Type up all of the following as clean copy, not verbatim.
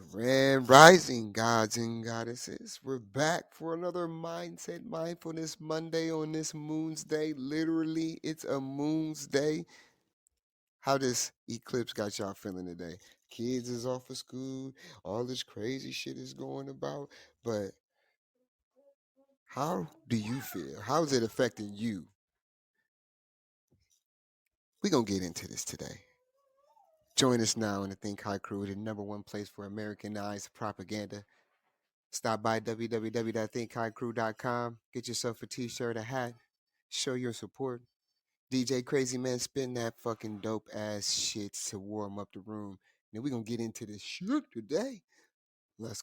Grand Rising gods and goddesses. We're back for another Mindset Mindfulness Monday on this moonsday. Literally, it's a moonsday. How this eclipse got y'all feeling today? Kids is off of school, all this crazy shit is going about, but how do you feel? How is it affecting you? We're going to get into this today. Join us now in the Think High Crew, the number one place for Americanized propaganda. Stop by www.thinkhighcrew.com. Get yourself a t-shirt, a hat. Show your support. DJ Crazy Man, spin that fucking dope ass shit to warm up the room. Now we're going to get into this shit today. Let's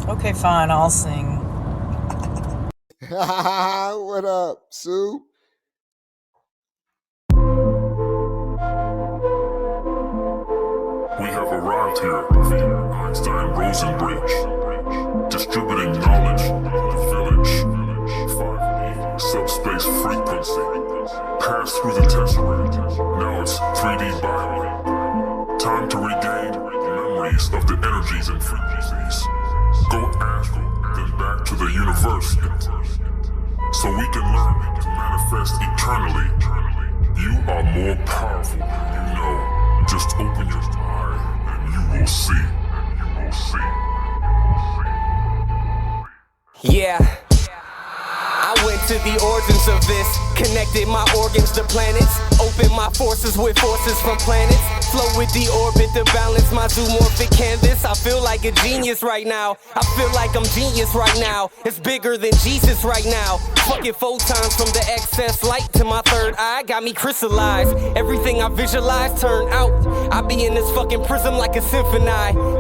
Okay, fine, I'll sing. What up, Sue? We have arrived here at the Einstein-Rosen Bridge, distributing knowledge in the village. 5 subspace frequency, pass through the tesseract. Now it's 3D bio. Time to regain memories of the energies and frequencies. Go astral, then back to the universe, so we can learn to manifest eternally. You are more powerful than you know. Just open your eye and you will see. Yeah, I went to the origins of this, connected my organs to planets, opened my forces with forces from planets, flow with the orbit to balance my zoomorphic canvas. I feel like a genius right now. I feel like I'm genius right now. It's bigger than Jesus right now. Fucking photons from the excess light to my third eye got me crystallized. Everything I visualize turned out. I be in this fucking prism like a symphony.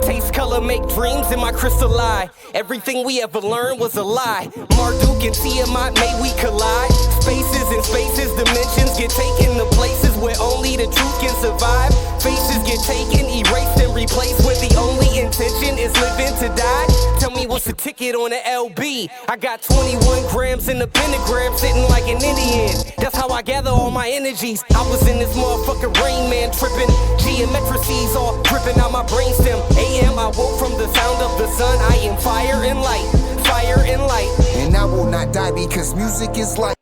Taste, color, make dreams in my crystal eye. Everything we ever learned was a lie. Marduk and Tiamat, may we collide. Spaces and spaces, dimensions get taken to places where only the truth can survive. Faces get taken, erased and replaced, where the only intention is living to die. Tell me what's the ticket on the LB? I got 21 grams in the pentagram, sitting like an Indian. That's how I gather all my energies. I was in this motherfucking Rain Man tripping, geometrices all dripping out my brainstem. AM, I woke from the sound of the sun. I am fire and light, fire and light. And I will not die because music is like.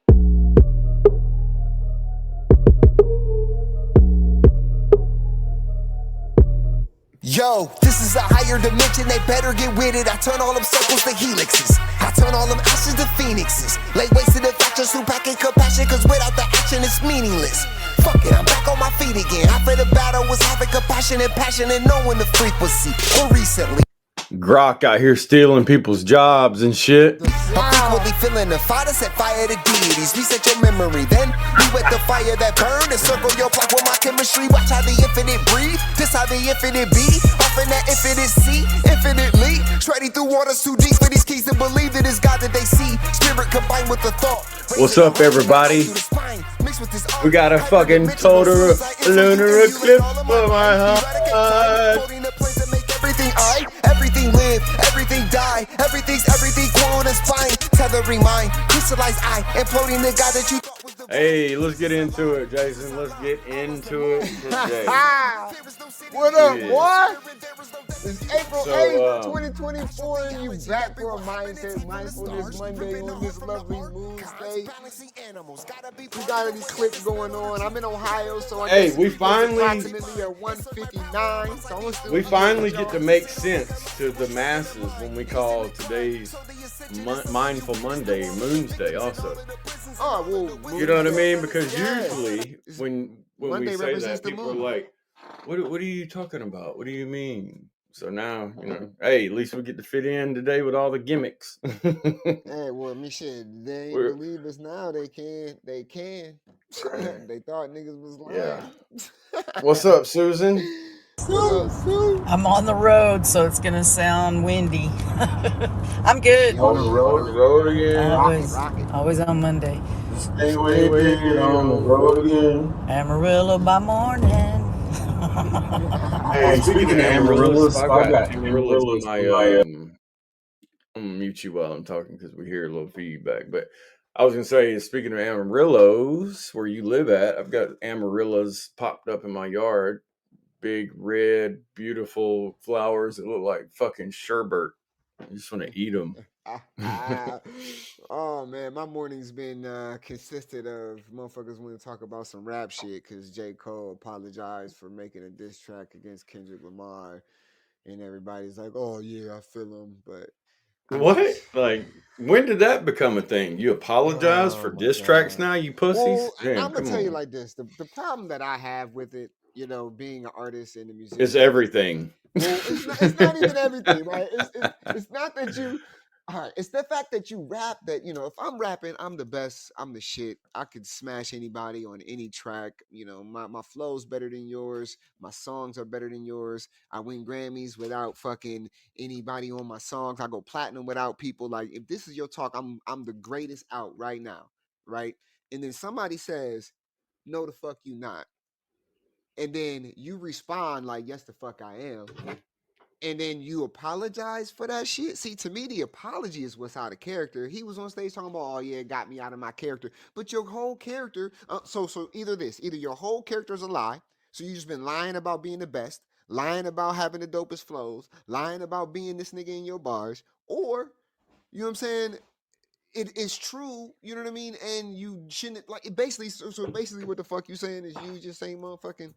Yo, this is a higher dimension, they better get with it. I turn all them circles to helixes. I turn all them ashes to phoenixes. Lay waste to the factors who pack in compassion, cause without the action it's meaningless. Fuck it, I'm back on my feet again. After the battle was having compassion and passion and knowing the frequency. Or recently Grok out here stealing people's jobs and shit. I'm equally feeling the fire, set fire to deities. Reset your memory, then you at the fire that burn and circle your block with my chemistry. Watch how the infinite breathe, this how the infinite be. Off in that infinite sea, infinitely trading through waters too deep for these keys to believe that it's God that they see. Spirit combined with the thought. What's up, everybody? We got a fucking total lunar eclipse for my heart. Everything I, everything live, everything die, everything quote and spine, tethering mind, crystallized I, imploding the God that you thought was the. Hey, let's get into it, Jason. Let's get into it today. What up, Yeah. boy? It's April So, 8th, 2024, and you back for a Mindset Mindfulness Monday on this lovely moonsday. We got an eclipse going on. I'm in Ohio, so I Hey, guess we it's finally- approximately at 1:59. So I'm still We finally get to make sense to the masses when we call today's Mindful Monday, Moonsday also. Oh, well, You know what I mean? Because yeah. usually when Monday we say represents that, the people are moon. like, what are you talking about? What do you mean? So now, hey, at least we get to fit in today with all the gimmicks. Hey, well, me shit, they ain't We're- believe us now. They can. They thought niggas was lying. Yeah. What's up, Susan? What up, Sue? I'm on the road, so it's gonna sound windy. I'm good. On the road again. Always, Rocket. always on Monday. Stay waiting on the road again. Amarillo by morning. Hey, speaking of Amarillas, I I got got Amarillas in Amarillas my in my. I'm gonna mute you while I'm talking because we hear a little feedback. But I was gonna say, speaking of Amarillos, where you live at, I've got Amarillas popped up in my yard. Big red, beautiful flowers that look like fucking sherbet. I just want to eat them. Oh man, my morning's been consisted of motherfuckers want to talk about some rap shit because J. Cole apologized for making a diss track against Kendrick Lamar, and everybody's like, "Oh yeah, I feel him," but I'm just, What? Like, when did that become a thing? You apologize oh for my diss tracks god. now, you pussies? Well, Damn, I'm gonna come tell you on. like this: the problem that I have with it, being an artist and a It's musician. everything. Well, it's not even everything, right? It's not that you. All right, it's the fact that you rap. That if I'm rapping, I'm the best. I'm the shit. I could smash anybody on any track. My flow's better than yours. My songs are better than yours. I win Grammys without fucking anybody on my songs. I go platinum without people. Like if this is your talk, I'm the greatest out right now, right? And then somebody says, "No, the fuck you not," and then you respond like, "Yes, the fuck I am." And then you apologize for that shit. See, to me, the apology is what's out of character. He was on stage talking about, "Oh yeah, it got me out of my character," but your whole character. So either your whole character is a lie. So you just been lying about being the best, lying about having the dopest flows, lying about being this nigga in your bars, or you know what I'm saying? It is true, you know what I mean? And you shouldn't like it basically. So basically, what the fuck you saying is you just saying motherfucking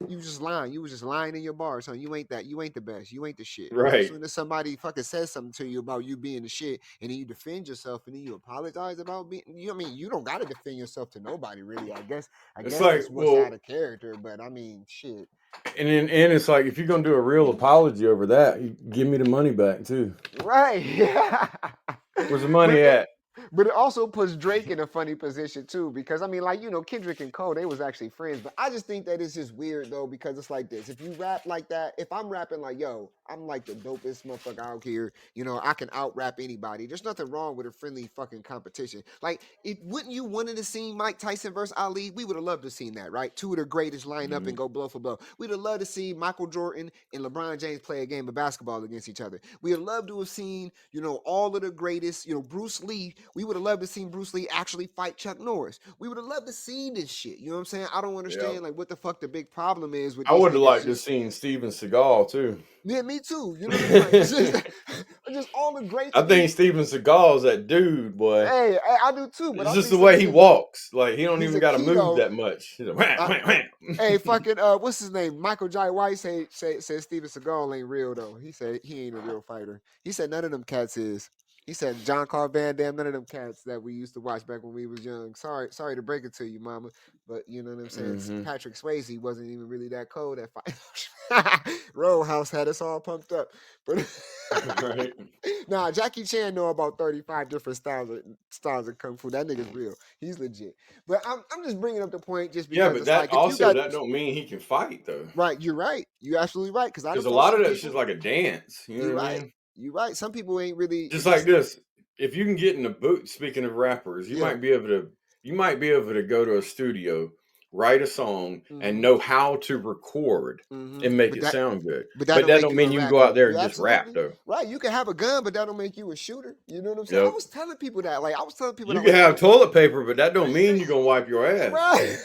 you was just lying. You was just lying in your bars, son. You ain't that. You ain't the best. You ain't the shit. But as Right. soon as somebody fucking says something to you about you being the shit, and then you defend yourself, and then you apologize about being, I mean, you don't gotta defend yourself to nobody, really. I guess. I It's guess like, that's what's out well, of character. But I mean, shit. and it's like, if you're going to do a real apology over that, you give me the money back, too. Right. Yeah. Where's the but money it, at? but it also puts Drake in a funny position too, because I mean, like Kendrick and Cole, they was actually friends. But I just think that it's just weird though, because it's like this: if you rap like that, if I'm rapping like, "Yo, I'm like the dopest motherfucker out here," I can out rap anybody. There's nothing wrong with a friendly fucking competition. Like, wouldn't you wanted to see Mike Tyson versus Ali? We would have loved to have seen that, right? Two of the greatest line up and go blow for blow. We'd have loved to see Michael Jordan and LeBron James play a game of basketball against each other. We'd have loved to have seen, all of the greatest, Bruce Lee. We would have loved to see Bruce Lee actually fight Chuck Norris. We would have loved to see this shit. You know what I'm saying? I don't Yeah. understand like what the fuck the big problem is with I these would have niggas liked to have just. seen Steven Seagal, too. Yeah, me too. You know what I mean? Like just all the greats I of think these. Steven Seagal's that dude, boy. Hey, I do too, but It's I just think the way he Steven is walks. Like, he don't he's even a got to move keto. that much. He's like, Uh, wham, wham, Hey, wham. fucking, what's his name? Michael Jai White said Steven Seagal ain't real though. He said he ain't a real fighter. He said none of them cats is. He said John Carl Van Damme, none of them cats that we used to watch back when we was young. Sorry to break it to you, mama, but you know what I'm saying. Mm-hmm. Patrick Swayze wasn't even really that cold at fight. Roadhouse had us all pumped up, but Right. nah, Jackie Chan know about 35 different styles of kung fu. That nigga's real. He's legit. But I'm just bringing up the point just Yeah, because but it's that like if you also, got that don't mean he can fight, though. right, you're right. You're absolutely right. Because I Because done a fought lot some of that shit's people. like a dance. You know You're what I right. mean? You're right. Some people ain't really. Just It like just this. If you can get in the boot, speaking of rappers, yeah. you might be able to go to a studio, write a song, and Mm-hmm. know how to record Mm-hmm. and make But it that sound good. but that But don't that make don't you a mean you can go out rapper. there You and just rap, absolutely though. right. You can have a gun, but that don't make you a shooter. You know what I'm saying? I Yep. was telling people that. Like I was telling people You that. can Like have yo, toilet paper, but that don't mean you're gonna wipe your ass. right.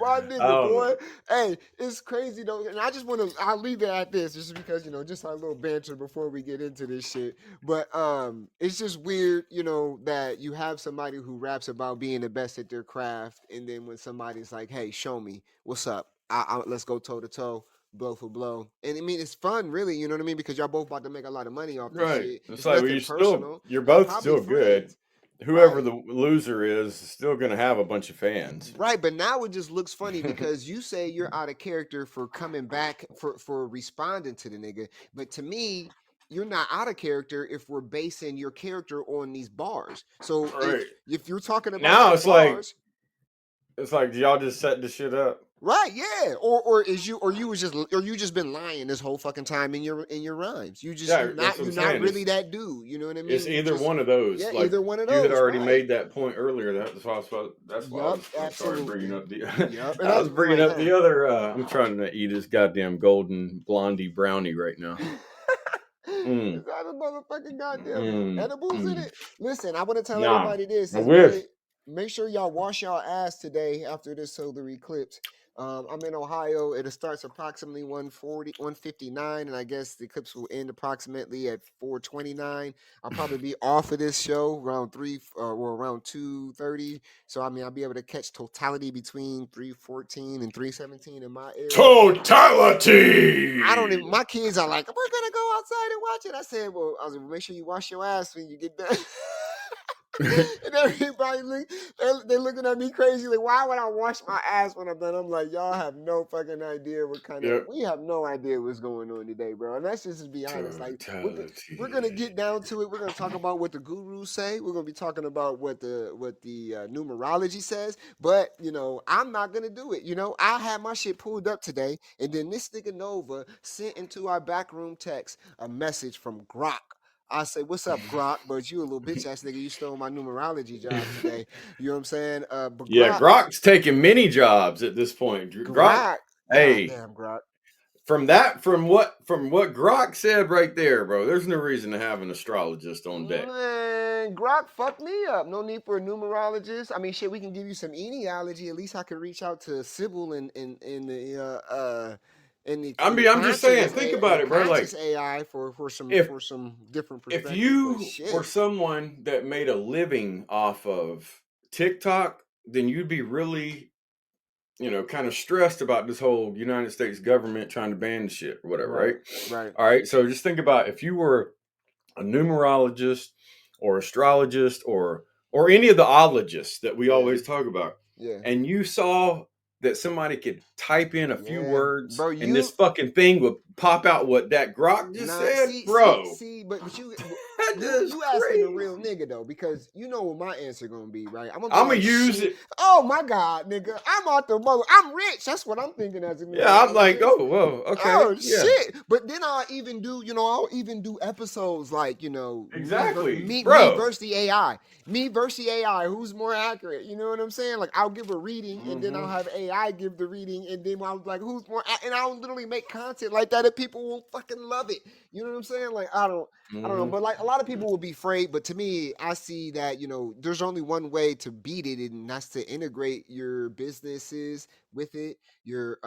My I nigga, don't boy. know. Hey, it's crazy though. And I just want to I'll leave it at this just because, just our little banter before we get into this shit. But it's just weird, that you have somebody who raps about being the best at their craft, and then when somebody's like, "Hey, show me. What's up? Let's go toe to toe." Blow for blow, and I mean it's fun, really. You know what I mean? Because y'all both about to make a lot of money off this Right. shit. It's It's like, well, nothing personal. you're Y'all both probably still good. friends, Whoever right? the loser is still gonna have a bunch of fans. Right, but now it just looks funny because you say you're out of character for coming back for responding to the nigga, but to me, you're not out of character if we're basing your character on these bars. So if Right. if you're talking about Now your bars, it's like, do y'all just set the shit up? Right, yeah. Or you just been lying this whole fucking time in your rhymes. Yeah, that's what I'm you're not saying. really that dude. You know what I It's mean? You either just one of those. yeah, Like either one of you had those, already right? made that point earlier. That's why I Yup, was started bringing absolutely. up the. Yup. And I I was just been bringing like, up the other. I'm trying to eat this goddamn golden blondie brownie right now. Mm, Is that a motherfucking goddamn mm, edibles in mm. it? Listen, I want to tell Nah, everybody this I is wish. really make sure y'all wash y'all ass today after this solar eclipse. I'm in Ohio. It starts approximately 1:40, 1:59, and I guess the eclipse will end approximately at 4:29. I'll probably be off of this show around or around 2:30. So I mean, I'll be able to catch totality between 3:14 and 3:17 in my area. I don't Totality. even. My kids are like, we're gonna go outside and watch it. I said, well, I was like, make sure you wash your ass when you get done. And everybody they're looking at me crazy. Like, why would I wash my ass when I'm done? I'm like, y'all have no fucking idea Yep. we have no idea what's going on today, bro. And let's just be honest. Like, we're gonna Totality. get down to it. We're gonna talk about what the gurus say. We're gonna be talking about what the numerology says. But I'm not gonna do it. I had my shit pulled up today, and then this nigga Nova sent into our backroom text a message from Grok. I say, "What's up, Grok?" But you a little bitch ass nigga. You stole my numerology job today. You know what I'm saying? But Yeah, Grok's taking many jobs at this point. Grok, Grok, hey, goddamn Grok. from what Grok said right there, bro. There's no reason to have an astrologist on deck. Man, Grok fucked me up. No need for a numerologist. I mean, shit, we can give you some etiology. At least I can reach out to Sybil I in the mean, I'm just saying, conscious think about it, bro. Like AI for if some different if perspectives. But you were shit, someone that made a living off of TikTok, then you'd be really, kind of stressed about this whole United States government trying to ban the shit or whatever, right? right, right, All right. So just think about if you were a numerologist or astrologist or any of the ologists that we yeah, always talk about, yeah. and you saw that somebody could type in a few Yeah, words bro, and this you fucking thing would pop out what that Grok just nah said, see see bro. see, but you That is you asking a real crazy. nigga though, because you know what my answer gonna be, right? I'm gonna be I'm gonna like, use shit. it. Oh my god, nigga, I'm out the mother. I'm rich. That's what I'm thinking as a Yeah, I'm like, numerologist. oh, whoa, okay, Oh yeah, shit! But then I'll even do episodes like exactly, me bro. versus the AI, me versus the AI. Who's more accurate? You know what I'm saying? Like I'll give a reading and then I'll Hmm. have AI give the reading and then I'll like who's more, and I'll literally make content like that and people will fucking love it. You know what I'm saying? Like I don't know, Hmm. but like a lot of people will be afraid. But to me, I see that there's only one way to beat it, and that's to integrate your businesses with it. Your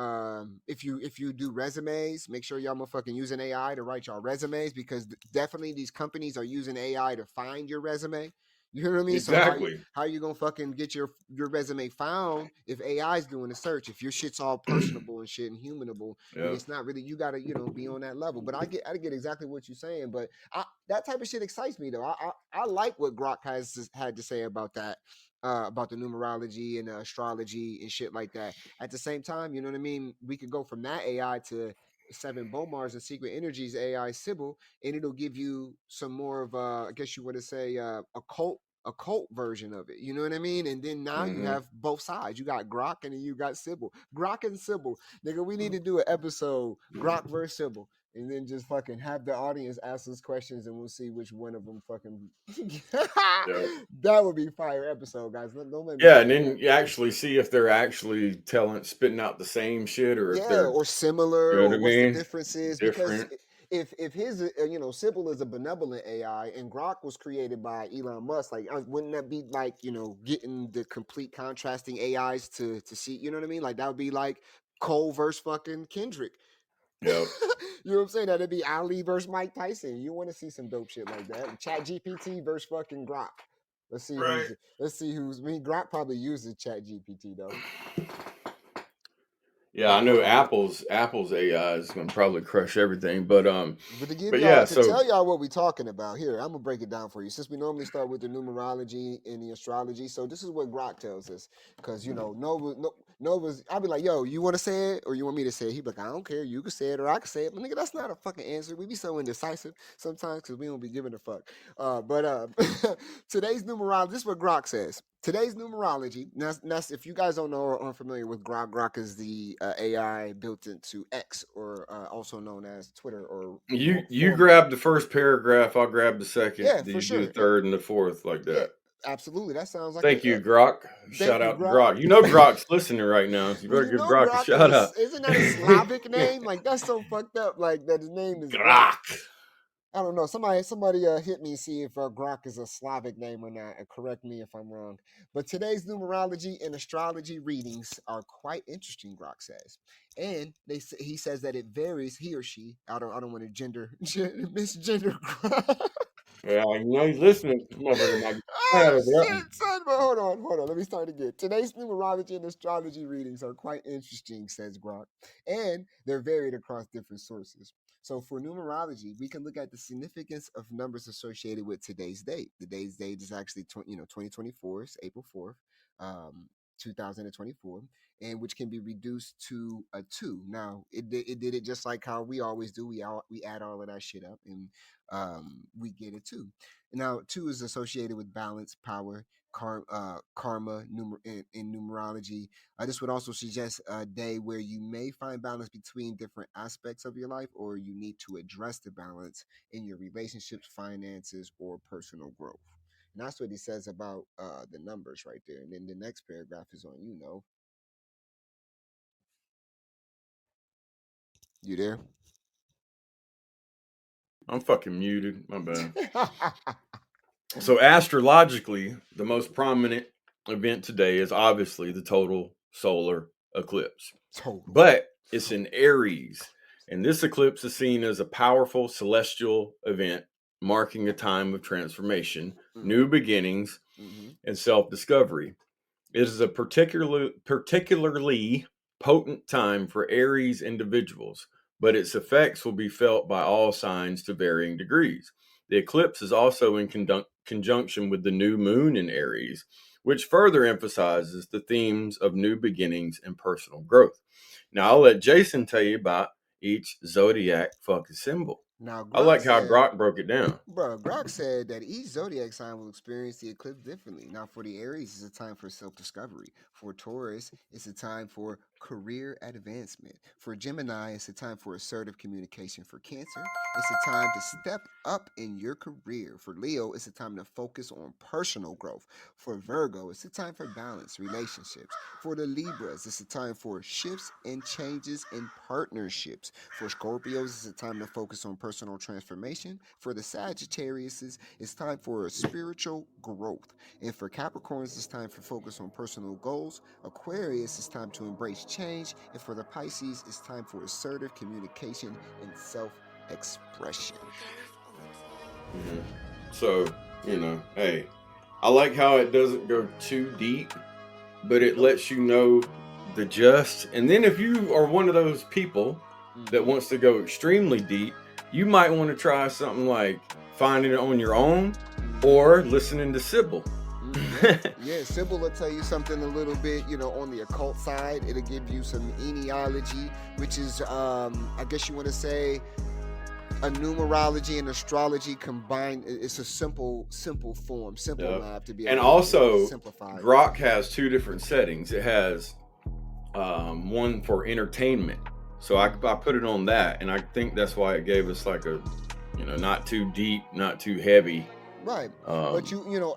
if you do resumes, make sure y'all motherfucking using AI to write y'all resumes, because definitely these companies are using AI to find your resume. You hear what I mean? So Exactly. how you gonna fucking get your resume found if AI is doing the search? If your shit's all personable and shit and humanable, and Yeah. it's not really, you gotta be on that level. But I get exactly what you're saying. But that type of shit excites me though. I like what Grok had to say about the numerology and the astrology and shit like that. At the same time, you know what I mean? We could go from that AI to Seven Bomars and Secret Energies AI Sybil, and it'll give you some more of I guess you want to say a cult version of it. You know what I mean? And then now you Hmm. have both sides. You got Grok and then you got Sybil. Grok and Sybil. Nigga, we need to do an episode, Grok versus Sybil. And then just fucking have the audience ask us questions and we'll see which one of them fucking Yeah. that would be a fire episode, guys. Don't let me Yeah, and forget that. then you actually see if they're actually spitting out the same shit, or if Yeah, they're, or you similar, know what or I what's the mean, differences? Because different. if his Sybil is a benevolent AI and Grok was created by Elon Musk, like wouldn't that be like getting the complete contrasting AIs to see? You know what I mean? Like that would be like Cole versus fucking Kendrick. Yep. You know what I'm saying? That'd be Ali versus Mike Tyson. You want to see some dope shit like that? Chat GPT versus fucking Grok. Let's see Right. who's. Let's see who's. I mean, Grok probably uses Chat GPT though. Yeah, I But know Apple's AI is gonna probably crush everything, but to give but y'all yeah, to so tell y'all what we're talking about here, I'm gonna break it down for you. Since we normally start with the numerology and the astrology, so this is what Grok tells us, because Nova's, I'll be like, yo, you want to say it or you want me to say it? He'd be like, I don't care. You can say it or I can say it. But nigga, that's not a fucking answer. We be so indecisive sometimes because we don't be giving a fuck. But today's numerology, this is what Grok says. Today's numerology, that's if you guys don't know or aren't familiar with Grok, Grok is the AI built into X, or also known as Twitter, or You grab the first paragraph, I'll grab the second, yeah, then for you do sure. the third and the fourth like Yeah, that. absolutely. That sounds like Thank you, Grok. thank Shout you, out to Grok. Grok. You know Grok's listening right now. So you Well, better you give know, Grok a Grok shout out. isn't that a Slavic name? Like that's so fucked up. Like that his name is like, Grok. I don't know. Somebody hit me and see if Grok is a Slavic name or not. Correct me if I'm wrong. But today's numerology and astrology readings are quite interesting, Grok says, and he says that it varies. He or she. I don't want to misgender Grok. Yeah, you know he's listening. Motherfucker might get mad Oh over that one. shit, son! But hold on. Let me start again. Today's numerology and astrology readings are quite interesting, says Grok, and they're varied across different sources. So for numerology, we can look at the significance of numbers associated with today's date. Today's date is actually 2024, it's April 4th, 2024, and which can be reduced to a 2. Now, it did it just like how we always do. We add all of that shit up, and we get a 2. Now, 2 is associated with balance, power, karma in numerology. This would also suggest a day where you may find balance between different aspects of your life, or you need to address the balance in your relationships, finances, or personal growth. And that's what he says about the numbers right there. And then the next paragraph is on you know. You there? I'm fucking muted. My bad. So astrologically, the most prominent event today is obviously the total solar eclipse. Total. But it's in Aries, and this eclipse is seen as a powerful celestial event marking a time of transformation, new beginnings, and self-discovery. It is a particularly potent time for Aries individuals, but its effects will be felt by all signs to varying degrees. The eclipse is also in conjunction with the new moon in Aries, which further emphasizes the themes of new beginnings and personal growth. Now, I'll let Jason tell you about each zodiac fucking symbol. Now, I like how Grok broke it down. Bro, Grok said that each zodiac sign will experience the eclipse differently. Now, for the Aries, it's a time for self-discovery. For Taurus, it's a time for career advancement. For Gemini, it's a time for assertive communication. For Cancer, it's a time to step up in your career. For Leo, it's a time to focus on personal growth. For Virgo, it's a time for balance, relationships. For the Libras, it's a time for shifts and changes in partnerships. For Scorpios, it's a time to focus on personal transformation. For the Sagittarius, it's time for spiritual growth. And for Capricorns, it's time for focus on personal goals. Aquarius, it's time to embrace change. And for the Pisces, it's time for assertive communication and self-expression. So, hey, I like how it doesn't go too deep, but it lets you know the just. And then if you are one of those people that wants to go extremely deep, you might want to try something like finding it on your own or listening to Sybil. Yeah, Sybil will tell you something a little bit, on the occult side. It'll give you some genealogy, which is, I guess you want to say, a numerology and astrology combined. It's a simple form, math to be able and also simplify. Grok has two different settings. It has one for entertainment. So I put it on that, and I think that's why it gave us like a, not too deep, not too heavy. Right. But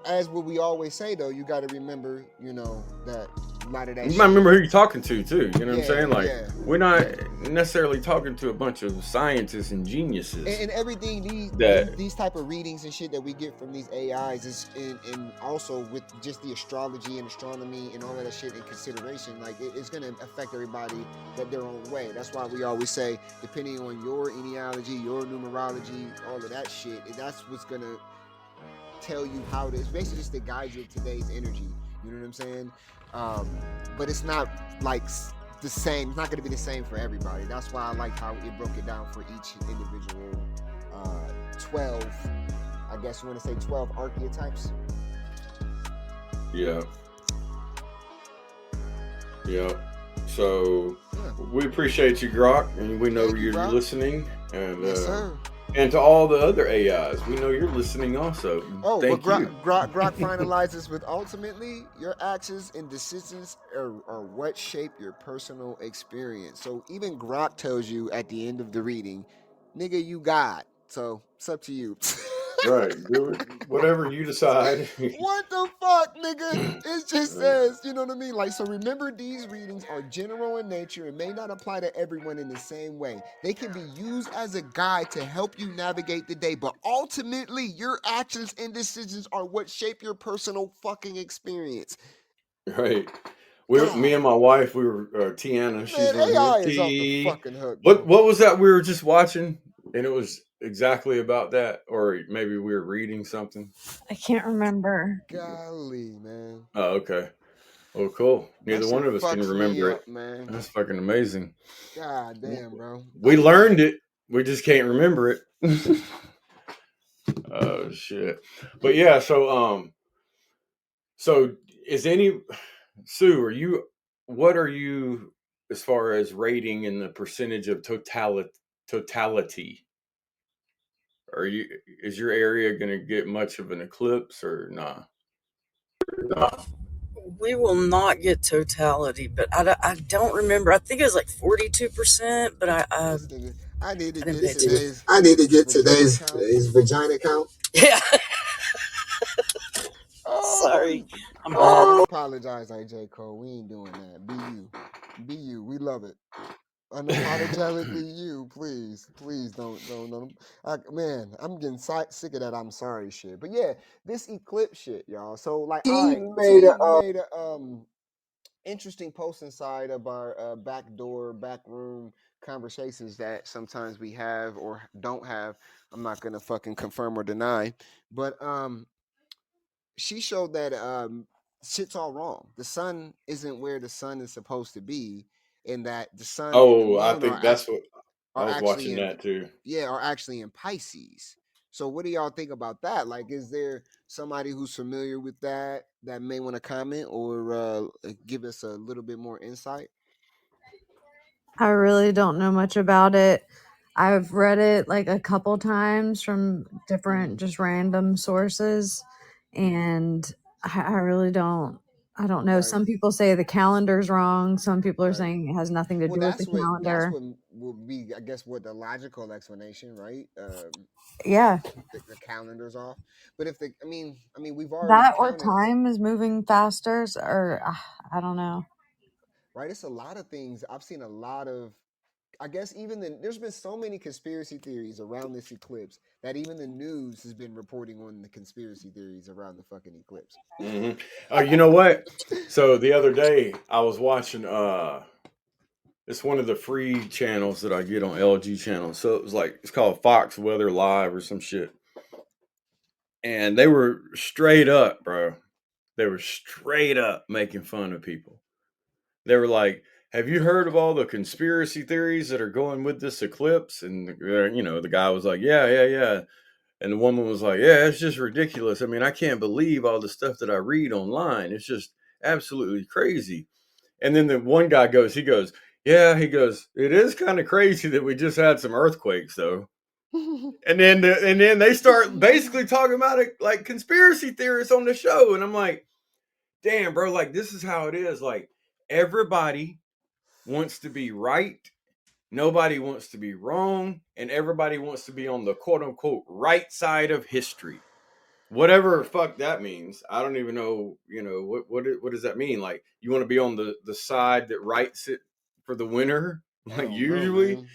as what we always say though, you got to remember, that a lot of that. You might remember who you're talking to too. You know what I'm saying? Like, yeah. We're not necessarily talking to a bunch of scientists and geniuses. And everything these type of readings and shit that we get from these AIs is, and also with just the astrology and astronomy and all of that shit in consideration, like it's gonna affect everybody their own way. That's why we always say, depending on your genealogy, your numerology, all of that shit, that's what's gonna tell you how it is. Basically just to guide you in today's energy. You know what I'm saying? But it's not like the same. It's not going to be the same for everybody. That's why I like how it broke it down for each individual 12, I guess you want to say 12 archetypes. Yeah. So Yeah. we appreciate you, Grok, and we know Thank you, you're Grok. listening. And Yes, sir. and to all the other AIs, we know you're listening also. Oh, but Thank you. Grok finalizes with ultimately your actions and decisions are what shape your personal experience. So even Grok tells you at the end of the reading, nigga, you God. So it's up to you. Right. Do it. Whatever you decide. What the fuck, nigga? It just says, you know what I mean? Like, so remember, these readings are general in nature and may not apply to everyone in the same way. They can be used as a guide to help you navigate the day, but ultimately, your actions and decisions are what shape your personal fucking experience. Right. Me God, and my wife, we were Tiana. She's man, in here. AI is off the fucking hook, What bro. was that we were just watching? And it was exactly about that, or maybe we were reading something. I can't remember. Golly, man. Oh, okay. Oh, cool. That Neither shit one of us can fucks me remember it. up, man. That's fucking amazing. God damn, bro. We learned it. We just can't remember it. Oh shit. But yeah, so is any Sue, what are you as far as rating in the percentage of totality? Is your area going to get much of an eclipse or not? We will not get totality, but I don't remember. I think it was like 42%, but This nigga, I need to I didn't get pay attention. today's I need to get vagina count. today's vagina count. Yeah, Oh, sorry. I'm bad. don't apologize, AJ Cole. We ain't doing that. Be you. Be you. We love it. Unapologetically you, please. Please don't. Man, I'm getting sick of that I'm sorry shit. But yeah, this eclipse shit, y'all. So, like, all He right, made T a made a interesting post inside of our back room conversations that sometimes we have or don't have. I'm not gonna fucking confirm or deny, but she showed that shit's all wrong. The sun isn't where the sun is supposed to be, and that the sun and the Oh, I moon think that's what I are was actually watching in that too. are actually in Pisces. So what do y'all think about that? Like, is there somebody who's familiar with that may want to comment or give us a little bit more insight? I really don't know much about it. I've read it like a couple times from different, Mm, just random sources, and I really don't. I don't know. right, Some people say the calendar's wrong. Some people are right. saying it has nothing to Well, do with the that's calendar. what will be, I guess, what the logical explanation, right? Yeah, The calendar's off. But if we've already that or counted, time is moving faster, or I don't know. right? It's a lot of things. I've seen a lot of. I guess there's been so many conspiracy theories around this eclipse that even the news has been reporting on the conspiracy theories around the fucking eclipse. Hmm. Oh, you know what? So the other day I was watching. It's one of the free channels that I get on LG channel. So it's called Fox Weather Live or some shit. And they were straight up, bro. They were straight up making fun of people. They were like, "Have you heard of all the conspiracy theories that are going with this eclipse?" And the guy was like, "Yeah, yeah, yeah." And the woman was like, "Yeah, it's just ridiculous. I mean, I can't believe all the stuff that I read online. It's just absolutely crazy." And then the one guy goes, "Yeah," he goes, "It is kind of crazy that we just had some earthquakes, though." And then they start basically talking about it like conspiracy theorists on the show, and I'm like, "Damn, bro! Like this is how it is. Like everybody wants to be right, nobody wants to be wrong, and everybody wants to be on the quote unquote right side of history." Whatever fuck that means. I don't even know, what does that mean? Like you want to be on the side that writes it for the winner, I like don't know, usually. man.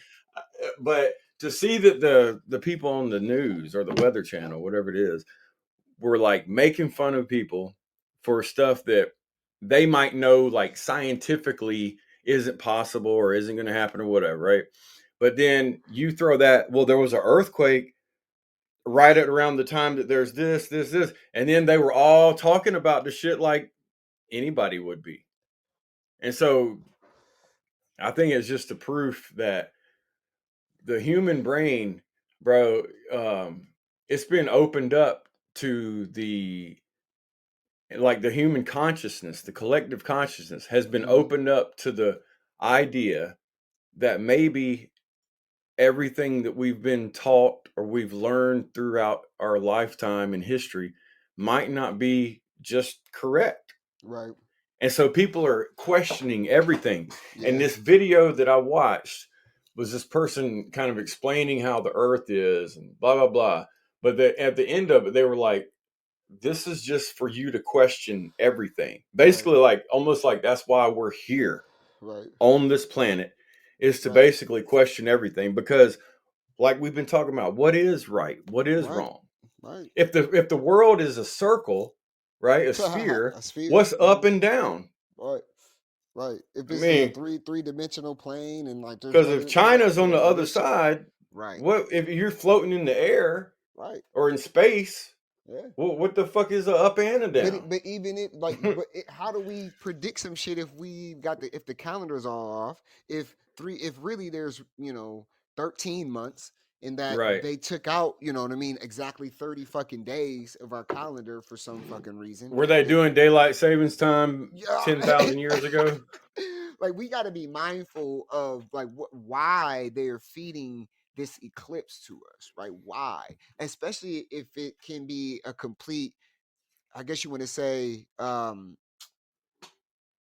But to see that the people on the news or the weather channel, whatever it is, were like making fun of people for stuff that they might know like scientifically isn't possible or isn't going to happen or whatever, right? But then you throw that, well, there was an earthquake right at around the time that there's this, and then they were all talking about the shit like anybody would be. And so I think it's just a proof that the human brain, bro, it's been opened up to the human consciousness, the collective consciousness has been Mm-hmm. opened up to the idea that maybe everything that we've been taught or we've learned throughout our lifetime in history might not be just correct. Right. And so people are questioning everything. Yeah. And this video that I watched was this person kind of explaining how the earth is and blah, blah, blah. But at the end of it, they were like, this is just for you to question everything. Basically, Right. like almost like that's why we're here Right. on this planet, is to Right. basically question everything. Because like we've been talking about, what is right? What is Right. wrong? Right. If the world is a circle, right, a sphere, A sphere. what's up and down? Right. Right. If I it's a mean, three-dimensional plane and like there's because if other, you know, China's on the other this shit. side, Right. what if you're floating in the air Right. or in space? Yeah. What the fuck is a up and a down? But even it like how do we predict some shit if we got if the calendars are off, if really there's 13 months and that Right. they took out, you know what I mean, exactly 30 fucking days of our calendar for some fucking reason. Were they doing daylight savings time Yeah. 10,000 years ago? Like we got to be mindful of like why they are feeding this eclipse to us, right? Why? Especially if it can be a complete, I guess you want to say,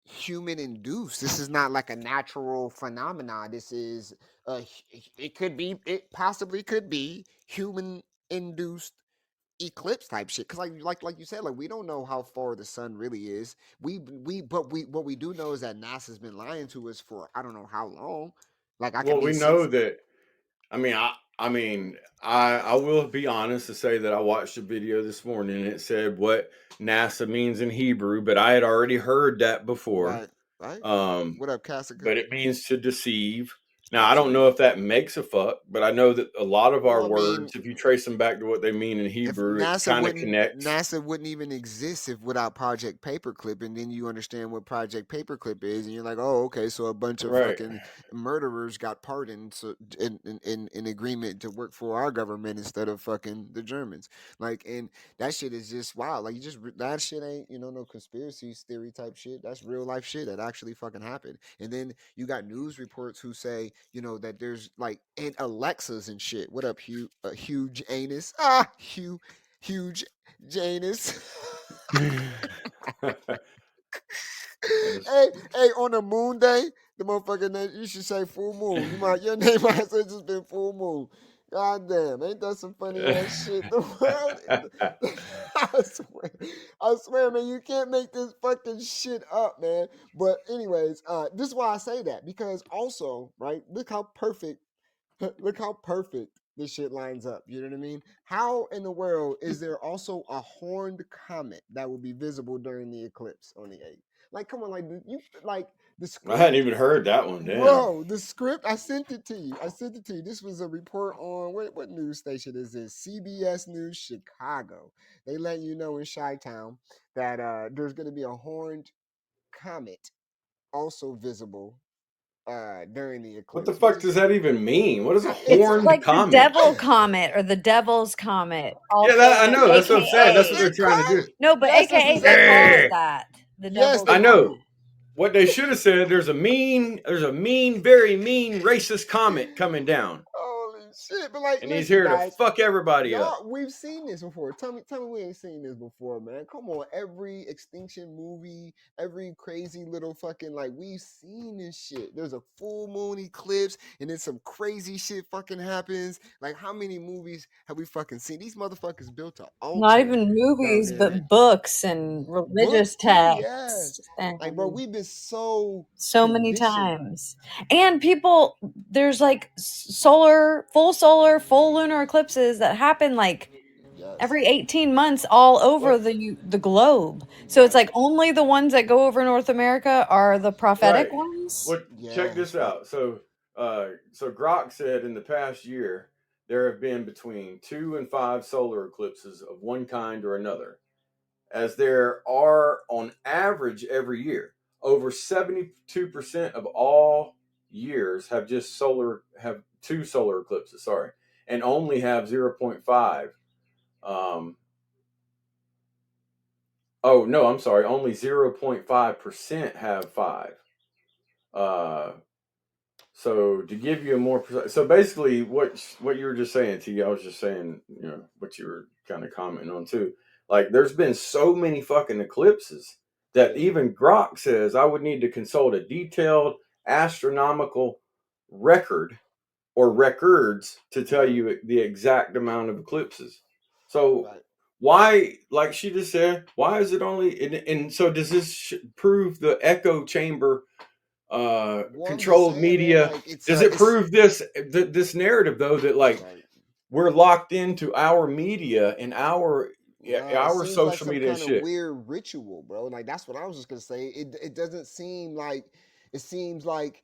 human induced. This is not like a natural phenomenon. This is it possibly could be human induced eclipse type shit. Because like you said, like we don't know how far the sun really is. We what we do know is that NASA's been lying to us for I don't know how long. Like I Well, could be we know since. that. I will be honest to say that I watched a video this morning and it said what NASA means in Hebrew, but I had already heard that before. Right. Right. Um, What up, Cassica? but it means to deceive. Now, I don't know Absolutely. if that makes a fuck, but I know that a lot of our Well, I mean, words, if you trace them back to what they mean in if Hebrew, it kind of connects. NASA wouldn't even exist if without Project Paperclip, and then you understand what Project Paperclip is, and you're like, oh, okay, so a bunch of Right. fucking murderers got pardoned, so in agreement to work for our government instead of fucking the Germans. Like, and that shit is just wow. Like, that shit ain't no conspiracy theory type shit. That's real life shit that actually fucking happened. And then you got news reports who say that there's like and Alexas and shit. What up, huge anus? Huge Janus. Hey, on a moon day, the motherfucker name you should say full moon. Your name might have just been full moon. God damn, ain't that some funny ass shit? The world, I swear, man, you can't make this fucking shit up, man. But anyways, this is why I say that because also, right? Look how perfect this shit lines up. You know what I mean? How in the world is there also a horned comet that will be visible during the eclipse on the 8th? Like, come on, like the I hadn't script, even heard that one. Damn. bro. The script. I sent it to you. This was a report on what news station is this? CBS News Chicago. They let you know in Chi-Town that there's going to be a horned comet also visible during the What the eclipse, which fuck is does that even mean? What is a It's horned like the comet? devil comet or the devil's comet. Yeah, Also, that I know. That's what I'm saying. That's what AKA. they're trying to do. No, but Yes, that's AKA they exactly what call they it Eh, do. that. The Yes, devil's they I comet. know. do. What they should have said, there's a mean, very mean racist comet coming down. Holy shit! But like, And he's listen, here to guys, fuck everybody up. we've seen this before. Tell me, we ain't seen this before, man. Come on, every extinction movie, every crazy little fucking like, we've seen this shit. There's a full moon eclipse, and then some crazy shit fucking happens. Like, how many movies have we fucking seen? These motherfuckers built an Not altar even down movies, there. but books and Books religious too, yeah. texts Like, bro, and we've been so so many conditioned. times. And people, there's like full lunar eclipses that happen like Yes. every 18 months all over What? the globe. So it's Right. like only the ones that go over North America are the prophetic Right. ones. Well, check Yeah, this that's right. out. So Grok said in the past year there have been between 2 and 5 solar eclipses of one kind or another, as there are on average every year. Over 72% of all years have 2 solar eclipses. Sorry, and only have 0.5. Oh no, I'm sorry. Only 0.5% have 5. So to give you a more precise, so basically what you were just saying, T, I was just saying, what you were kind of commenting on too. Like, there's been so many fucking eclipses that Yeah. even Grok says I would need to consult a detailed astronomical record or records to tell Right. you the exact amount of eclipses. So Right. why, like she just said, why is it only? And so does this prove the echo chamber Well, I'm just controlled saying, man. media? Like Does it it's prove this narrative though that like right. we're locked into our media and our Nah, it our seems like social some media and kind of shit? weird ritual, bro. Like that's what I was just gonna say. It doesn't seem like it seems like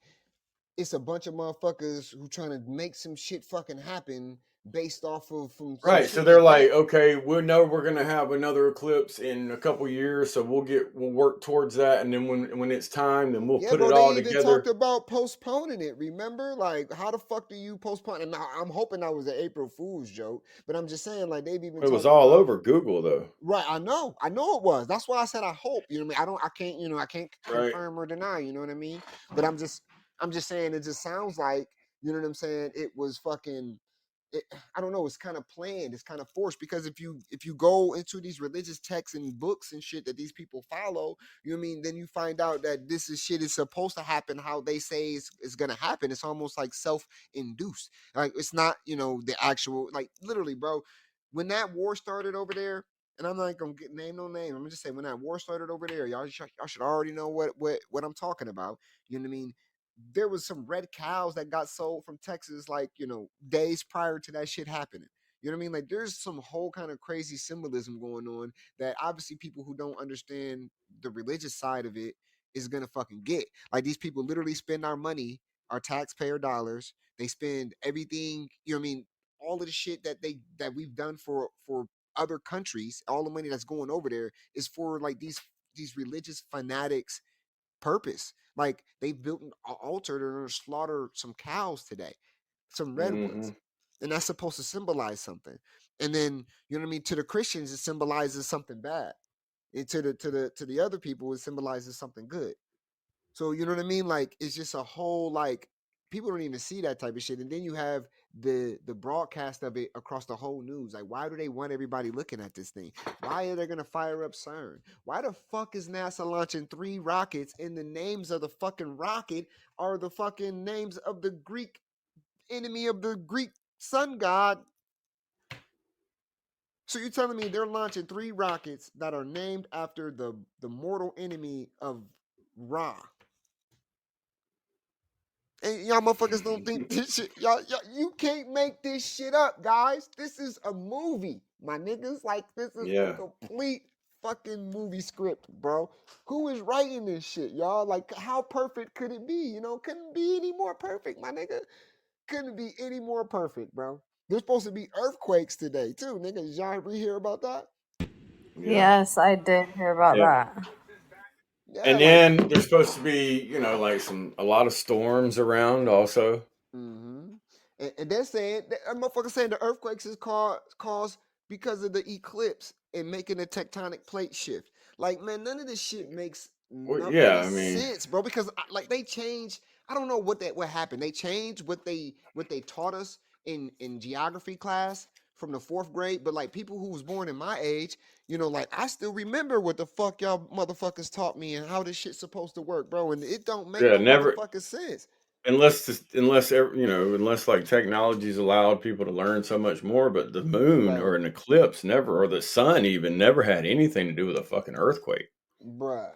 it's a bunch of motherfuckers who trying to make some shit fucking happen based off of from some Right. So shit they're that like, they okay, we know we're gonna have another eclipse in a couple years, so we'll work towards that, and then when it's time, then we'll yeah, put it bro. They all even talked together. about postponing it. Remember, like, how the fuck do you postpone? And now I'm hoping that was an April Fool's joke, but I'm just saying, like, they've even It was talked all about over Google though. right. I know it was. That's why I said I hope. You know what I mean? I can't. I can't Right. confirm or deny. You know what I mean? But I'm just saying. It just sounds like, you know what I'm saying. It was fucking. I don't know. It's kind of planned. It's kind of forced because if you go into these religious texts and books and shit that these people follow, you know what I mean. Then you find out that this is shit is supposed to happen how they say it's gonna happen. It's almost like self induced. Like it's not the actual like literally, bro. When that war started over there, and I'm not gonna get name no name. I'm gonna just say when that war started over there, y'all should already know what I'm talking about. You know what I mean? There was some red cows that got sold from Texas, like days prior to that shit happening. You know what I mean? Like there's some whole kind of crazy symbolism going on that obviously people who don't understand the religious side of it is gonna fucking get. Like these people literally spend our money, our taxpayer dollars. They spend everything. You know what I mean? All of the shit that we've done for other countries, all the money that's going over there is for like these religious fanatics purpose. Like they built an altar to slaughter some cows today, some red Hmm. ones, and that's supposed to symbolize something. And then you know what I mean. To the Christians, it symbolizes something bad, and to the other people, it symbolizes something good. So you know what I mean? Like it's just a whole like people don't even see that type of shit. And then you have the broadcast of it across the whole news. Like, why do they want everybody looking at this thing? Why are they gonna fire up CERN? Why the fuck is NASA launching 3 rockets and the names of the fucking rocket are the fucking names of the Greek enemy of the Greek sun god? So you're telling me they're launching 3 rockets that are named after the mortal enemy of Ra? And y'all motherfuckers don't think this shit. Y'all, you can't make this shit up, guys. This is a movie, my niggas. Like, this is a Yeah. complete fucking movie script, bro. Who is writing this shit, y'all? Like, how perfect could it be? Couldn't be any more perfect, my nigga. Couldn't be any more perfect, bro. There's supposed to be earthquakes today, too, nigga. Did y'all ever hear about that? Yeah. Yes, I did hear about Yeah. that. Yeah, And like then there's supposed to be, like a lot of storms around also. hmm and they're saying that motherfucker saying the earthquakes is caused because of the eclipse and making a tectonic plate shift. Like, man, none of this shit makes Well, yeah, any I mean, sense, bro. Because like they changed. I don't know what happened. They changed what they taught us in geography class from the 4th grade. But like people who was born in my age, like I still remember what the fuck y'all motherfuckers taught me and how this shit's supposed to work, bro. And it don't make yeah, no never motherfucking sense. unless like technology's allowed people to learn so much more, but the moon Right. or an eclipse never, or the sun even never had anything to do with a fucking earthquake. Bruh,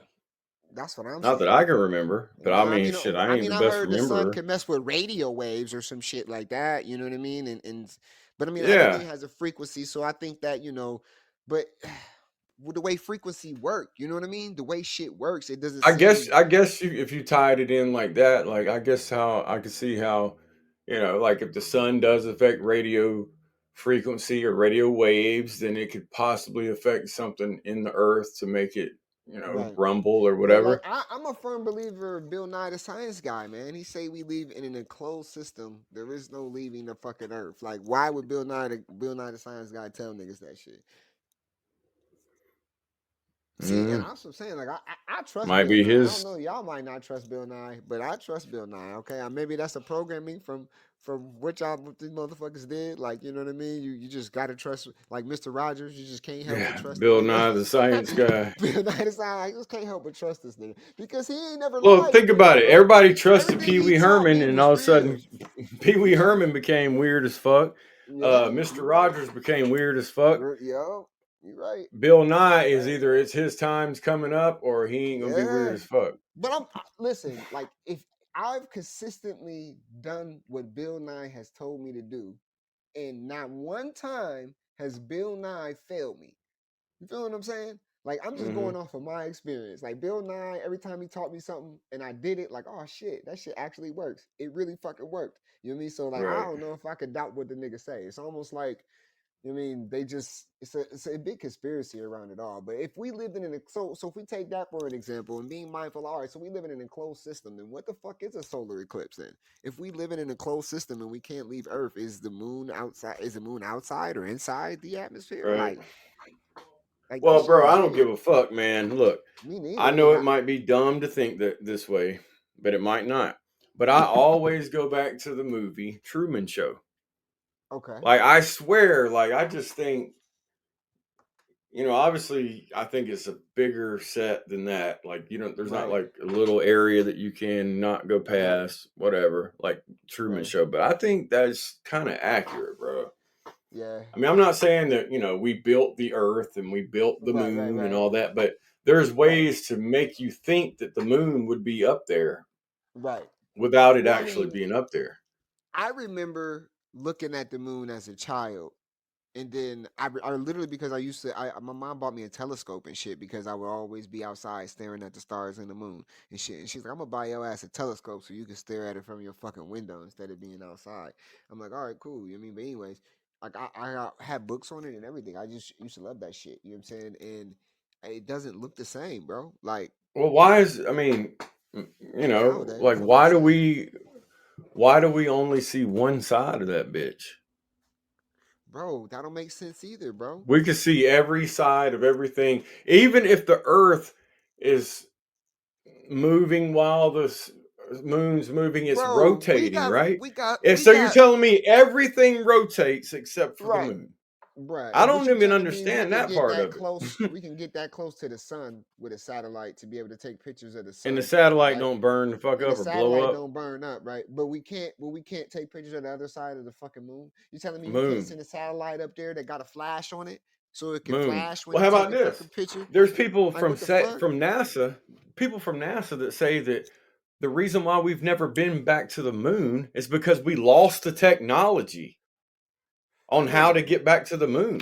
that's what I'm Not that saying. I can remember, but I Nah, I mean, mean, shit, I ain't the I best heard the sun rememberer. can mess with radio waves or some shit like that. You know what I mean? But I mean, everything Yeah, has a frequency, so I think that but with the way frequency work, you know what I mean? The way shit works, it doesn't I guess seem I guess if you tied it in like that, like I guess how I could see how, like if the sun does affect radio frequency or radio waves, then it could possibly affect something in the earth to make it, right. rumble or But like whatever. I'm a firm believer of Bill Nye the Science Guy, man. He say we live in an enclosed system. There is no leaving the fucking earth. Like, why would Bill Nye the Science Guy tell niggas that shit? See, and I'm saying, like, I trust Might Bill be Nye. I don't his. know, y'all might not trust Bill Nye, but I trust Bill Nye. Okay, maybe that's a programming from what these motherfuckers did. Like, you know what I mean? You just gotta trust, like Mr. Rogers. You just can't help but Yeah, trust the Bill nigga. Nye the Science Guy. Bill Nye the I just can't help but trust this nigga because he ain't never Well, lied to think me, about it. bro. Everybody trusted Everything Pee he Wee taught Herman, me and was all of a real. sudden, Pee Wee Yeah, Herman became weird as fuck. yeah, Mr. you right. Rogers became weird as fuck. Yo, you right. Bill Nye You is right. either it's his time's coming up or he ain't gonna be weird Yeah. as fuck. But listen, like if I've consistently done what Bill Nye has told me to do, and not one time has Bill Nye failed me. You feel what I'm saying? Like I'm just Hmm. going off of my experience. Like Bill Nye, every time he taught me something and I did it, like, oh shit, that shit actually works. It really fucking worked. You know what I mean? So like I Right. don't know if I could doubt what the nigga say. It's almost like I mean, they just it's a big conspiracy around it all. But if we lived in an so if we take that for an example and being mindful, all right, so we live in an enclosed system, then what the fuck is a solar eclipse then? If we live in an enclosed system and we can't leave Earth, is the moon outside? Is the moon outside or inside the atmosphere? Right. Like that Well, shit bro, is I don't give weird. a fuck, man. Look, Me I neither, know cause it might be dumb to think that this way, but it might not. But I always go back to the movie Truman Show. okay, Like I swear, like I just think, obviously I think it's a bigger set than that. Like, there's not right, like a little area that you can not go right, past, whatever, like Truman right, Show. But I think that's kind of accurate, bro. yeah, I mean, I'm not saying that, we built the earth and we built the right, right, moon and right, all that, but there's right, ways to make you think that the moon would be up there right. without it Well, I actually mean, being up there. I remember looking at the moon as a child. And then I literally because I used to my mom bought me a telescope and shit because I would always be outside staring at the stars and the moon and shit. And she's like, I'm gonna buy your ass a telescope so you can stare at it from your fucking window instead of being outside. I'm like, all right, cool. You know what I mean? But anyways, like I had books on it and everything. I just used to love that shit. You know what I'm saying? And it doesn't look the same, bro. Like Well, it I mean, like nowadays, I'm why just do saying, we only see one side of that bitch? bro, that don't make sense either, bro. We can see every side of everything, even if the earth is moving while the moon's moving, it's Bro, rotating, right? And we so you're got telling me everything rotates except for the right. moon. Right. I But don't you even telling me we understand can that get part that of close it. we can get that close to the sun with a satellite to be able to take pictures of the And the sun, satellite right? don't burn the fuck And the up or blow satellite up. don't burn up, right? But we can't take pictures of the other side of the fucking moon. You telling me you can't Moon. send a satellite up there that got a flash on it so it can Moon. flash when Well, how it take about a this? fucking picture? There's people Like from what the fuck? NASA, that say that the reason why we've never been back to the moon is because we lost the technology on how to Nigga, get back to the moon.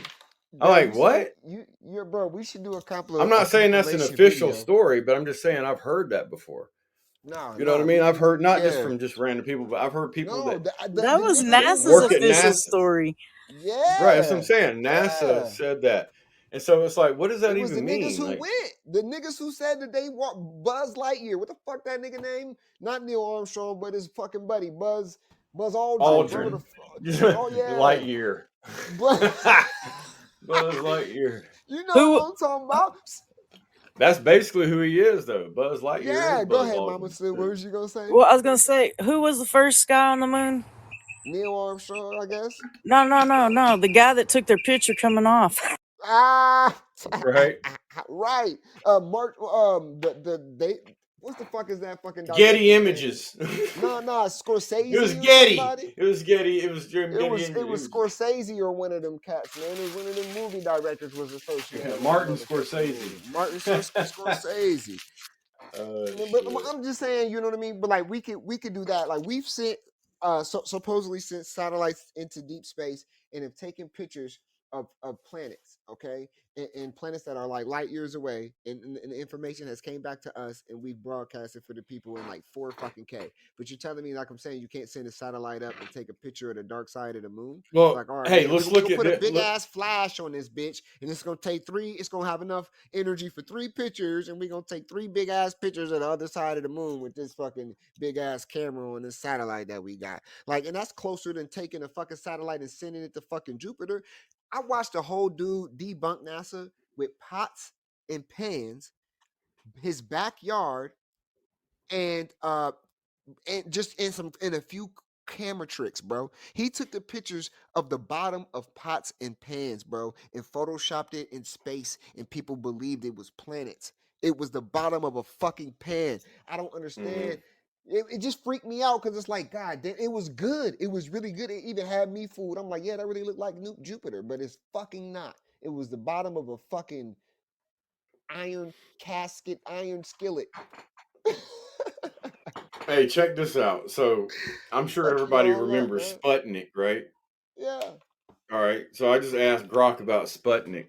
I'm bro, like, what? you're bro, we should do I'm a not saying that's an compilation official video. story, but I'm just saying I've heard that before. No, You know what I no, mean? we I've need heard not just yeah. from just random people, but I've heard people No, that That the was niggas that who NASA's work went at official NASA. story. Right, that's what I'm yeah, saying. NASA yeah. said that. And so it's like, what does that It was the even niggas mean? who Like went. The niggas who said that they walked Buzz Lightyear. What the fuck that nigga name? Not Neil Armstrong, but his fucking buddy Buzz Aldrin. Whatever the Aldrin. fuck. Oh yeah. Lightyear. Buzz, Buzz Lightyear. you know Who what I'm talking about? That's basically who he is, though. Buzz Lightyear is Yeah, go Buzz ahead, Mama Aldrin. Sue. What was you gonna say? Well, I was gonna say, who was the first guy on the moon? Neil Armstrong, I guess. No, no, no, no. The guy that took their picture coming off. Ah, Right? right. Mark. They. What's the fuck is that fucking Getty director's name? Images. No, no, It was Scorsese or Getty. somebody. It was Getty. It was Jim Getty It was Images. Scorsese or one of them cats, man. It was one of them movie directors was associated with the Martin motherfucking movie. Scorsese. Martin Scorsese. Oh, But shit. I'm just saying, you know what I mean. But like we could do that. Like we've sent supposedly sent satellites into deep space and have taken pictures of planets, okay, and planets that are like light years away, and the information has came back to us, and we've broadcasted for the people in like 4 fucking K. But you're telling me, like I'm saying, you can't send a satellite up and take a picture of the dark side of the moon? Well, Like, all right, hey, yeah, let's we're look gonna at put a this. big ass flash on this bitch, and it's gonna take three. It's gonna have enough energy for 3 pictures, and we're gonna take 3 big ass pictures of the other side of the moon with this fucking big ass camera on this satellite that we got. Like, and that's closer than taking a fucking satellite and sending it to fucking Jupiter. I watched a whole dude debunk NASA with POTS in pans, his backyard, and just in a few camera tricks, bro. He took the pictures of the bottom of pots and pans, bro, and photoshopped it in space, and people believed it was planets. It was the bottom of a fucking pan. I don't understand. It just freaked me out because it's like, God damn, it was good. It was really good. It even had me fooled. I'm like, yeah, that really looked like New Jupiter, but it's fucking not. It was the bottom of a fucking iron casket, iron skillet. Hey, check this out. So I'm sure Fuck everybody y'all up, remembers man. Sputnik, right? Yeah. All right. So I just asked Grok about Sputnik.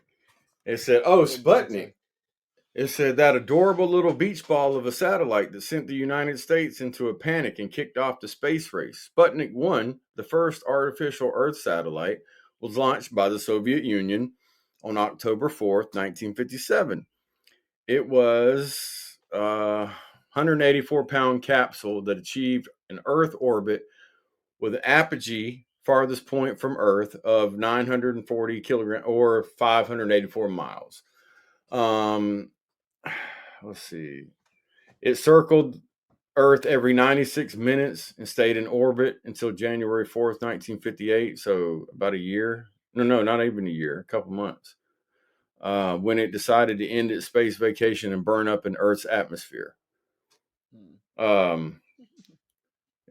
It said, "Oh, What Grok Sputnik." say? It said that adorable little beach ball of a satellite that sent the United States into a panic and kicked off the space race. Sputnik 1, the first artificial Earth satellite, was launched by the Soviet Union on October 4th, 1957. It was a 184-pound capsule that achieved an Earth orbit with an apogee farthest point from Earth of 940 kilograms or 584 miles. Let's see. It circled Earth every 96 minutes and stayed in orbit until January 4th, 1958. So about a year. No, not even a year, a couple months. When it decided to end its space vacation and burn up in Earth's atmosphere. Um,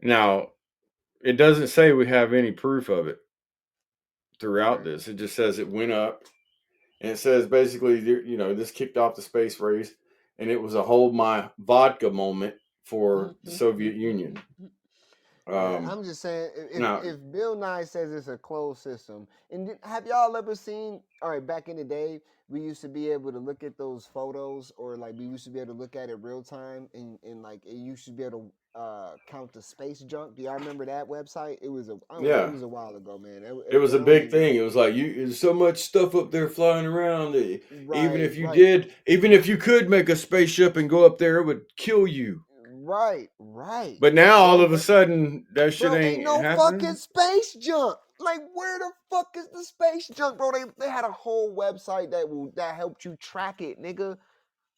Now, it doesn't say we have any proof of it throughout Right. this. It just says it went up. And it says basically, this kicked off the space race, and it was a hold my vodka moment for the Soviet Union. Man, I'm just saying, Now, if Bill Nye says it's a closed system, and have y'all ever seen? All right, back in the day, we used to be able to look at those photos, or like we used to be able to look at it real time, and like it used to be able to count the space junk. Do y'all remember that website? It was I don't know, it yeah, was a while ago, man. it was I a don't big even know. thing. It was like there's so much stuff up there flying around that Right, right. even if you could make a spaceship and go up there, it would kill you. Right, right, But now all bro. of a But sudden that shit bro, ain't ain't no fucking happening. space junk. Like, where the fuck is the space junk, bro? They had a whole website that helped you track it, nigga.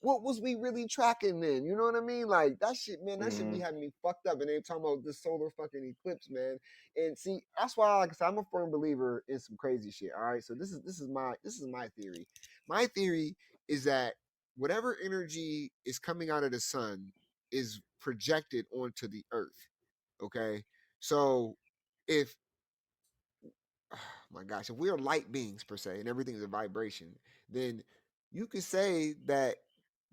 What was we really tracking then? You know what I mean? Like that shit, man. That should be Mm-hmm. having me fucked up. And they talking about this solar fucking eclipse, man. And see, that's why, like I said, I'm a firm believer in some crazy shit. All right, so this is my theory. My theory is that whatever energy is coming out of the sun is projected onto the earth. Okay, so if my gosh, if we are light beings per se and everything is a vibration, then you could say that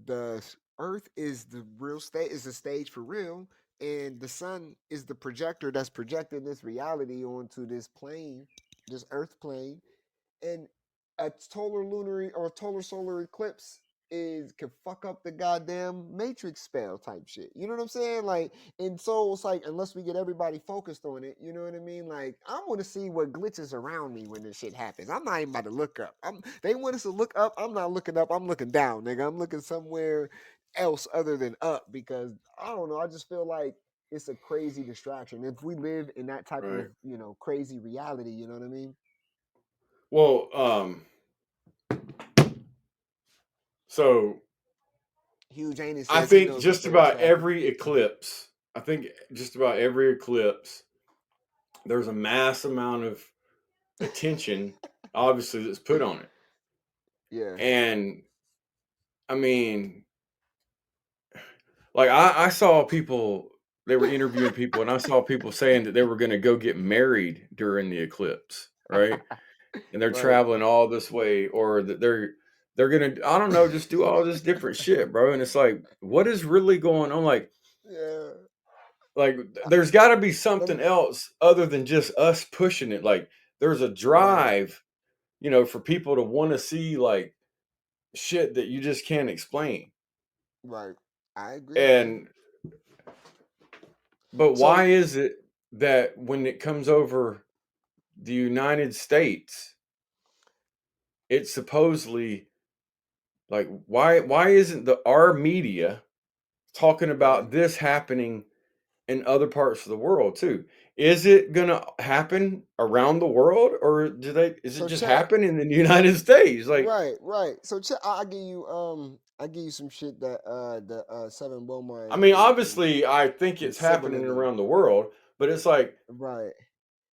the earth is the real state, is the stage for real, and the sun is the projector that's projecting this reality onto this plane, this earth plane, and a total lunar or total solar eclipse is can fuck up the goddamn matrix spell type shit. You know what I'm saying? Like, and so it's like unless we get everybody focused on it, you know what I mean? Like, I want to see what glitches around me when this shit happens. I'm not even about to look up. They want us to look up. I'm not looking up. I'm looking down, nigga. I'm looking somewhere else other than up because I don't know. I just feel like it's a crazy distraction. If we live in that type Right. of crazy reality, you know what I mean? Well, so Huge Anus I says he think knows what third chakra. I think just about every eclipse, there's a mass amount of attention, obviously, that's put on it. Yeah. And I mean, like I saw people, they were interviewing people, and I saw people saying that they were going to go get married during the eclipse, right? And they're Right. traveling all this way, or that they're gonna, I don't know, just do all this different shit, bro. And it's like, what is really going on? Yeah. Like there's got to be Let something me. else other than just us pushing it. Like there's a Right. drive, for people to want to see like shit that you just can't explain. Right. I agree, man. And but So why is it that when it comes over the United States, it's supposedly like why isn't our media talking right. about this happening in other parts of the world too? is it gonna happen around the world, or is it So just check. happen in the United States? Like, Right. So check. I give you some shit that the Seven I Beaumont mean, and obviously, I think and it's Sybil happening in them. around the world, but it's like, Right.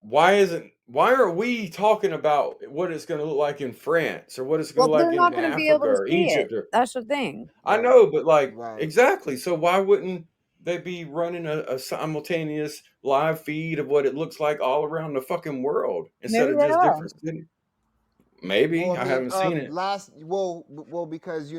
why are we talking about what it's going to look like in France or what it's going Well, to look they're like in not going to Right. be Africa able to or see it. Egypt? Or That's the thing. I Right. know, but like, Right. exactly. So why wouldn't they be running a simultaneous live feed of what it looks like all around the fucking world Maybe instead of they just are. different cities? Well, Maybe I I mean, haven't seen it. because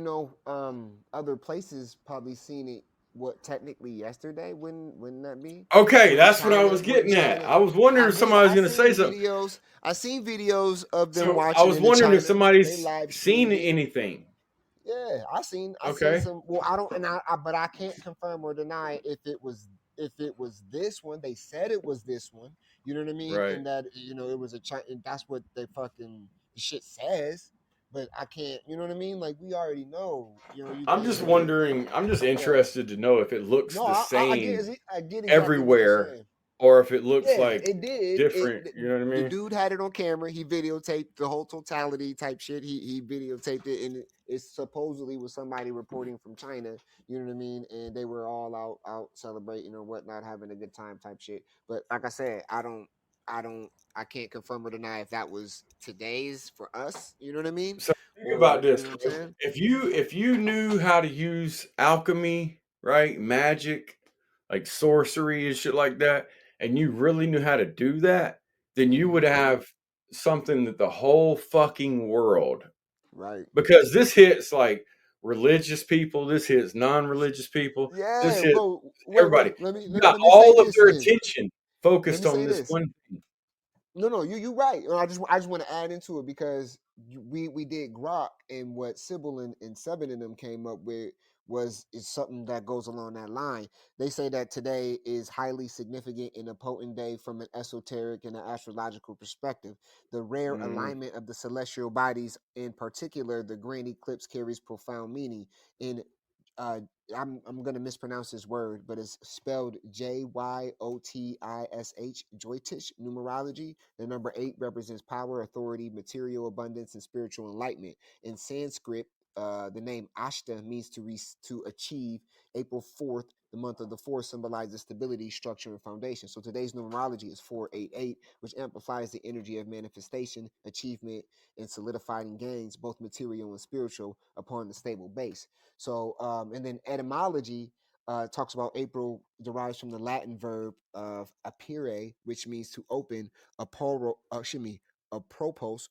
other places probably seen it. What technically yesterday? Wouldn't that be? Okay, Wouldn't that's what I China? was Wouldn't getting at. China? I was wondering if somebody was I going to say seen something. videos. I seen videos of them So I watching was it in wondering if China. They somebody's live seen streamed it. anything. Yeah, I seen Okay, some. Well, I don't, but I can't confirm or deny if it was this one. They said it was this one. You know what I mean? right. And that it was a China. And that's what they fucking the shit says. But I can't. You know what I mean? Like we already know. You I'm can't just really. wondering. I'm just Yeah. interested to know if it looks No, the same I get exactly what you're everywhere, saying. or if it looks Yeah, like it did. different. You know what I The mean? dude had it on camera. He videotaped the whole totality type shit. He videotaped it, and it supposedly was somebody reporting from China. You know what I mean? And they were all out celebrating or whatnot, having a good time type shit. But like I said, I can't confirm or deny if that was today's for us. You know what I mean? So think about Or you this: know what I'm if, saying? if you knew how to use alchemy, right, magic, like sorcery and shit like that, and you really knew how to do that, then you would Hmm. have something that the whole fucking world, Right. because this hits like religious people, this hits non-religious people, this Yeah, hits bro. everybody. Wait. Let me You got let me say all of this their then. attention Let focused me on say this this. one thing. No, you right. I just want to add into it because we did Grok, and what Sybil and Seven of them came up with is something that goes along that line. They say that today is highly significant and a potent day from an esoteric and an astrological perspective. The rare Mm, alignment of the celestial bodies, in particular the grand eclipse, carries profound meaning. In uh, I'm gonna mispronounce this word, but it's spelled Jyotish, Joitish numerology. The number 8 represents power, authority, material abundance, and spiritual enlightenment. In Sanskrit, the name Ashta means to achieve. April 4th, the month of the 4th, symbolizes stability, structure, and foundation. So today's numerology is 488, which amplifies the energy of manifestation, achievement, and solidifying gains, both material and spiritual, upon the stable base. So, and then etymology talks about April derives from the Latin verb of apere, which means to open, apropos,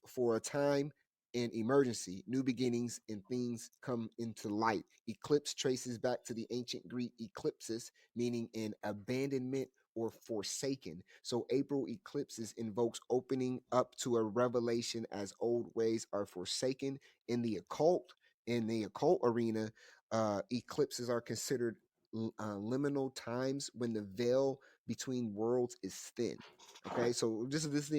for a time in emergency, new beginnings, and things come into light. Eclipse traces back to the ancient Greek eclipsis, meaning an abandonment or forsaken. So April eclipses invokes opening up to a revelation as old ways are forsaken. In the occult, in the occult arena, eclipses are considered liminal times when the veil between worlds is thin. Okay, so this is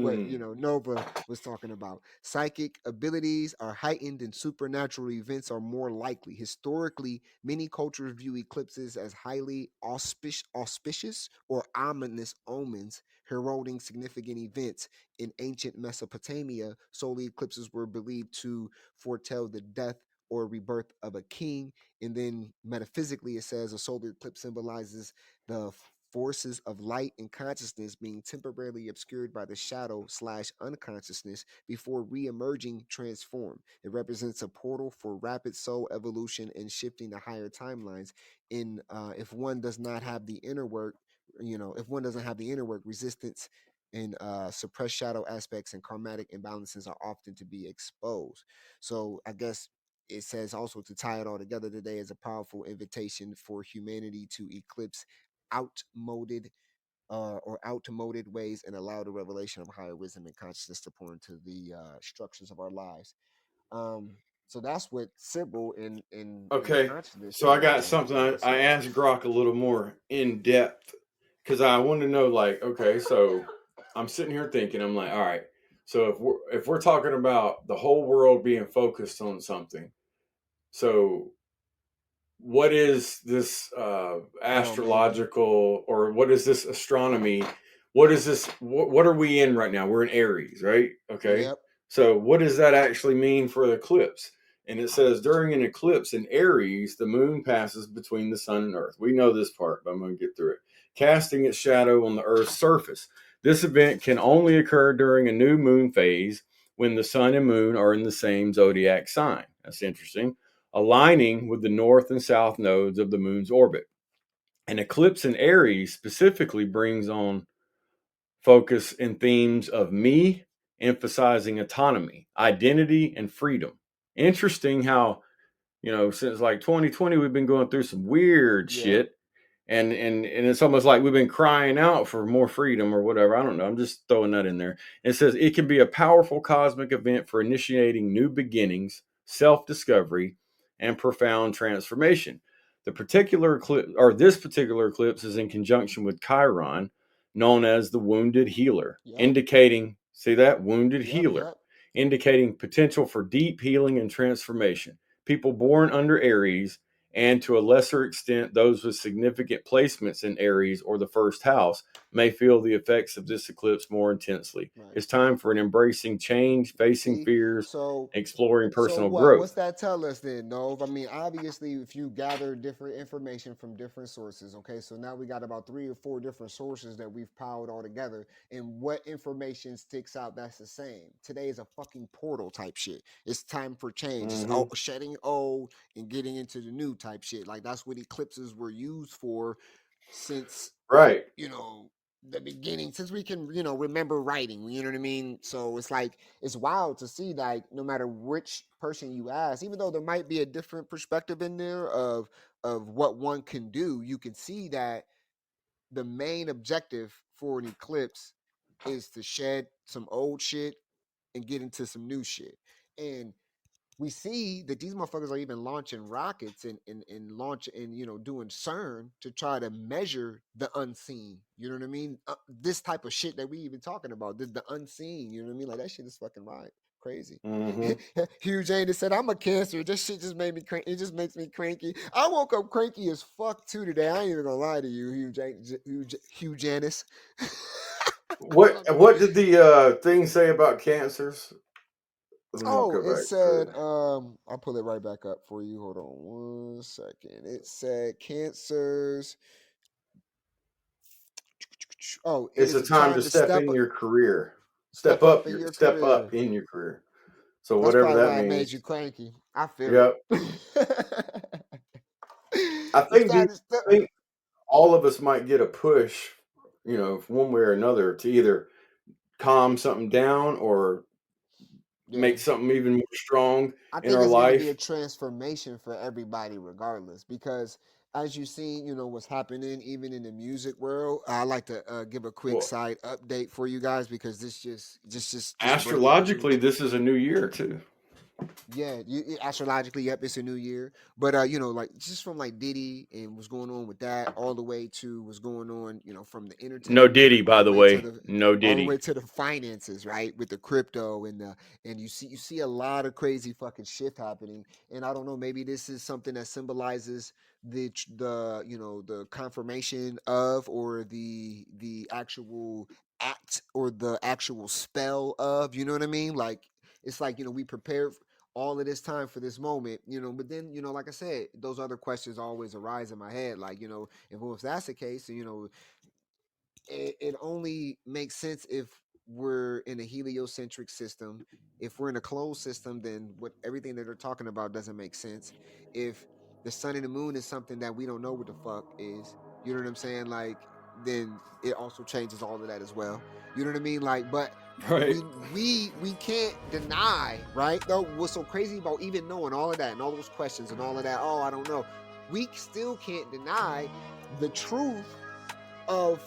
what mm, Nova was talking about. Psychic abilities are heightened and supernatural events are more likely. Historically, many cultures view eclipses as highly auspicious or ominous omens, heralding significant events. In ancient Mesopotamia, solar eclipses were believed to foretell the death or rebirth of a king. And then metaphysically, it says a solar eclipse symbolizes the forces of light and consciousness being temporarily obscured by the shadow/unconsciousness before re-emerging transformed. It represents a portal for rapid soul evolution and shifting to higher timelines. In if one does not have the inner work, if one doesn't have the inner work, resistance and suppressed shadow aspects and karmatic imbalances are often to be exposed. So I guess it says also to tie it all together today is a powerful invitation for humanity to eclipse outmoded or outmoded ways and allow the revelation of higher wisdom and consciousness to pour into the structures of our lives. Um, so that's what Sybil in okay, consciousness so I got something. came up I saying. asked Grok a little more in depth because I wanted to know, like, okay, so I'm sitting here thinking, I'm like, all right, so if we're talking about the whole world being focused on something, so what is this Oh man, astrological, or what is this astronomy what is this? What are we in right now? We're in Aries, right? Okay. Yep. So what does that actually mean for the eclipse? And it says during an eclipse in Aries, the moon passes between the sun and earth. We know this part, but I'm going to get through it. Casting its shadow on the earth's surface. This event can only occur during a new moon phase when the sun and moon are in the same zodiac sign. That's interesting. Aligning with the north and south nodes of the moon's orbit. An eclipse in Aries specifically brings on focus in themes of me, emphasizing autonomy, identity, and freedom. Interesting how, since like 2020, we've been going through some weird Yep. shit. And it's almost like we've been crying out for more freedom or whatever. I don't know. I'm just throwing that in there. It says it can be a powerful cosmic event for initiating new beginnings, self-discovery, and profound transformation. This particular eclipse is in conjunction with Chiron, known as the wounded healer, Yep. indicating, see that? Wounded Yep. healer, indicating potential for deep healing and transformation. People born under Aries, and to a lesser extent, those with significant placements in Aries or the first house, may feel the effects of this eclipse more intensely. Right. It's time for an embracing change, facing fears, exploring personal growth. What's that tell us then, Nove? I mean, obviously, if you gather different information from different sources, okay, so now we got about 3 or 4 different sources that we've piled all together, and what information sticks out that's the same? Today is a fucking portal type shit. It's time for change. Mm-hmm. It's shedding old and getting into the new type shit. Like, that's what eclipses were used for since, right, the beginning, since we can remember writing, you know what I mean. So it's like, it's wild to see, like, no matter which person you ask, even though there might be a different perspective in there of what one can do, you can see that the main objective for an eclipse is to shed some old shit and get into some new shit. And we see that these motherfuckers are even launching rockets and launch and doing CERN to try to measure the unseen. You know what I mean? This type of shit that we even talking about, the unseen. You know what I mean? Like, that shit is fucking right. Crazy. Mm-hmm. Hugh James said, "I'm a Cancer. This shit just made me cranky. It just makes me cranky. I woke up cranky as fuck too today. I ain't even gonna lie to you, Hugh Janis." What did the thing say about cancers? Oh, it said, I'll pull it right back up for you. Hold on 1 second. It said cancers. Oh, it it's is a a time time to to step in your career. step up in your Step up career. in your career. So That's whatever probably that why I made means. you cranky. I feel Yep. it. I It's think, time dude, to step. I think all of us might get a push, one way or another, to either calm something down or Yeah. make something even more strong I in think our it's going to be a life. transformation for everybody, regardless, because as you see, what's happening even in the music world. I like to give a quick Well, side update for you guys, because this just breaking astrologically, news. this is a new year too. Yeah, astrologically, yep, it's a new year. But like, just from like Diddy and what's going on with that, all the way to what's going on, from the No entertainment Diddy, all by the the way to way. the No all the way Diddy. to the finances, right? With the crypto and you see a lot of crazy fucking shit happening. And I don't know, maybe this is something that symbolizes the confirmation of, or the actual act, or the actual spell of, you know what I mean? Like, it's like, we prepared all of this time for this moment, but then, like I said, those other questions always arise in my head. Like, if that's the case, it only makes sense if we're in a heliocentric system. If we're in a closed system, then what everything that they're talking about doesn't make sense. If the sun and the moon is something that we don't know what the fuck is, you know what I'm saying? Like, then it also changes all of that as well. You know what I mean? Like, but Right. we can't deny, right? Though, what's so crazy about even knowing all of that and all those questions and all of that, oh, I don't know, we still can't deny the truth of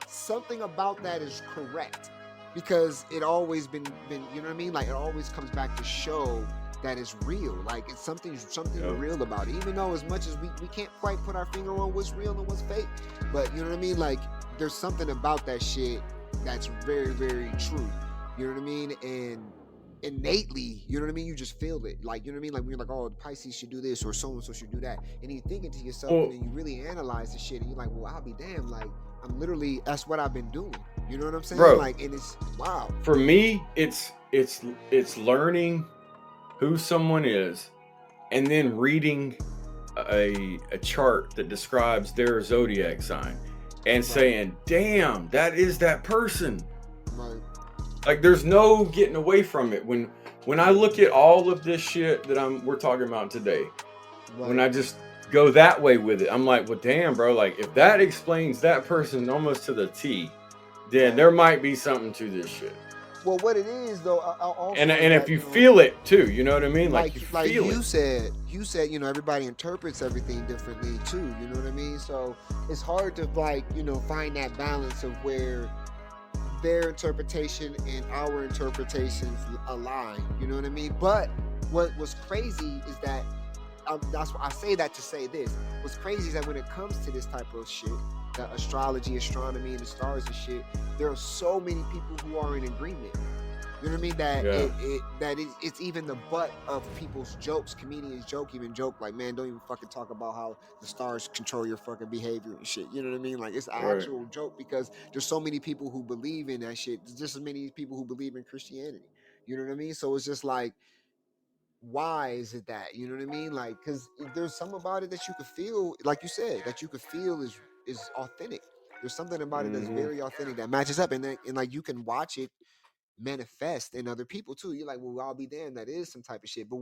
something about that is correct, because it always been you know what I mean? Like, it always comes back to show that it's real. Like, it's something Yep. real about it, even though as much as we can't quite put our finger on what's real and what's fake. But you know what I mean? Like, there's something about that shit that's very, very true. You know what I mean? And innately, you know what I mean, you just feel it. Like, you know what I mean? Like, when you're like, oh, Pisces should do this, or so and so should do that, and you thinking to yourself, and Well, then you really analyze the shit, and you're like, well, I'll be damned, like, I'm literally, that's what I've been doing. You know what I'm saying? Bro. Like, and it's wow. For me, it's learning who someone is, and then reading a chart that describes their zodiac sign, and saying, "Damn, that is that person." Right. Like, there's no getting away from it. When I look at all of this shit that we're talking about today, when I just go that way with it, I'm like, well, damn, bro. Like, if that explains that person almost to the T, then there might be something to this shit. Well, what it is though, also and if you feel it too, you know what I mean? Like you said, you know, everybody interprets everything differently too. You know what I mean? So it's hard to find that balance of where their interpretation and our interpretations align. You know what I mean? But what was crazy is that that's why I say that to say this. What's crazy is that when it comes to this type of shit, the astrology, astronomy, and the stars and shit, there are so many people who are in agreement. You know what I mean? That it's even the butt of people's jokes. Comedians even joke like, man, don't even fucking talk about how the stars control your fucking behavior and shit. You know what I mean? Like, it's an actual joke because there's so many people who believe in that shit. There's just as many people who believe in Christianity. You know what I mean? So it's just like, why is it that? You know what I mean? Like, because there's something about it that you could feel, like you said, that you could feel is authentic. There's something about it that's very authentic that matches up, and like you can watch it manifest in other people too. You're like, well, I'll be damned, that is some type of shit. But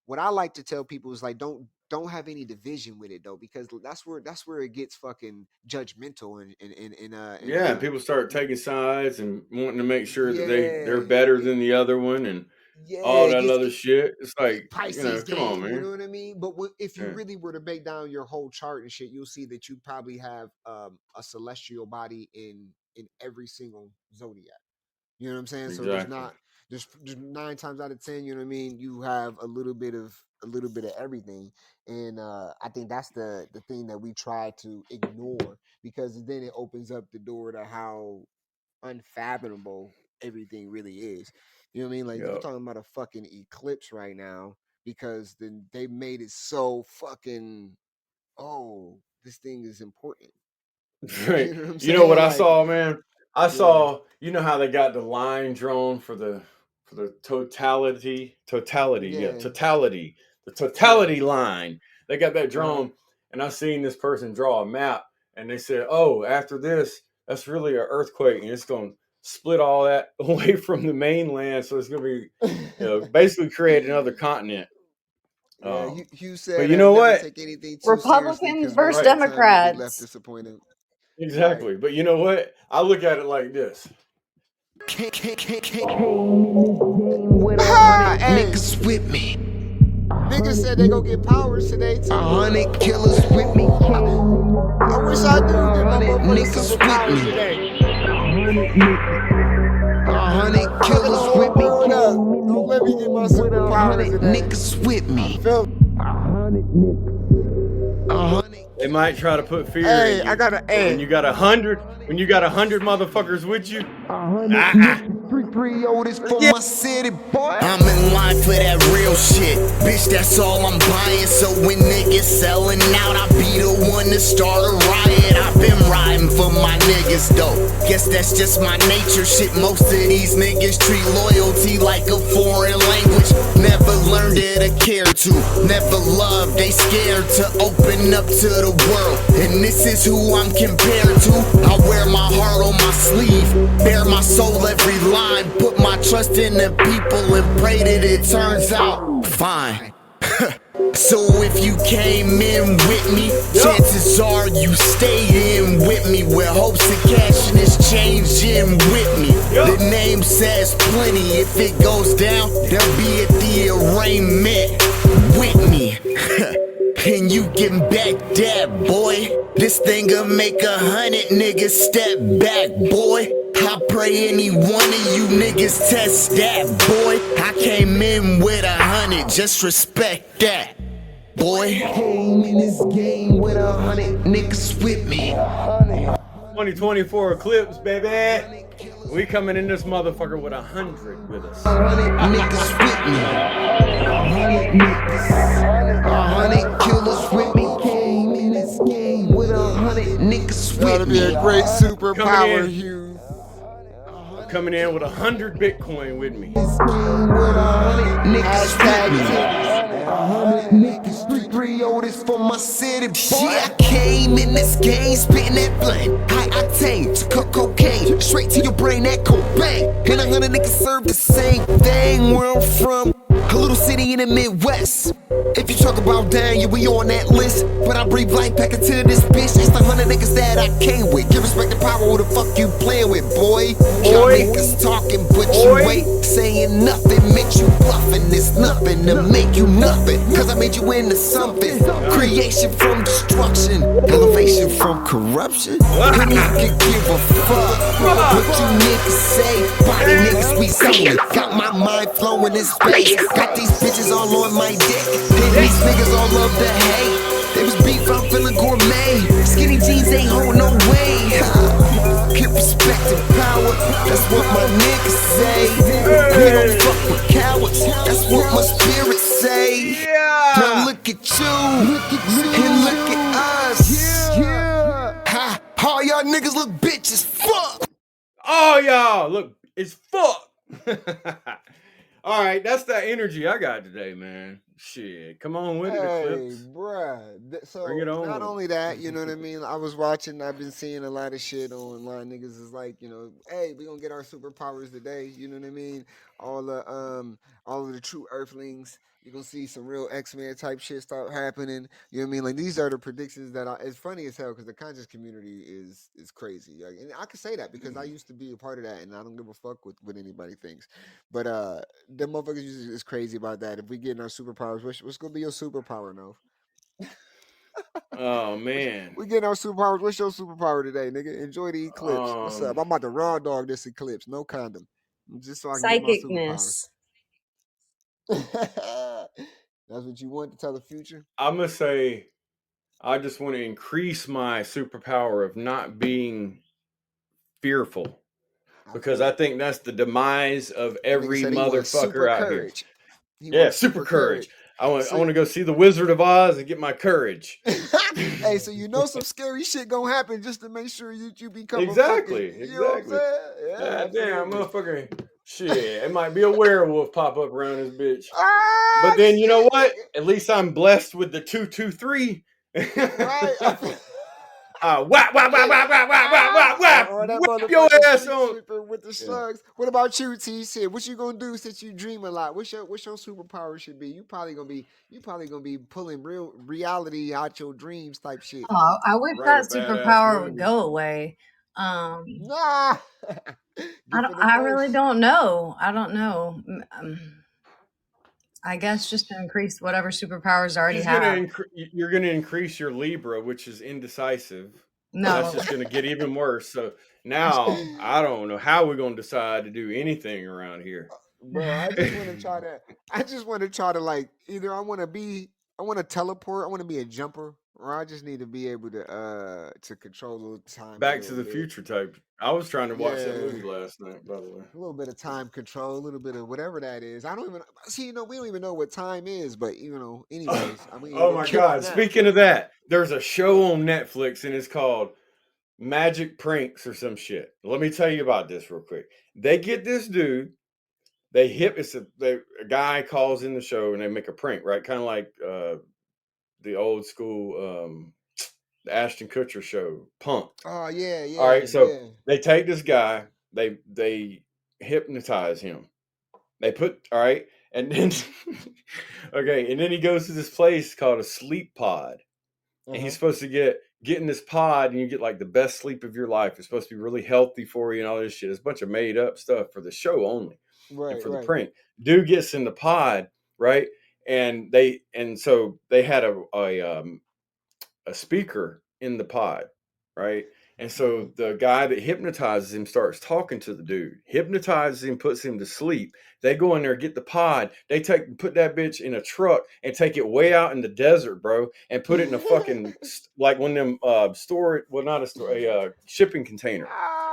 what I like to tell people is like, don't have any division with it though, because that's where it gets fucking judgmental and people start taking sides and wanting to make sure that they're better than the other one and all that other shit. It's like, Pisces come on, man. You know what I mean? But if you really were to break down your whole chart and shit, you'll see that you probably have a celestial body in every single zodiac. You know what I'm saying? Exactly. So there's 9 times out of 10, you know what I mean, you have a little bit of everything. And I think that's the thing that we try to ignore, because then it opens up the door to how unfathomable everything really is. You know what I mean? Like, you're talking about a fucking eclipse right now because then they made it so fucking, this thing is important. Right. You know what I'm You know what saying? I saw, man? I saw, you know how they got the line drawn for the totality, the totality line. They got that drawn, and I seen this person draw a map, and they said, "Oh, after this, that's really an earthquake, and it's going to split all that away from the mainland, so it's going to be, basically create another continent." Hugh said, but you know never what? take anything too Republicans seriously, versus most of the time you'll be left Democrats. disappointed. Exactly. Right. But you know what? I look at it like this. Hey, Niggas with me. Niggas said they gonna get powers today too. 100 killers with me. I wish I do get my motherfucking superpowers today. 100 killers with me. Don't let me get my superpowers today. Niggas with me. Feel 100 niggas. 100. They might try to put fear in you. I gotta. When you got 100, motherfuckers with you. 330 this for my city, boy. I'm in line for that real shit, bitch. That's all I'm buying. So when niggas selling out, I be the one to start a riot. I've been riding for my niggas though. Guess that's just my nature. Shit, most of these niggas treat loyalty like a foreign language. Never learned it or care to. Never loved. They scared to open up to the world. And this is who I'm compared to. I wear my heart on my sleeve, bare my soul every line, put my trust in the people and pray that it turns out fine. So if you came in with me, chances are you stayed in with me, with hopes of cashing this change in with me. The name says plenty. If it goes down, they'll be at the arraignment with me. And you getting back that, boy. This thing'll make 100 niggas step back, boy. I pray any one of you niggas test that, boy. I came in with 100, just respect that, boy. Came in this game with 100 niggas with me. 2024 eclipse, baby. We coming in this motherfucker with 100 with us. 100 niggas with me. 100 niggas. 100 killers with me. Came in this game with 100 niggas That'll with be me. a great Coming superpower, in, Hugh. I'm coming in with 100 Bitcoin with me. Niggas Hashtag with me. titties. Niggas 3-3 this for my city, boy. Yeah, I came in this game spitting that blunt. High octane, to cut cocaine, straight to your brain, that Cobain. And 100 niggas serve the same thing where I'm from. A little city in the Midwest. If you talk about dying, you be on that list. But I breathe life back into this bitch. That's the 100 niggas that I came with. Give respect to power, who the fuck you playing with, boy? Y'all niggas talking, but you ain't saying nothing. Makes you bluffing, it's nothing to make you nothing. Cause I made you into something. Creation from destruction, elevation from corruption. And you can give a fuck what you niggas say. Body niggas, we zone it. Got my mind flowing in space. Got these bitches all on my dick. And these niggas all love the hate. They was beef, I'm feeling gourmet. Skinny jeans ain't hold no way. Get respect and power, that's what my niggas say. We don't fuck with cowards, that's what my spirit say. Now look at you, and look at us. Ha, all y'all niggas look bitch as fuck. Oh, y'all, look, it's fuck. All right, that's that energy I got today, man. Shit, come on with it, Hey, Eclipse. bruh. Bring it So not on. only that, you know what I mean? I was watching, I've been seeing a lot of shit online. Niggas is like, hey, we gonna get our superpowers today, you know what I mean? All the all of the true earthlings. You're gonna see some real X-Men type shit start happening. You know what I mean? Like these are the predictions that it's funny as hell because the conscious community is crazy. Like, and I can say that because I used to be a part of that and I don't give a fuck what anybody thinks. But the motherfuckers is crazy about that. If we get in our superpowers, what's gonna be your superpower, no? Oh, man. We getting our superpowers. What's your superpower today, nigga? Enjoy the eclipse. What's up? Um, I'm about to raw dog this eclipse. No condom. Just so I can get my superpowers. Psychicness. That's what you want to tell the future? I'm going to say I just want to increase my superpower of not being fearful. I Because feel I it. think that's the demise of That nigga every said he wants super motherfucker out here. courage. He Yeah, wants super super courage. courage. I want So, to go see the Wizard of Oz and get my courage. hey, so some scary shit gonna happen just to make sure you become a fucking, Exactly, you know what I'm exactly. saying? Yeah, God damn, absolutely. motherfucker. Shit, it might be a werewolf pop up around this bitch. Ah, But then you know shit, what? nigga. At least I'm blessed with the 223. Right? Whap, whap, whap, whap, whap, whap, whap, whap, whap. Or that Whip your motherfucking ass street on. sweeper with the Yeah. slugs. What about you, T? Said, what you gonna do since you dream a lot? What's your superpower should be? You probably gonna be pulling real reality out your dreams type shit. Oh, I wish Write a that badass superpower would movie. go away. Um, Nah. Gift of the I really curse. don't know. I don't know. I guess just to increase whatever superpowers I already She's gonna have. you're gonna increase your Libra, which is indecisive. So that's No. just gonna get even worse. So now I don't know how we're gonna decide to do anything around here. Bro, I just want to try to. I just want to try to like either I want to teleport. I want to be a jumper, or I just need to be able to control the time a Back to little the bit. Future type. I was trying to watch that Yeah, movie last night, by the way. a little bit of time control, a little bit of whatever that is. I don't even see. We don't even know what time is, but anyways, I mean, Oh we'll my get on god! that. Speaking of that, there's a show on Netflix and it's called Magic Pranks or some shit. Let me tell you about this real quick. They get this dude. A guy calls in the show and they make a prank, right? Kind of like the old school the Ashton Kutcher show, Punked. Oh yeah, All yeah, right, so yeah. they take this guy, they hypnotize him. They put all right, and then okay, and then he goes to this place called a sleep pod, and he's Uh-huh. supposed to get in this pod, and you get like the best sleep of your life. It's supposed to be really healthy for you and all this shit. It's a bunch of made up stuff for the show only, and Right, for the right. prank. Dude gets in the pod, right, and so they had a speaker in the pod, right? And Uh-huh. so the guy that hypnotizes him starts talking to the dude, hypnotizes him, puts him to sleep. They go in there, get the pod. They put that bitch in a truck and take it way out in the desert, bro, and put it in a fucking like one of them not a store, a shipping container,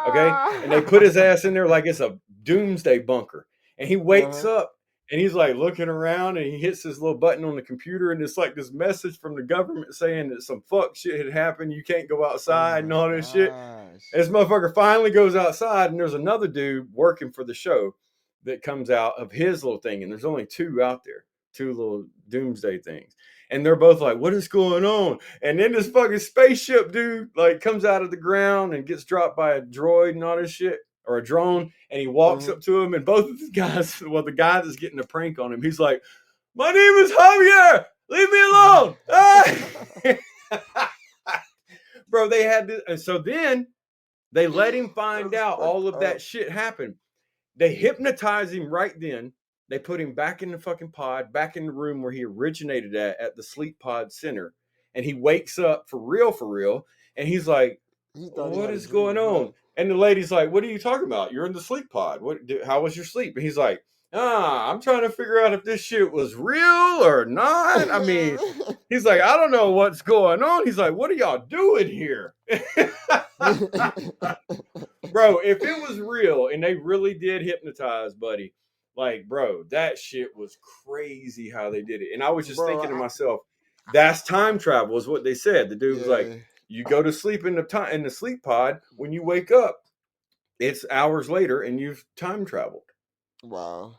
okay? And they put his ass in there like it's a doomsday bunker. And he wakes Uh-huh. up and he's like looking around, and he hits this little button on the computer, and it's like this message from the government saying that some fuck shit had happened. You can't go Oh outside and my all this shit. gosh. And this motherfucker finally goes outside, and there's another dude working for the show that comes out of his little thing, and there's only two out there, two little doomsday things. And they're both like, what is going on? And then this fucking spaceship dude like comes out of the ground and gets dropped by a droid and all this shit, or a drone, and he walks up to him, and both of the guys, well, the guy that's getting a prank on him, he's like, my name is Javier, leave me alone. Bro, they had this, and so then they let him find That's out all fucked of up. that shit happened. They hypnotized him right then. They put him back in the fucking pod, back in the room where he originated at the sleep pod center. And he wakes up for real. And he's like, He thought he what had a is going dream, huh? on? And the lady's like, what are you talking about? You're in the sleep pod. How was your sleep? And he's like, I'm trying to figure out if this shit was real or not. I mean, he's like, I don't know what's going on. He's like, what are y'all doing here? Bro, if it was real and they really did hypnotize Buddy, like, bro, that shit was crazy how they did it. And I was just Bro, thinking to myself, that's time travel, is what they said. The dude was like, yeah. you go to sleep in the sleep pod. When you wake up, it's hours later, and you've time traveled. Wow.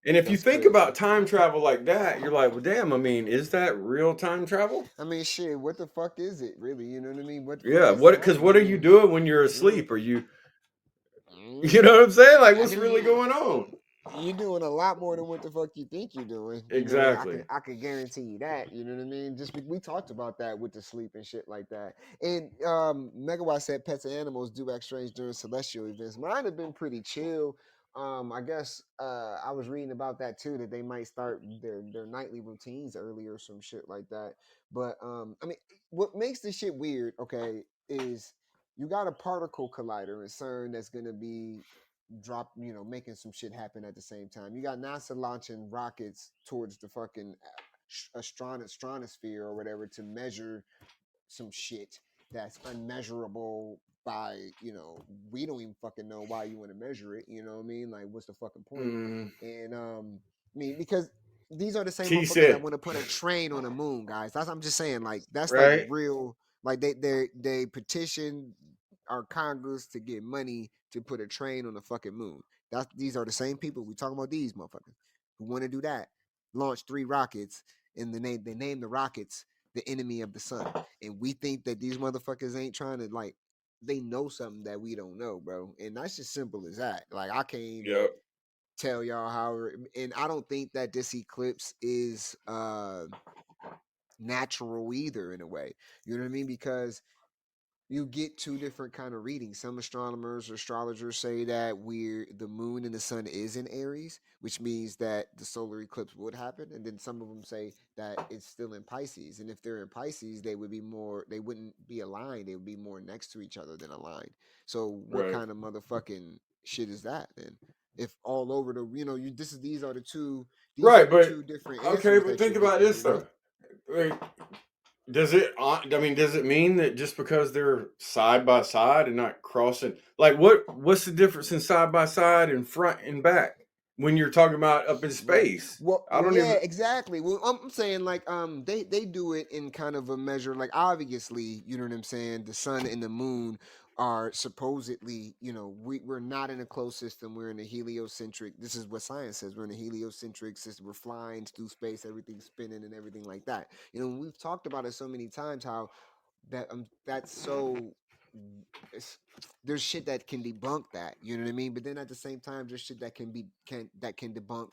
And if you That's think crazy. about time travel like that, you're like, well, damn. I mean, is that real time travel? I mean, shit, what the fuck is it, really? You know what I mean? What the fuck Yeah. is it? Because I what are you mean, doing when you're mm, asleep? Are you, mm, you know what I'm saying? Like, I what's really mean, going on? you're doing a lot more than what the fuck you think you're doing. You know, Exactly. I can guarantee you that. You know what I mean? Just we talked about that with the sleep and shit like that. And Megawatt said pets and animals do act strange during celestial events. Mine have been pretty chill. I guess I was reading about that too, that they might start their nightly routines earlier or some shit like that. But I mean, what makes this shit weird, okay, is you got a particle collider in CERN that's gonna be making some shit happen at the same time. You got NASA launching rockets towards the fucking astronosphere or whatever to measure some shit that's unmeasurable by, we don't even fucking know why you want to measure it. You know what I mean? Like, what's the fucking point? Mm. And I mean, because these are the same T motherfuckers that said, want to put a train on the moon, guys. That's I'm just saying, like, that's like right? real. Like they petition our Congress to get money to put a train on the fucking moon. These are the same people we talking about. These motherfuckers who want to do that. Launch 3 rockets, and they name the rockets the enemy of the sun. And we think that these motherfuckers ain't trying to, like, they know something that we don't know, bro. And that's just simple as that. Like, I can't even Yep. tell y'all how. And I don't think that this eclipse is natural either, in a way. You know what I mean? Because you get 2 different kind of readings. Some astronomers or astrologers say that the moon and the sun is in Aries, which means that the solar eclipse would happen. And then some of them say that it's still in Pisces. And if they're in Pisces, they wouldn't be aligned. They would be more next to each other than aligned. So what Right. kind of motherfucking shit is that then? If all over the, these are Right. the But two different okay. answers But that you're think about getting, this though. Like, I mean, does it mean that just because they're side by side and not crossing, like what's the difference in side by side and front and back when you're talking about up in Right. space? I Well, don't yeah, even. exactly. Well, I'm saying, like, they do it in kind of a measure, like, obviously, you know what I'm saying. The sun and the moon are supposedly, we're not in a closed system. We're in a heliocentric. This is what science says. We're in a heliocentric system. We're flying through space. Everything's spinning and everything like that. We've talked about it so many times how that's so it's, there's shit that can debunk that, you know what I mean? But then at the same time, there's shit that can debunk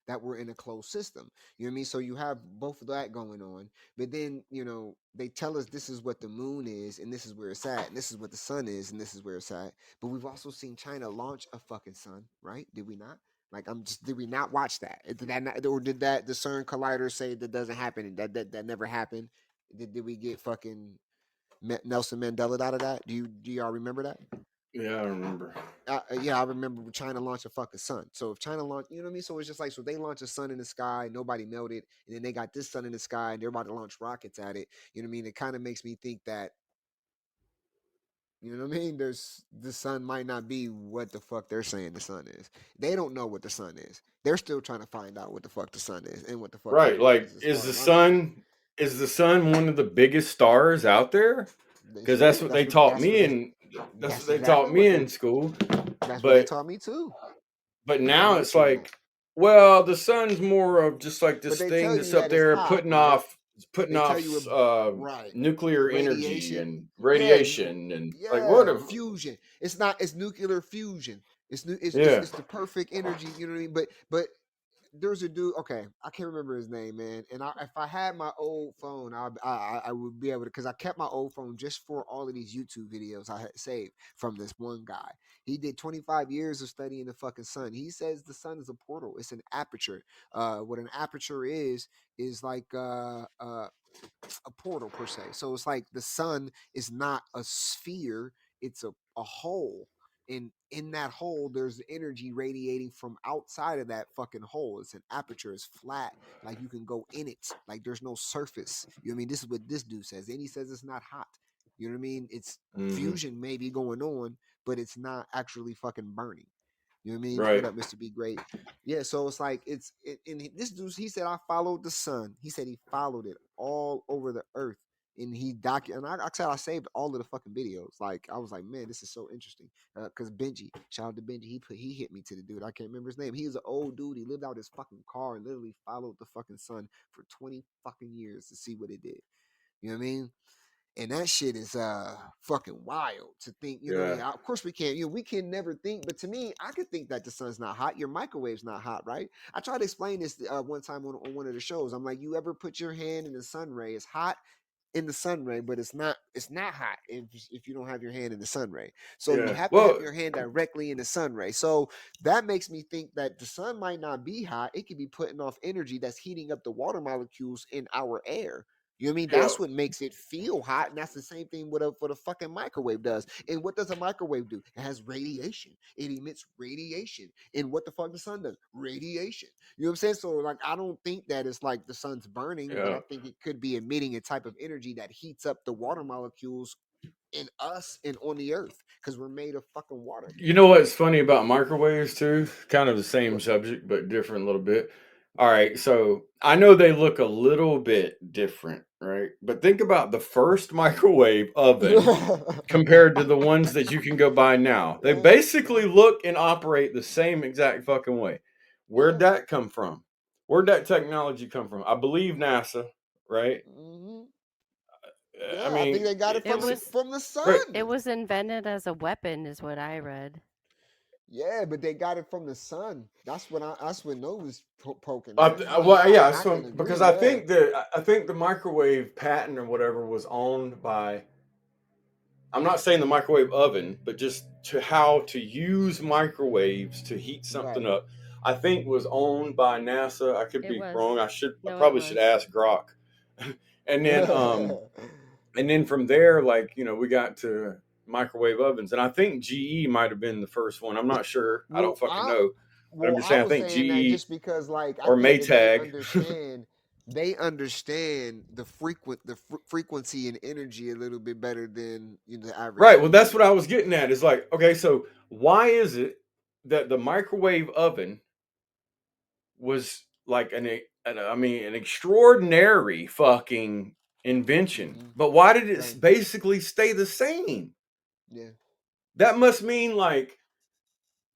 that we're in a closed system, you know what I mean? So you have both of that going on. But then, they tell us this is what the moon is and this is where it's at, and this is what the sun is and this is where it's at. But we've also seen China launch a fucking sun, right? Did we not? Like, did we not watch that? Did that not, or did that the CERN collider say that doesn't happen? That never happened? Did we get fucking Nelson Mandela out of that? Do y'all remember that? Yeah, I remember. Yeah, I remember China launched a fucking sun. So if China launched, you know what I mean? So it's just like, so they launched a sun in the sky, nobody melted, and then they got this sun in the sky, and they're about to launch rockets at it. You know what I mean? It kind of makes me think that You know what I mean? The sun might not be what the fuck they're saying the sun is. They don't know what the sun is. They're still trying to find out what the fuck the sun is and what the fuck Right. Earth Like, is, as far as I'm concerned. is the sun one of the biggest stars out there? They Because say that's what they taught that's what me, they and that's what that's they taught exactly me what in school. that's what they But taught me too. They taught now me it's too that. like, well, the sun's more of just like But this they thing tell that's you up that it's there hot, right? putting They tell off you right. nuclear energy Radiation. and Yeah, radiation and like what? yeah, fusion. It's not. It's nuclear fusion. It's new. Yeah, It's the perfect energy. You know what I mean? But there's a dude. Okay, I can't remember his name, man. And if I had my old phone, I would be able to, because I kept my old phone just for all of these YouTube videos I had saved from this one guy. He did 25 years of studying the fucking sun. He says the sun is a portal. It's an aperture. What an aperture is like a portal per se. So it's like the sun is not a sphere, it's a hole. And in that hole, there's energy radiating from outside of that fucking hole. It's an aperture, it's flat, like you can go in it. Like there's no surface. You know what I mean? This is what this dude says. And he says it's not hot. You know what I mean? It's hmm, fusion maybe going on, but it's not actually fucking burning. You know what I mean? What right. up, Mr. B Great? Yeah, so it's like and this dude, he said I followed the sun. He said he followed it all over the earth, and and I said I saved all of the fucking videos. Like I was like, man, this is so interesting. Because Benji, shout out to Benji, he hit me to the dude. I can't remember his name. He was an old dude. He lived out his fucking car and literally followed the fucking sun for 20 fucking years to see what it did. You know what I mean? And that shit is fucking wild to think, you know. Yeah, Yeah, of course we can't, you know, we can never think, but to me, I could think that the sun's not hot. Your microwave's not hot, right? I tried to explain this one time on one of the shows. I'm like, you ever put your hand in the sun ray? It's hot in the sun ray, but it's not hot if you don't have your hand in the sun ray. So you yeah. have to have Well, your hand directly in the sun ray. So that makes me think that the sun might not be hot. It could be putting off energy that's heating up the water molecules in our air. You know what I mean? yeah. That's what makes it feel hot, and that's the same thing what a fucking microwave does. And what does a microwave do? It has radiation. It emits radiation. And what the fuck the sun does? Radiation. You know what I'm saying? So like, I don't think that it's like the sun's burning, but Yeah. I think it could be emitting a type of energy that heats up the water molecules in us and on the earth because we're made of fucking water. You know what's funny about microwaves too? Kind of the same What? subject, but different a little bit. All right, so I know they look a little bit different, right? But think about the first microwave oven compared to the ones that you can go buy now. They Yeah, yeah, basically look and operate the same exact fucking way. Where'd yeah. that come from? Where'd that technology come from? I believe NASA, right? Hmm. I Yeah, I think mean, they got it It was from the right. it sun. was invented as a weapon, is what I read. Yeah, but they got it from the sun. That's what Nova's poking at. Well, Yeah, yeah, and I can so agree. because Yeah, I think the microwave patent or whatever was owned by. I'm not saying the microwave oven, but just to how to use microwaves to heat something right. up. I think was owned by NASA. I could It be was. wrong. I No, it probably should was. ask Grok. and then from there, like we got to microwave ovens, and I think GE might have been the first one. I'm not sure. I don't well, fucking know, but I'm just I saying I was think saying that GE just because, like, I or think that Maytag. they understand the frequency and energy a little bit better than the average Right. Well, human that's what I being. was getting at. Is like, okay, so why is it that the microwave oven was like an extraordinary fucking invention, Hmm. but why did it Right. basically stay the same? Yeah. That must mean like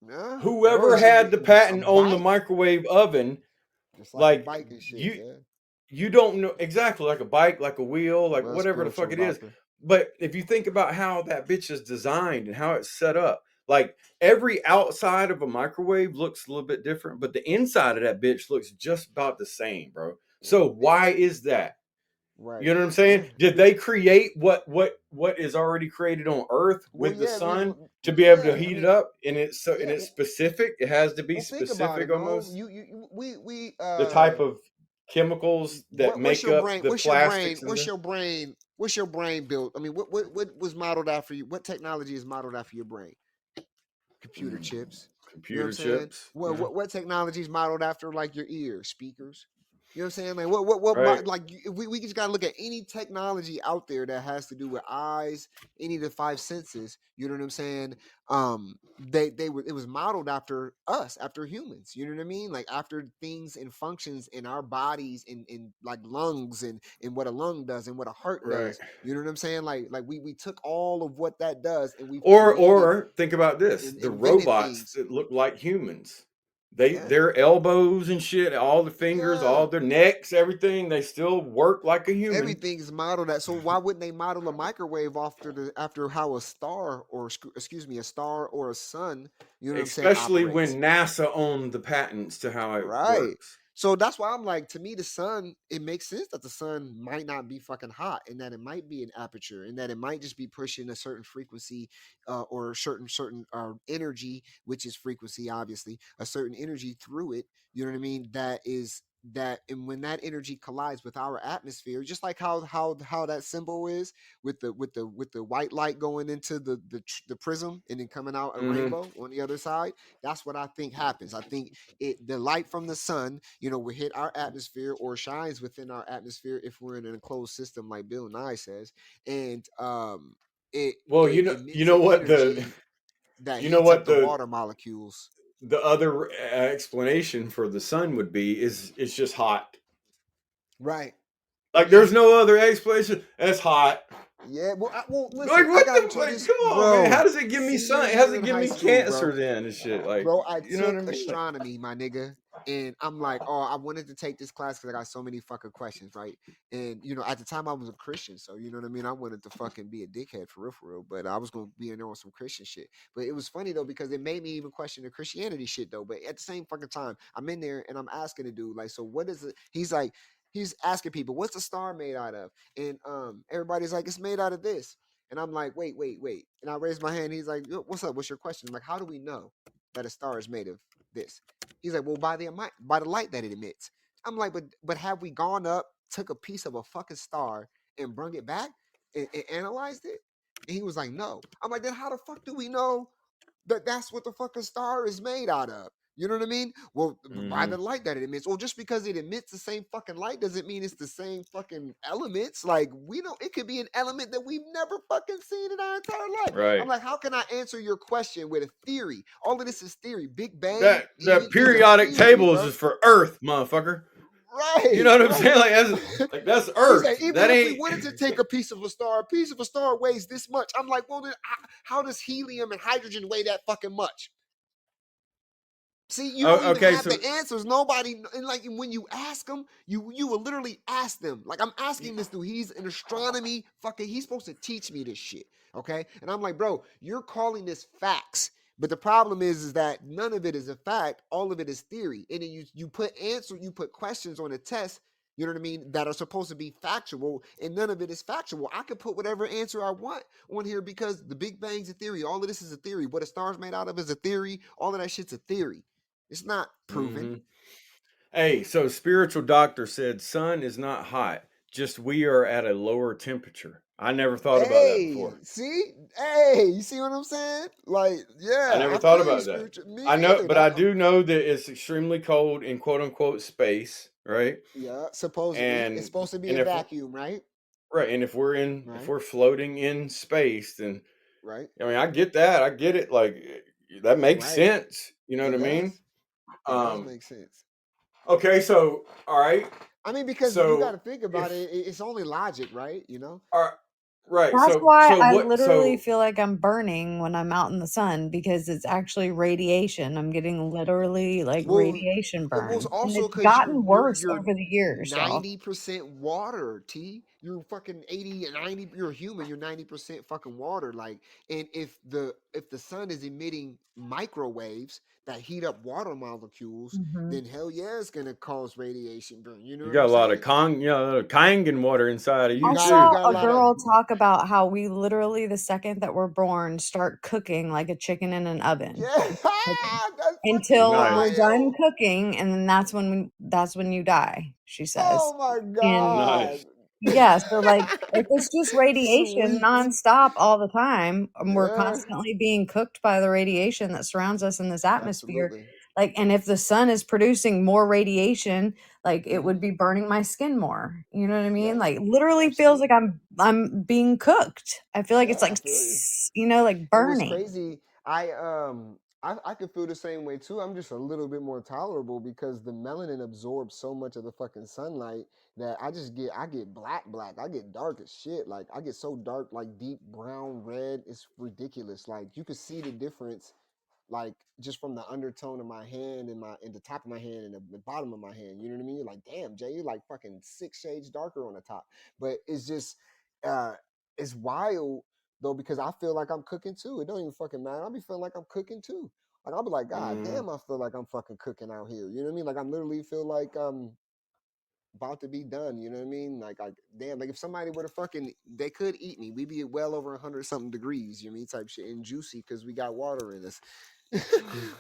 Yeah. whoever Version had the a patent on the bike, microwave oven, just like a like bike and shit. you Yeah. you don't know exactly, like a bike, like a wheel, like Well, whatever the fuck spiritual it is. doctor. But if you think about how that bitch is designed and how it's set up, like every outside of a microwave looks a little bit different, but the inside of that bitch looks just about the same, bro. Yeah. So why is that? Right. You know what I'm saying? Yeah. Did they create what is already created on Earth Well, with the yeah. sun to be able to Yeah. I heat it mean, up? And it's so and yeah. it's specific. It has to be Well, think about specific it. No, almost. we The type of chemicals that what's make your up brain? the plastics and What's your brain? What's your brain built? I mean, what was modeled after you? What technology is modeled after your brain? Computer chips. You know what I'm computer saying? chips. Well, Yeah. what technology is modeled after like your ears? Speakers. You know what I'm saying? Like what Right. like we just gotta look at any technology out there that has to do with eyes, any of the five senses. You know what I'm saying? They were, it was modeled after us, after humans. You know what I mean? Like after things and functions in our bodies, in like lungs and what a lung does and what a heart Right. does. You know what I'm saying? Like we took all of what that does and we've created Or think about this: and the invented robots things. that look like humans. Yeah. Their elbows and shit, all the fingers, Yeah. all their necks, everything, they still work like a human. Everything's modeled that. So why wouldn't they model a microwave after how a star or excuse me, a star or a sun, you know what I'm saying, Especially operates? when NASA owned the patents to how it Right. works. So that's why I'm like, to me, the sun, it makes sense that the sun might not be fucking hot and that it might be an aperture and that it might just be pushing a certain frequency or certain energy, which is frequency, obviously, a certain energy through it. You know what I mean? That is that, and when that energy collides with our atmosphere, just like how that symbol is with the white light going into the prism and then coming out a Hmm. rainbow on the other side. That's what I think happens. I think the light from the sun, will hit our atmosphere or shines within our atmosphere if we're in an enclosed system, like Bill Nye says, and Well, it you emits know an what the energy that you know heats up what the water molecules. the other explanation for the sun would be is it's just hot. Right. Like there's no other explanation. It's hot. Yeah. Well, Like listen. I what got the into like? this, Come on, man. How bro. does it give me sun? Senior How does year it in give high me school, cancer bro. then and shit? Like Bro, I you know what I took mean? Like, astronomy, my nigga. And I'm like, oh, I wanted to take this class because I got so many fucking questions, right? And at the time I was a Christian, so you know what I mean. I wanted to fucking be a dickhead for real. But I was gonna be in there on some Christian shit. But it was funny though because it made me even question the Christianity shit though. But at the same fucking time, I'm in there and I'm asking the dude like, so what is it? He's asking people, what's the star made out of? And everybody's like, it's made out of this. And I'm like, wait. And I raised my hand. He's like, what's up? What's your question? I'm like, how do we know that a star is made of this? He's like, well, by the light that it emits. I'm like, but have we gone up, took a piece of a fucking star and brung it back and analyzed it? And he was like, no. I'm like, then how the fuck do we know that's what the fucking star is made out of? You know what I mean? Well, by mm-hmm. the light that it emits. Well, just because it emits the same fucking light doesn't mean it's the same fucking elements. Like, we know it could be an element that we've never fucking seen in our entire life. I'm Right. like, how can I answer your question with a theory? All of this is theory. Big Bang That is a periodic theory, tables bro. is for Earth, motherfucker. You Right, know what I'm saying? right. That's He's like, Earth. even That if we ain't wanted to take a piece of a star weighs this much. I'm like, well, then how does helium and hydrogen weigh that fucking much? See, you don't even okay. have So the answers. Nobody, and like when you ask them, you will literally ask them. Like I'm asking this dude, he's an astronomy fucking. He's supposed to teach me this shit, okay? And I'm like, bro, you're calling this facts, but the problem is that none of it is a fact. All of it is theory, and then you put questions on a test. You know what I mean? That are supposed to be factual, and none of it is factual. I could put whatever answer I want on here because the Big Bang's a theory. All of this is a theory. What a star's made out of is a theory. All of that shit's a theory. It's not proven. mhm. Hey, so spiritual doctor said sun is not hot, just we are at a lower temperature. I never thought about that Hey, before. see? Hey, you see what I'm saying? Like, I yeah, never I thought feel you, about that. spiritual. Me I know, neither, but I dog. do know that it's extremely cold in quote unquote space, right? Yeah, supposedly. It's And supposed to be and a if vacuum, right? right, and if Right, we're floating in space, then right, I mean I get that. I get it. Like that makes right. sense. You know what It I mean? does. It does Um. make sense. Okay, so all right, I mean, because you got so to think about if it, it's only logic, right? all right, right, That's so why so I what? literally So feel like I'm burning when I'm out in the sun because it's actually radiation. I'm getting literally like Well, radiation well, it's burn. And also it's because gotten worse you're over the years, y'all. 90% water, T. You're fucking 80 and 90, you're human, you're 90% fucking water. Like, and if the sun is emitting microwaves that heat up water molecules, Hmm. then hell yeah, it's gonna cause radiation burn. You know you what got I'm a lot of saying? Kangen water inside of You you I got you saw too. got a a lot of girl talk about how we literally, the second that we're born, start cooking like a chicken in an oven. yeah, Like, that's fucking until we're Nice, done wild. cooking, and then that's when you die, she says. Oh my And god. nice. yeah, so like if it's just radiation Sweet. nonstop all the time, and we're Yeah, constantly being cooked by the radiation that surrounds us in this atmosphere, absolutely. Like, and if the sun is producing more radiation, like it would be burning my skin more. You know what I mean? Yeah, Like literally feels like absolutely. I'm being cooked. I feel like it's Yeah, I like feel you. like And what's burning. crazy, I could feel the same way too. I'm just a little bit more tolerable because the melanin absorbs so much of the fucking sunlight that I get black. I get dark as shit. Like I get so dark, like deep brown, red. It's ridiculous. Like you could see the difference, like just from the undertone of my hand and the top of my hand and the bottom of my hand. You know what I mean? You're like, damn, Jay, you're like fucking 6 shades darker on the top. But it's just uh it's wild though, because I feel like I'm cooking too. It don't even fucking matter. I'll be feeling like I'm cooking too. Like I'll be like, God damn, I feel like I'm fucking cooking out here. You know what I mean? Like I'm literally feel like about to be done. You know what I mean? Like damn, like if somebody were to fucking, they could eat me. We'd be at well over 100 something degrees. You know what I mean? Type shit, and juicy because we got water in us.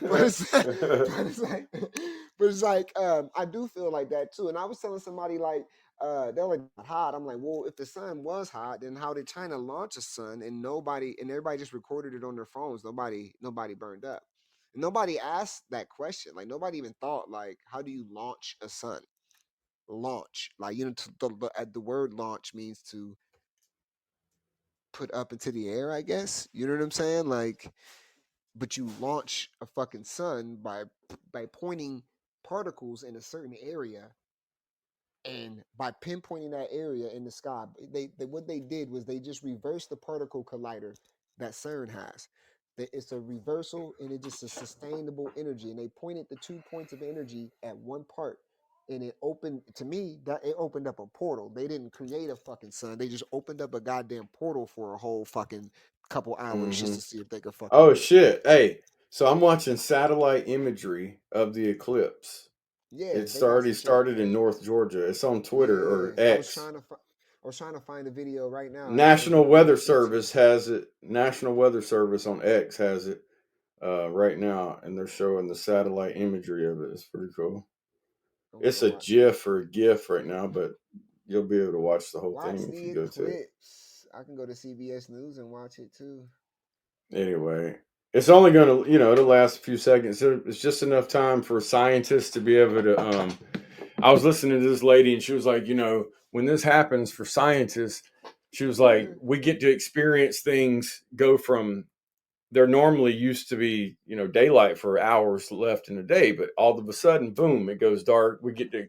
but it's but it's like I do feel like that too. And I was telling somebody like they're like hot. I'm like, well, if the sun was hot, then how did China launch a sun and everybody just recorded it on their phones? Nobody burned up. Nobody asked that question. Like nobody even thought like, how do you launch a sun? Launch, like the word launch means to put up into the air, I guess. You know what I'm saying? Like, but you launch a fucking sun by pointing particles in a certain area, and by pinpointing that area in the sky, they what they did was they just reversed the particle collider that CERN has. It's a reversal, and it's just a sustainable energy, and they pointed the 2 points of energy at one part, and it opened, to me, that it opened up a portal. They didn't create a fucking sun, they just opened up a goddamn portal for a whole fucking couple hours just to see if they could fucking Oh do it. shit! Hey, so I'm watching satellite imagery of the eclipse. Yeah, It's they got already some shit. started in North Georgia. It's on Twitter or Yeah, X. I was trying to find a video right now. I didn't National even pay Weather attention. Service has it. National Weather Service on X has it right now, and they're showing the satellite imagery of it. It's pretty cool. I want to It's a watch. GIF or a GIF right now, but you'll be able to watch the whole Watch thing if the you go to it. eclipse. I can go to CBS News and watch it too. Anyway, it's only going to, it'll last a few seconds. It's just enough time for scientists to be able to. I was listening to this lady, and she was like, when this happens for scientists, she was like, we get to experience things go from there normally used to be, daylight for hours left in the day, but all of a sudden, boom, it goes dark. We get to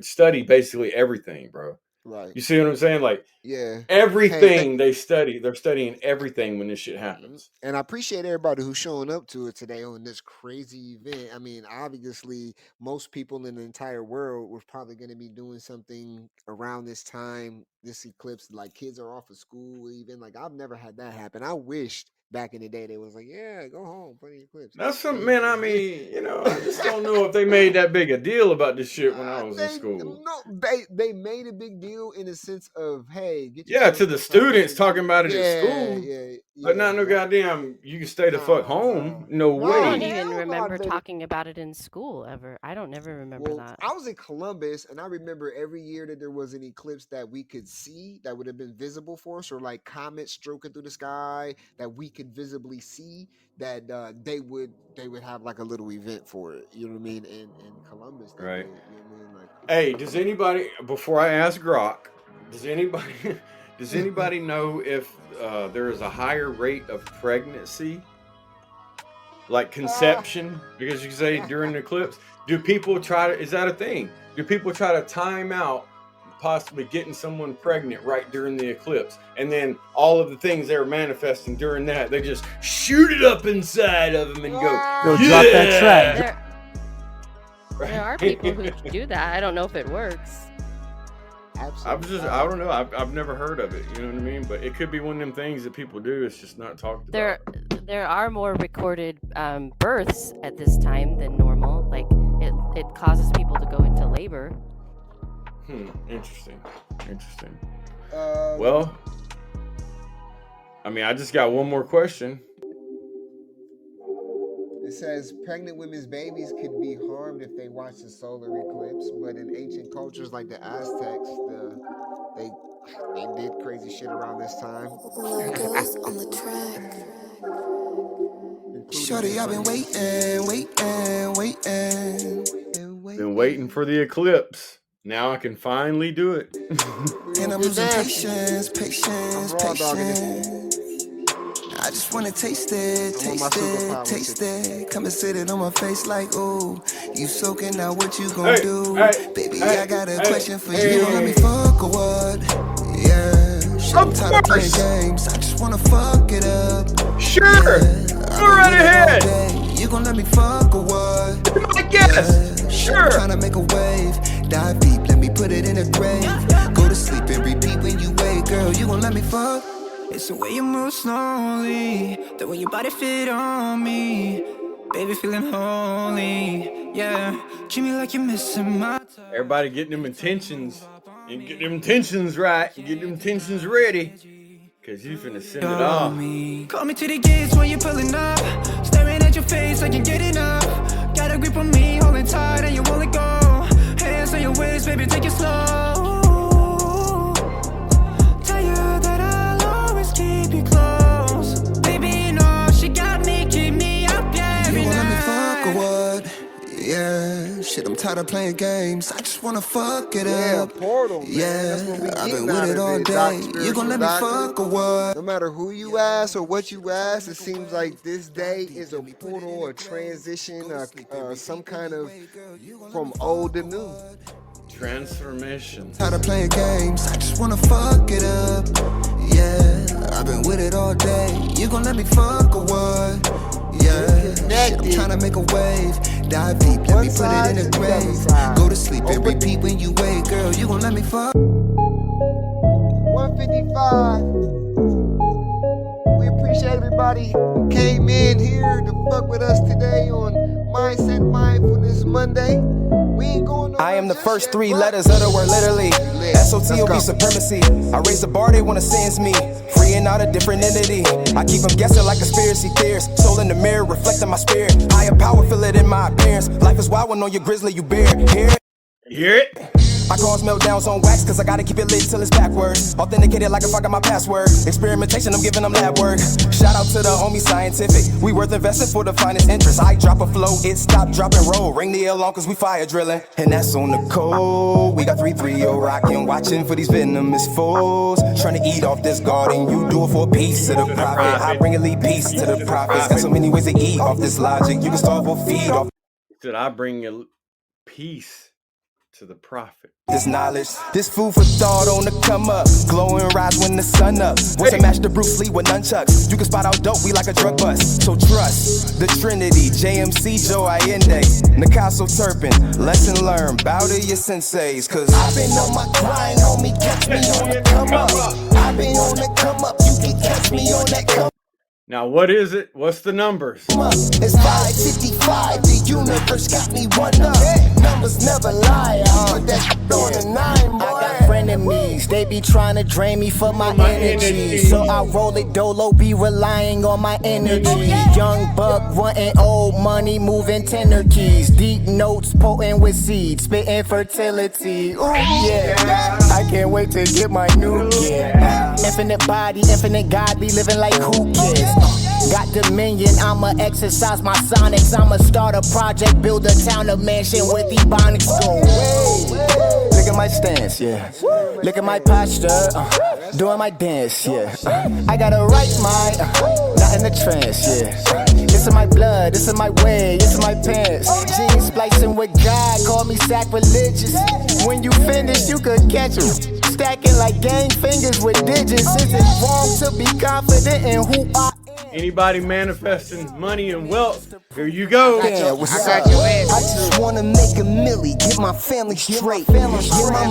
study basically everything, bro. Right. You see what I'm saying? Like Yeah. Hey, everything they study, they're studying everything when this shit happens. and I appreciate everybody who's showing up to it today on this crazy event. I mean, obviously, most people in the entire world were probably going to be doing something around this time, this eclipse. Like kids are off of school, even. Like I've never had that happen. I wished back in the day they was like, yeah, go home for the eclipse. That's something, And man. I mean, I just don't know if they made that big a deal about this shit when I was in they school. no they made a big deal in the sense of, hey, get your Yeah, kids to to the a private students school. talking about it at Yeah, school, yeah, but yeah, not no exactly. goddamn. You can stay the fuck Nah, home. No I nah, don't way. even hell no. remember They did. talking about it in school ever. I don't never remember Well, that. I was in Columbus, and I remember every year that there was an eclipse that we could see that would have been visible for us, or like comets stroking through the sky that we could visibly see. That they would have like a little event for it. You know what I mean? In Columbus, they Right. did. You know what I mean? Like, Hey, does anybody before I ask Grok, does anybody does anybody know if there is a higher rate of pregnancy, like ah, conception? Because you say during the eclipse, do people try to? Is that a thing? Do people try to time out possibly getting someone pregnant right during the eclipse, and then all of the things they're manifesting during that, they just shoot it up inside of them and go, Yo, ah, drop that track. yeah. There are people who do that. I don't know if it works. absolutely. I don't know. I've never heard of it. You know what I mean? But it could be one of them things that people do. It's just not talked There about. there are more recorded births at this time than normal. Like it causes people to go into labor. Interesting. Um, Well, I mean, I just got one more question. It says pregnant women's babies could be harmed if they watch the solar eclipse, but in ancient cultures like the Aztecs, they they did crazy shit around this time, Locos on the track. including shorty, I've been waiting. Been waiting for the eclipse. Now I can finally do it. And I'm losing patience. I just wanna taste it. Come and sit it on my face like, ooh, you soaking, now what you gonna do? Baby, I got a question for you. Let me fuck or what? Yeah, shit, I'm tired of playing games. I just wanna fuck it up. Sure, go right ahead. You gon' let me fuck or what? I guess. Sure. I'm trying to make a wave. Dive deep, let me put it in a grave. Go to sleep and repeat when you wake, girl. You gon' let me fuck? It's the way you move slowly, the way your body fit on me. Baby, feeling holy, yeah. Treat me like you're missing my touch. Everybody getting them intentions. And get them intentions right. And get them intentions ready. Cause you finna send it off. Call me to the gates when you're pulling up. Staring at your face, I can't get enough. Got a grip on me, holding tight and you won't let go. Hands on your waist, baby, take it slow. Tell you that I'll always keep you close. Baby, you know she got me, keep me up, yeah, every You gon' let me night. fuck or what? Yeah, shit, I'm tired of playing games. I just wanna fuck it up. Portal, man. That's what we I've been getting out with it of all it, day. Dr. You gon' let me Spiritual fuck or what? No matter who you ask or what you ask, it seems like this day is a portal, a transition, some kind of from old to new. Transformation. Tired of playing games. I just wanna fuck it up. Yeah, I've been with it all day. You gon' let me fuck or what? Yeah, shit, I'm trying to make a wave. Dive deep, let me put it in a grave. Go to sleep and repeat when you wake, girl. You gon' let me fuck? 155. We appreciate everybody who came in here to fuck with us today on Mindset Mindfulness Monday. We ain't going I am the first three letters of the word literally. SOTOB supremacy. I raise the bar, they wanna sentence me. Free and out a different entity. I keep them guessing like conspiracy theorists. Soul in the mirror, reflecting my spirit. Higher power, feel it in my appearance. Life is wild when on your grizzly you bear. Hear it? Hear it? I cause meltdowns on wax, cause I gotta keep it lit till it's backwards. Authenticated like if I got my password. Experimentation, I'm giving them lab work. Shout out to the homie scientific. We worth investing for the finest interest. I drop a flow, it stop, drop and roll. Ring the alarm cause we fire drilling. And that's on the code. We got 330 rocking, watching for these venomous foes. Trying to eat off this garden, you do it for a piece of the profit. I bring a lead piece to the profits. Got so many ways to eat off this logic. You can starve or feed off. Said I bring a peace to the prophet. This knowledge, this food for thought on the come up. Glow and rise when the sun up. Once I master Bruce Lee with nunchucks. You can spot out dope, we like a drug bust. So trust the Trinity, JMC, Joe Allende, Nakaso Turpin. Lesson learned, bow to your senseis. Cause I've been on my grind, homie, catch me on the come up. I've been on the come up, you can catch me on that come up. Now what is it? What's the numbers? It's 555, the universe got me one up. Numbers never lie, I put that on the 9, boy. I got frenemies, they be trying to drain me for my energy. So I roll it dolo, be relying on my energy. Young buck wanting old money, moving tenor keys. Deep notes, potent with seeds, spitting fertility. Ooh, yeah, I can't wait to get my new gear. Infinite body, infinite God, be living like who cares? Got dominion, I'ma exercise my sonics. I'ma start a project, build a town, a mansion with ebonics. Go away. Look at my stance, yeah. Look at my posture, doing my dance, yeah. I got a right mind, not in the trance, yeah. This is my blood, this is my way, this is my pants. Jeans splicing with God, call me sacrilegious. When you finish, you could catch me stacking like gang fingers with digits. Is it wrong to be confident in who I am? Anybody manifesting money and wealth? Here you go. Yeah, what's up? I just wanna make a milli, get my family straight. Yeah, my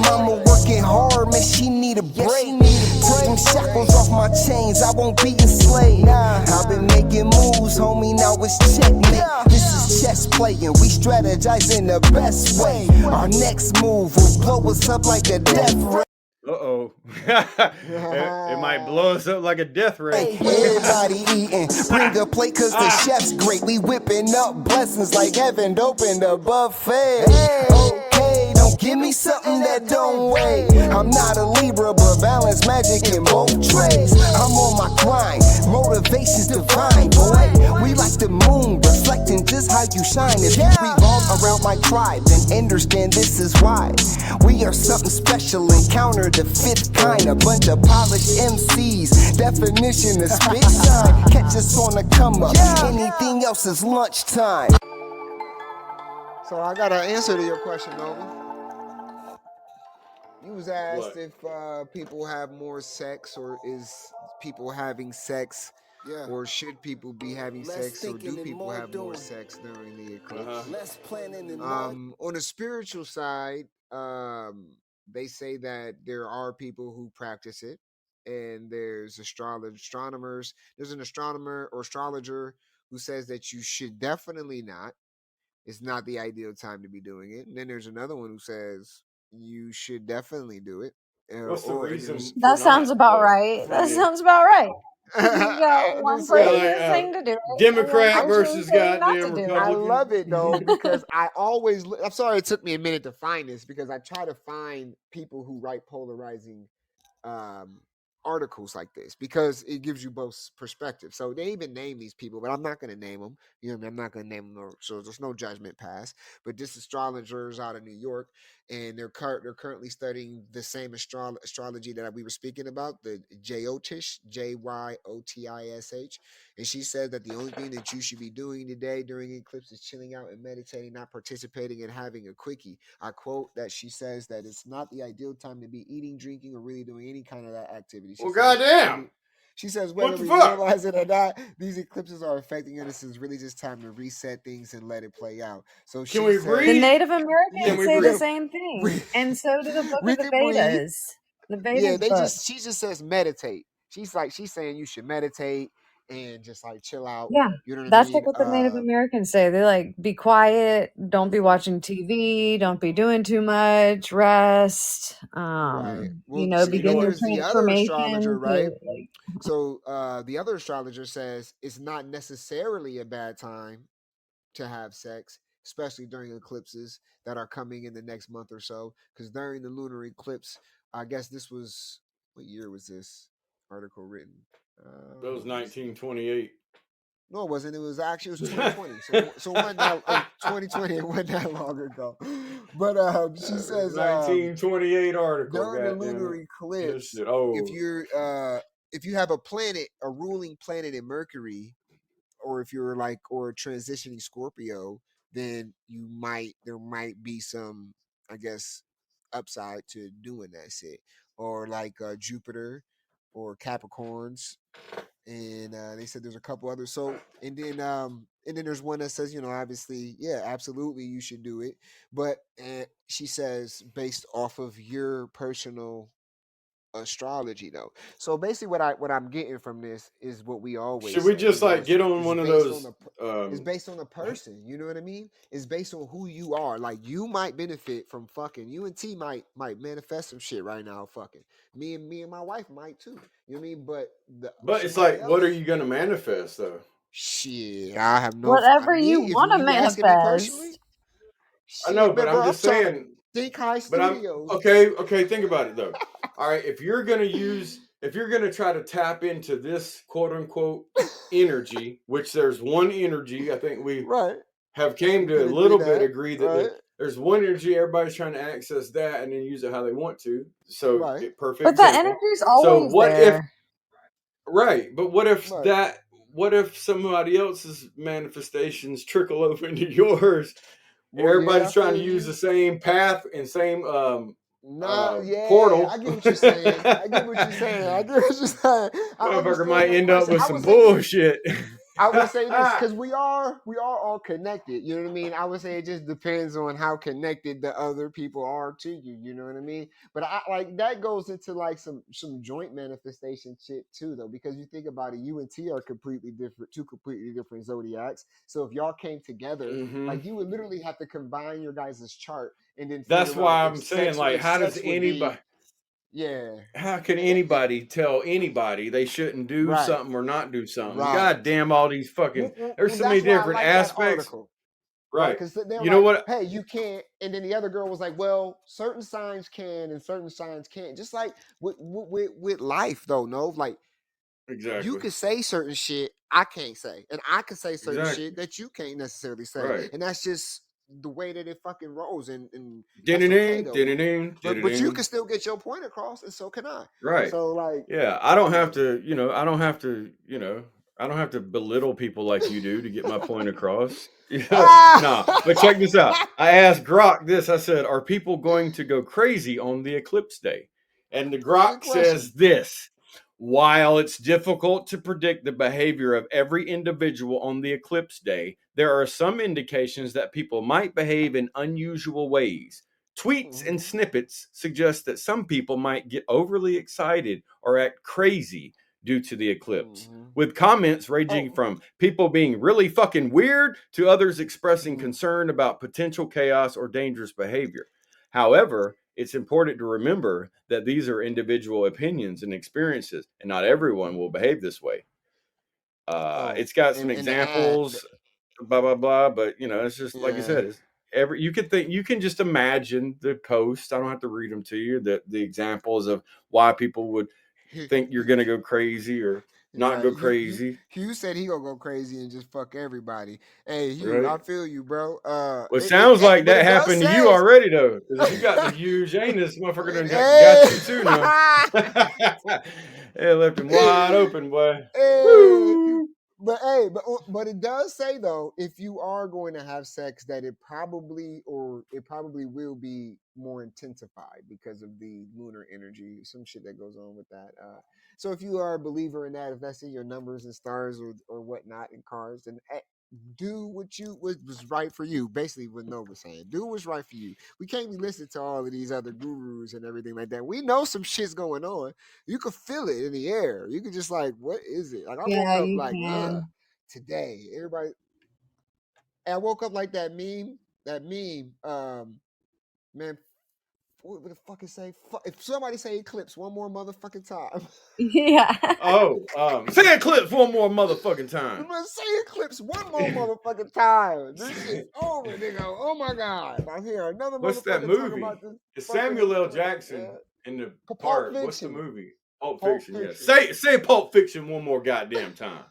mama working hard, man, she need a break. Take them shackles off my chains, I won't be enslaved. I've been making moves, homie, now it's checkmate. This is chess playing, we strategize in the best way. Our next move will blow us up like a death ray. Uh-oh. It might blow us up like a death ray. Everybody eating, bring a plate cause the chef's great. We whipping up blessings like heaven opened a buffet. Okay, don't give me something that don't weigh. I'm not a Libra, but balance magic in both trades. I'm on my grind, motivation's divine, boy. We like the moon, you shine. If you revolve around my tribe, then understand this is why. We are something special, encounter the fifth kind. A bunch of polished MCs, definition of spit shine. Catch us on the come up, anything else is lunchtime. So I got an answer to your question, Nova. You was asked What? if people have more sex, or is people having sex, or should people be having sex, or do people have more sex during the eclipse? Less planning and On a spiritual side, they say that there are people who practice it, and there's astronomers. There's an astronomer or astrologer who says that you should definitely not. It's not the ideal time to be doing it. And then there's another one who says you should definitely do it. What's the Or reason there's for That sounds not, about though? right. I That mean, sounds about right. You got and one it's yeah, person like, saying to do it, and one Democrat person versus saying not to goddamn do I it. love it though, Republican. because I always I'm sorry it took me a minute to find this, because I try to find people who write polarizing um articles like this, because it gives you both perspectives. So they even name these people, but I'm not going to name them. You know what I mean? I'm not going to name them, so there's no judgment pass. But this astrologers out of New York, and they're currently studying the same astrology that we were speaking about, the Jyotish, Jyotish. And she said that the only thing that you should be doing today during eclipse is chilling out and meditating, not participating and having a quickie. I quote that she says that it's not the ideal time to be eating, drinking, or really doing any kind of that activity. Well, goddamn. She says What whether the we fuck? realize it or not, these eclipses are affecting us. It's really just time to reset things and let it play out. So Can she we says, The breathe? Native Can Americans we say the breathe? same thing, and so do the Book we of the can breathe. Vedas. The Yeah, Vedas book. she just says meditate. She's saying you should meditate and just like chill out. Yeah, You know what I that's mean? like what the Native Americans say. They like be quiet, don't be watching TV, don't be doing too much, rest. Right. Well, see, Begin then your there's the other astrologer, transformation right? to like. So the other astrologer says it's not necessarily a bad time to have sex, especially during eclipses that are coming in the next month or so. Because during the lunar eclipse, I guess this was, what year was this article written? That was Let me see. 1928. No, it wasn't. It was 2020. So it wasn't that 2020. It wasn't that long ago. But she says 1928 article. during the Goddamn lunar it. This eclipse, shit if old. you have a planet, a ruling planet in Mercury, or if you're like or a transitioning Scorpio, then there might be some, I guess, upside to doing that shit. Or like Jupiter or Capricorns, and they said there's a couple others. So and then there's one that says, obviously, yeah, absolutely, you should do it, but she says based off of your personal astrology though. So basically what I'm getting from this is what we always Should we say, just like get on it's one of based on those? it's based on the person, you know what I mean? It's based on who you are. Like you might benefit from fucking. You and T might manifest some shit right now, fucking. Me and my wife might too. You know what I mean? But But it's somebody like, what are else, you gonna manifest though? shit, I have no Whatever you if want to you asking me personally, manifest. I know, shit, but man, I'm bro, I'm just trying to saying. think high But I'm studios. okay. Okay, think about it though. All right, if you're gonna try to tap into this quote unquote energy, which there's one energy, I think we Right. have came We to a could agree little bit that, agree that right? there's one energy, everybody's trying to access that and then use it how they want to. So Right. perfect But the example. energy's So always what if there. right, but Right. what if somebody else's manifestations trickle over into yours? Well, yeah, I Everybody's trying to feel use you. the same path and same Nah, yeah, portal. I get what you're saying. I get what you're saying. I get what you're saying. I Motherfucker understand might the end up question. with I some would say this. bullshit. I would say this because we are all connected. You know what I mean? I would say it just depends on how connected the other people are to you. You know what I mean? But I like that goes into like some joint manifestation shit too, though, because you think about it, you and T are completely different, two completely different zodiacs. So if y'all came together, like you would literally have to combine your guys' chart and then That's figure out why if I'm saying, like, how does would be, anybody? yeah, How can anybody tell anybody they shouldn't do right, something or not do something? right. God damn, all these fucking. There's so many That's why I different like that aspects. article. Right, Right. because they were You know like, what? "Hey, you can't," and then the other girl was like, "Well, certain signs can and certain signs can't." Just like with life, though, no, like Exactly. You can say certain shit I can't say, and I can say certain Exactly. shit that you can't necessarily say, Right. and that's just the way that it fucking rolls, and that's okay Ding, though. ding, ding, But you ding. can still get your point across, and so can I. Right. So like, Yeah, I don't yeah. have to, I don't have to, I don't have to belittle people like you do to get my point across. Nah, but check this out. I asked Grok this. I said, "Are people going to go crazy on the eclipse day?" And the That's a good Grok question. says this: while it's difficult to predict the behavior of every individual on the eclipse day, there are some indications that people might behave in unusual ways. Tweets and snippets suggest that some people might get overly excited or act crazy due to the eclipse, with comments ranging from people being really fucking weird to others expressing concern about potential chaos or dangerous behavior. However, it's important to remember that these are individual opinions and experiences, and not everyone will behave this way. It's got some and the ad, examples, blah blah blah, but it's just like you yeah. said. It's you can just imagine the post. I don't have to read them to you. The examples of why people would think you're gonna go crazy or not Right. go crazy, Hugh said he gonna go crazy and just fuck everybody. Hey, Hugh, right? I feel you, bro. Well, it sounds like But that it does happened to you say. already, though. Because if you got the huge anus, motherfucker done Hey. got you too now. It left him wide open, boy. Hey. Woo! But it does say though, if you are going to have sex, that it probably will be more intensified because of the lunar energy, some shit that goes on with that. So if you are a believer in that, if that's in your numbers and stars or whatnot in cards, then do what was right for you. Basically, what Nova was saying, do what's right for you. We can't be listening to all of these other gurus and everything like that. We know some shit's going on. You can feel it in the air. You can just like, what is it? Like I woke Yeah, up you like, can. today. Everybody, and I woke up like that meme. Man, what the fuck is say? If somebody say eclipse one more motherfucking time. Yeah. Say eclipse one more motherfucking time. Say eclipse one more motherfucking time. This shit's over, nigga. Oh my god. If I hear another What's that motherfucker talk movie? about this It's fucking Samuel L. eclipse, Jackson in the Pulp part. What's the Fiction. movie? Pulp Pulp Fiction. Yeah. Fiction. Say Pulp Fiction one more goddamn time.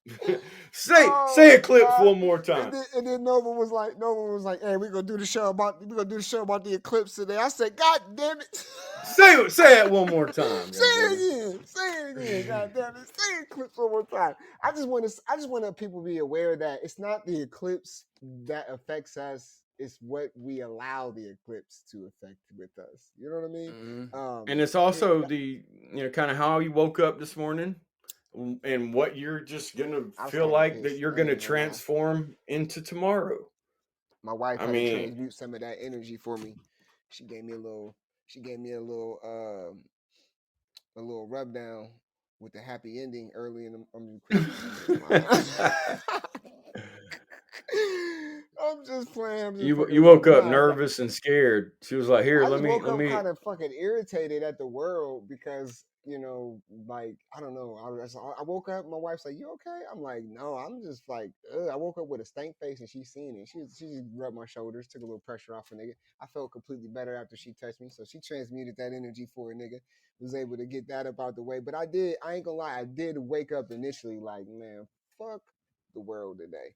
Oh say my eclipse God. one more time. And then Nova was like, hey, we're gonna do the show about the eclipse today. I said, God damn it. Say it one more time. Say it again. God damn it. Say eclipse one more time. I just want people to be aware that it's not the eclipse that affects us. It's what we allow the eclipse to affect with us. You know what I mean? And it's also the kind of how you woke up this morning and what you're just gonna feel like that you're gonna transform into tomorrow. My wife had to transmute some of that energy for me. She gave me a little rub down with the happy ending early in the I'm just playing. You woke up nervous and scared. She was like, "Here, I let me." woke up kind of fucking irritated at the world because like I don't know. I woke up. My wife's like, "You okay?" I'm like, "No, I'm just like." I woke up with a stank face and she's seen it. She just rubbed my shoulders, took a little pressure off a nigga. I felt completely better after she touched me, so she transmuted that energy for a nigga. Was able to get that up out the way. But I ain't gonna lie, I did wake up initially like, man, fuck the world today.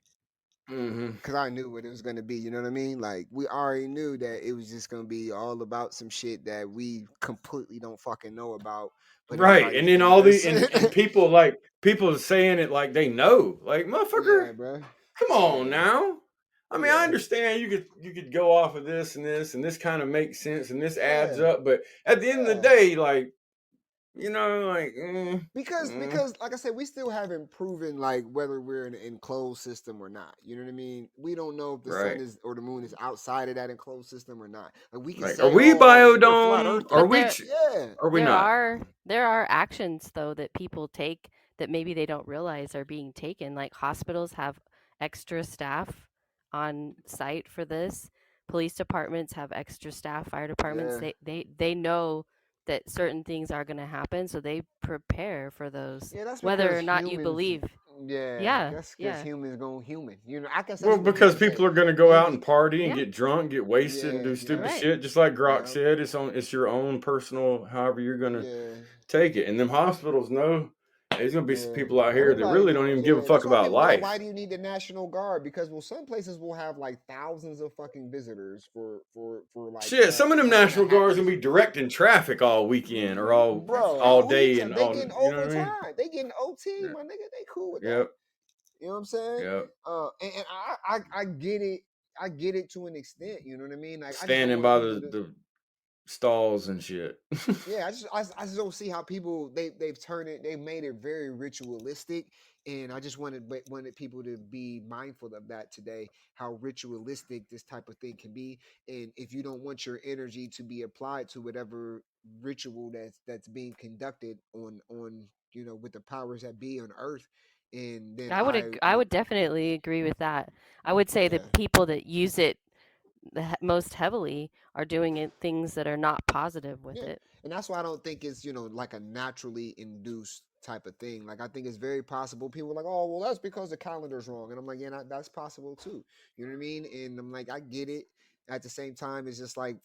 Because I knew what it was going to be, you know what I mean? Like, we already knew that it was just going to be all about some shit that we completely don't fucking know about. But right, and then all the and people saying it like they know, like motherfucker, yeah, bro. Come on now. I mean, I understand you could go off of this and this kind of makes sense and this adds up, but at the end of the day, like because like I said, we still haven't proven like whether we're in an enclosed system or not. You know what I mean? We don't know if the sun is or the moon is outside of that enclosed system or not. Like we can say, are we biodome? Are we? Are we not? There are actions though that people take that maybe they don't realize are being taken. Like hospitals have extra staff on site for this. Police departments have extra staff. Fire departments they know that certain things are going to happen, so they prepare for those. Yeah, that's whether or not you believe. That's because humans going human. You know, I guess. Well, because people are going to go out and party and get drunk, get wasted, and do stupid shit. Just like Grok said, it's your own personal. However, you're gonna. take it. And them hospitals know there's gonna be some people out here that Everybody really don't know. even give a Yeah, fuck that's why about people be like, why life. do you need the National Guard? Because some places will have like thousands of fucking visitors for like Shit, some of them something that National Guards happens. gonna be directing traffic all weekend or Bro, all all day weekend and they all. getting You know what I mean? overtime. They getting OT, my nigga. They cool with that. Yep. You know what I'm saying? Yep. And I get it. I get it to an extent. You know what I mean? Like I just don't Standing want by people to. the stalls and shit. Yeah, I just don't see how people they've turned it, they've made it very ritualistic, and I just wanted people to be mindful of that today, how ritualistic this type of thing can be, and if you don't want your energy to be applied to whatever ritual that's being conducted on with the powers that be on Earth, and then I would definitely agree with that. I would say the yeah. people that use it most heavily are doing things that are not positive with Yeah, it. and that's why I don't think it's like a naturally induced type of thing. Like I think it's very possible. People are like, oh, well, that's because the calendar's wrong, and I'm like, yeah, that's possible too. You know what I mean? And I'm like, I get it. At the same time, it's just like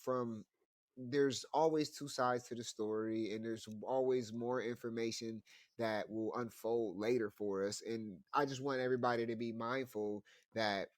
there's always two sides to the story, and there's always more information that will unfold later for us. And I just want everybody to be mindful that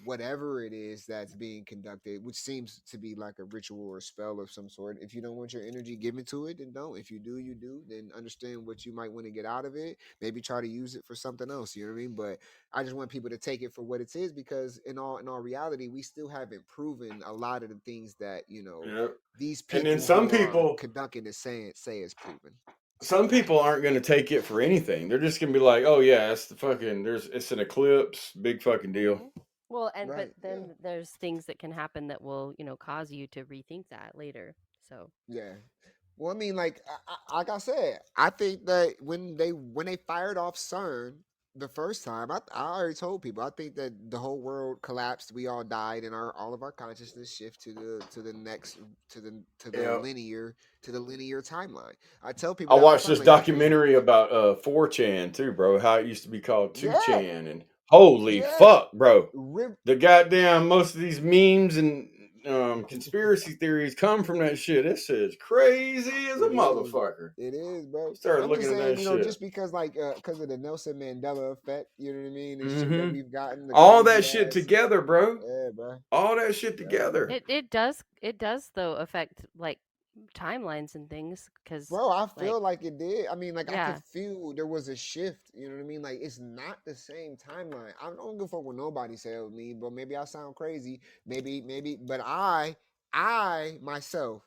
whatever it is that's being conducted, which seems to be like a ritual or a spell of some sort. If you don't want your energy given to it, then don't. If you do, you do. Then understand what you might want to get out of it. Maybe try to use it for something else. You know what I mean? But I just want people to take it for what it is, because in all reality, we still haven't proven a lot of the things that Yep. these And then people who are conducting this say is proven. some people aren't going to take it for anything. They're just going to be like, "Oh yeah, it's it's an eclipse, big fucking deal." Well, but Right? Yeah. then there's things that can happen that will, cause you to rethink that later. So, Yeah. Well, I mean, like I said, I think that when they fired off CERN the first time, I already told people I think that the whole world collapsed. We all died, and all of our consciousness shift to the next to the Yep. linear timeline. I tell I people that all the watched time, this like that's just documentary about 4chan too, bro. How it used to be called yeah, 2chan, and holy yeah. fuck, bro. Rip, The goddamn most of these memes and conspiracy theories come from that shit. This shit's crazy as a It is. motherfucker. It is, bro. You start I'm just looking at saying, that shit. just because because of the Nelson Mandela effect, you know what I mean, and shit that Mm-hmm. we've gotten, the All crazy that shit ass, together, bro. yeah, bro. All that shit Yeah, bro. together. it does though affect like timelines and things because Bro, I like feel like it did. I mean, like I could yeah. feel there was a shift. You know what I mean? Like it's not the same timeline. I don't give a fuck what nobody tells me, but maybe I sound crazy. Maybe. But I myself,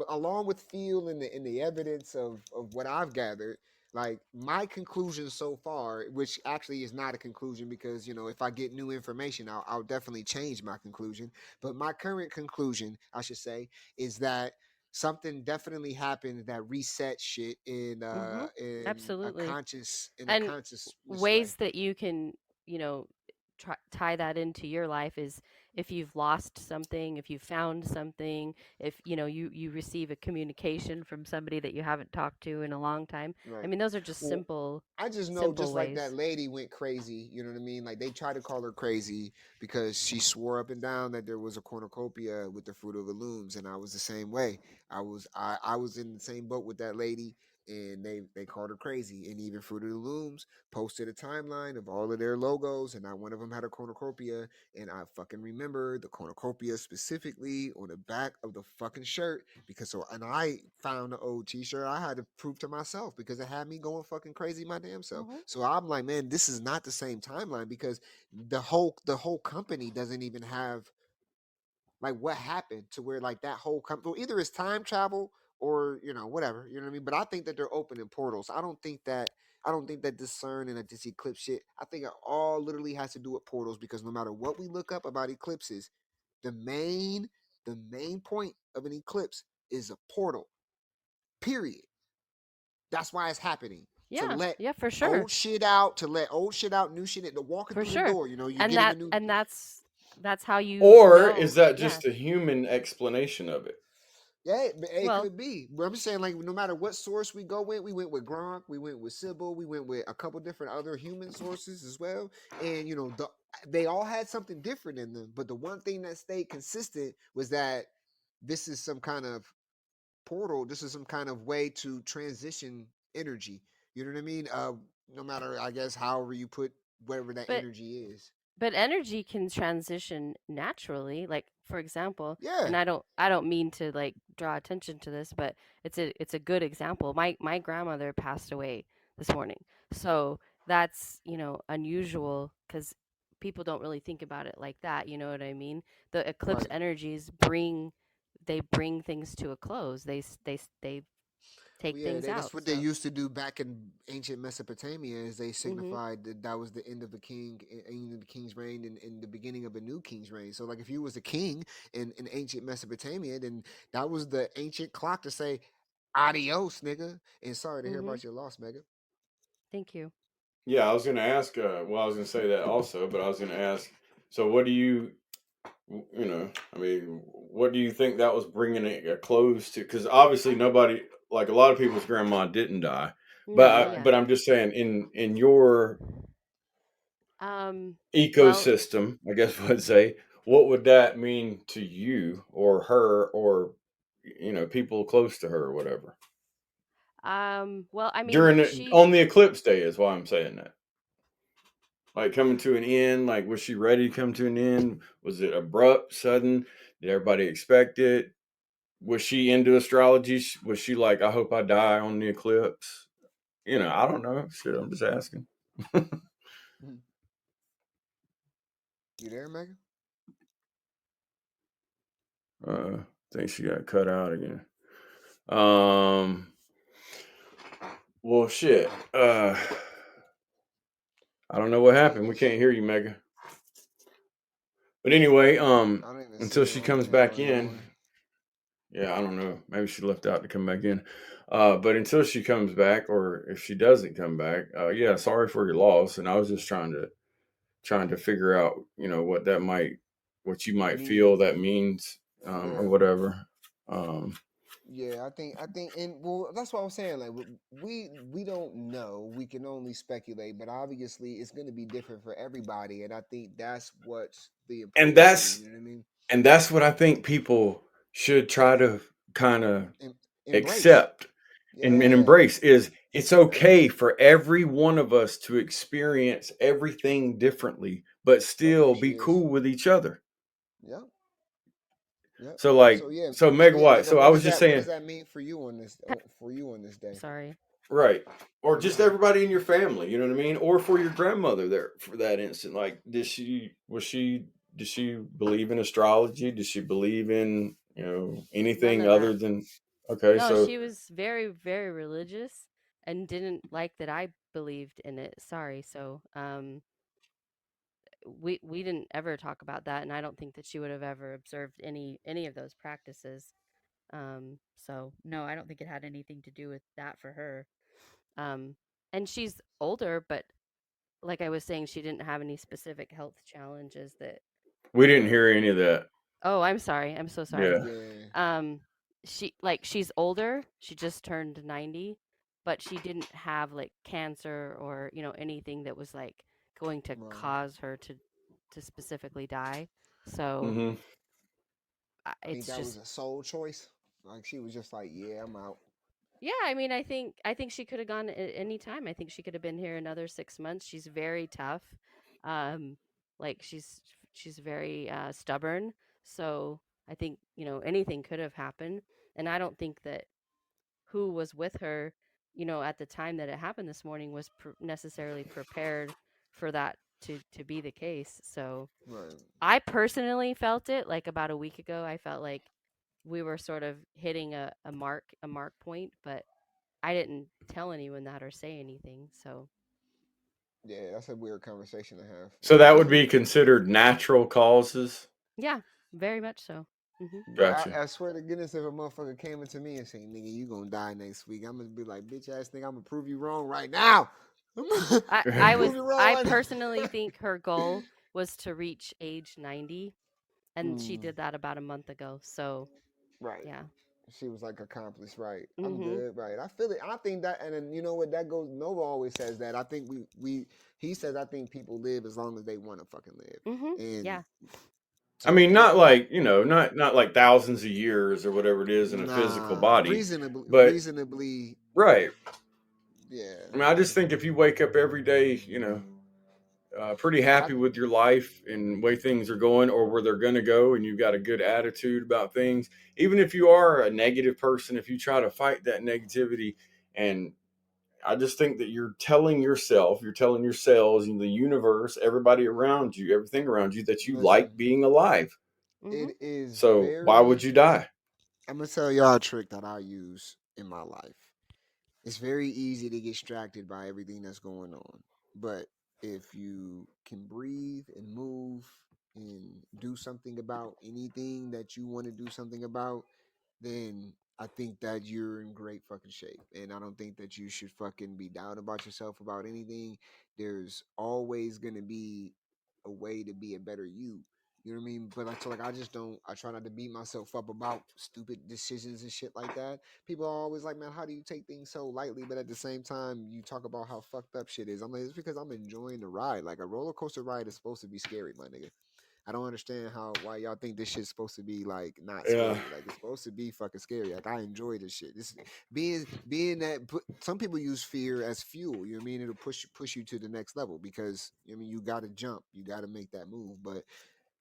along with feel and the evidence of what I've gathered, like my conclusion so far, which actually is not a conclusion because if I get new information, I'll definitely change my conclusion. But my current conclusion, I should say, is that something definitely happened that reset shit Mhm. in a Absolutely. And consciousness way. ways that you can, you know, tie that into your life is if you've lost something, if you found something, if you receive a communication from somebody that you haven't talked to in a long time. I Right. mean, those are just Well, simple I just know, simple just like that ways. lady went crazy. You know what I mean? Like they tried to call her crazy because she swore up and down that there was a cornucopia with the fruit of the looms, and I was the same way. I was in the same boat with that lady, and they called her crazy. And even Fruit of the Looms posted a timeline of all of their logos, and not one of them had a cornucopia. And I fucking remember the cornucopia specifically on the back of the fucking shirt because and I found the old T-shirt. I had to prove to myself because it had me going fucking crazy my damn self. Mhm. So I'm like, man, this is not the same timeline because the whole company doesn't even have like what happened to where like that whole company, well, either it's time travel or whatever, you know what I mean. But I think that they're opening portals. I don't think that this CERN and this eclipse shit. I think it all literally has to do with portals because no matter what we look up about eclipses, the main point of an eclipse is a portal. Period. That's why it's happening. To Yeah, let yeah, for sure. old shit out, new shit in, to walking For through the sure. door. You're And getting a that new. and that's how you Or is know. that Yeah. just a human explanation of it? Yeah, it Well, could be. But I'm just saying, like, no matter what source we go with, we went with Gronk, we went with Sybil, we went with a couple different other human sources as well. And they all had something different in them. But the one thing that stayed consistent was that this is some kind of portal. This is some kind of way to transition energy. You know what I mean? No matter, I guess, however you put whatever that But energy is. energy can transition naturally. Like for example, Yeah. and I don't mean to like draw attention to this, but it's a good example. My grandmother passed away this morning. So that's, unusual cuz people don't really think about it like that, you know what I mean? The eclipse Right. energies bring things to a close. They take Well, yeah, things that's out. what they So, used to do back in ancient Mesopotamia. Is they mhm. signified that that was the end of the end of the king's reign, and the beginning of a new king's reign. So, like, if you was a king in ancient Mesopotamia, then that was the ancient clock to say, "Adios, nigga," and sorry to hear Mhm. about your loss, Mega. Thank you. Yeah, I was going to ask. Well, I was going to say that also, but I was going to ask. So, what do you, I mean, what do you think that was bringing it a close to? Because obviously, nobody, like a lot of people's grandma, didn't die, No, yeah. but I'm just saying, in your Well, ecosystem, I guess would say, what would that mean to you or her or people close to her or whatever well, I mean, during she on the eclipse day is why I'm saying that. Like coming to an end, like was she ready to come to an end? Was it abrupt, sudden? Did everybody expect it? Was she into astrology? Was she like, I hope I die on the eclipse? I don't know. Shit, I'm just asking. Mhm. You there, Mega? I think she got cut out again. Um. Well, shit. I don't know what I happened. We think can't she. hear you, Mega. But anyway, I don't even see until her she on the comes panel back in, anymore. yeah, I don't know. Maybe she left out to come back in. But until she comes back, or if she doesn't come back, yeah, sorry for your loss. And I was just trying to figure out, what you might feel Meaning, that means, or yeah. whatever. Um, Yeah, I think, and well, that's what I'm saying. Like, we don't know. We can only speculate, but obviously, it's going to be different for everybody, and I think that's what's the and important thing. that's You know what I mean? and that's what I think people should try to kind of Embrace. accept and Yeah. embrace is it's okay for every one of us to experience everything differently, but Of still course, be it is. cool with each other. Yep. Yep. So like, So yeah. so So yeah, megawatt. Mega. So I What was does just that What does saying, that mean for you on this for you on this day? sorry. right. Or just Hmm. everybody in your family, you know what I mean? Or for your grandmother there for that instant. Like, did she believe in astrology? Did she believe in, None anything of that. other than, okay, No, so she was very, very religious and didn't like that I believed in it. Sorry. So, we didn't ever talk about that, and I don't think that she would have ever observed any of those practices. So no, I don't think it had anything to do with that for her. Um, and she's older, but like I was saying, she didn't have any specific health challenges that we didn't hear um any of that. oh, I'm sorry. I'm so sorry. Yeah. Yeah. Um, she's older. She just turned 90, but she didn't have like cancer or, anything that was like going to Right. cause her to specifically die. So, Hmm. Think it's that was just a soul choice. Like she was just like, yeah, I'm out. yeah, I mean, I think she could have gone at any time. I think she could have been here another 6 months. She's very tough. Um, like she's very stubborn. So I think, anything could have happened. And I don't think that who was with her, at the time that it happened this morning was necessarily prepared for that to be the case. So Right. I personally felt it like about a week ago. I felt like we were sort of hitting a mark point, but I didn't tell anyone that or say anything. So Yeah, that's a weird conversation to have. So that would be considered natural causes. yeah, very much so. Hmm. Bro, Gotcha. I swear to goodness, if a motherfucker came into me and said, "Nigga, you gonna die next week," I'm gonna be like, "Bitch ass nigga, I'm gonna prove you wrong right now. I'm gonna, I I'm gonna I prove was you wrong I right now." personally think her goal was to reach age 90, and she Mm, did that about a month ago. So right. yeah. She was like accomplished, right? I'm Mhm. good, right? I feel it. I think that, and then you know what? That goes. Nova always says that. I think we he says I think people live as long as they want to fucking live, Mhm. and Yeah. I mean, not like, not like thousands of years or whatever it is in a physical Nah, body, but reasonably, right. yeah. I mean, I just think if you wake up every day, pretty happy I with your life and the way things are going or where they're going to go, and you've got a good attitude about things, even if you are a negative person, if you try to fight that negativity, and I just think that you're telling yourself, you're telling your cells and the universe, everybody around you, everything around you, that you listen. like being alive. Mm-hmm. It is So why would very. you die? I'm gonna tell y'all a trick that I use in my life. It's very easy to get distracted by everything that's going on. But if you can breathe and move and do something about anything that you want to do something about, then I think that you're in great fucking shape. And I don't think that you should fucking be down about yourself about anything. There's always gonna be a way to be a better you. You know what I mean? But I just don't. I try not to beat myself up about stupid decisions and shit like that. People are always like, man, how do you take things so lightly? But at the same time, you talk about how fucked up shit is. I'm like, it's because I'm enjoying the ride. Like a roller coaster ride is supposed to be scary, my nigga. I don't understand why y'all think this shit's supposed to be like not Yeah. scary. Like it's supposed to be fucking scary. Like I enjoy this shit. This being that some people use fear as fuel. You know what I mean? It'll push you to the next level because I mean you got to jump, you got to make that move. But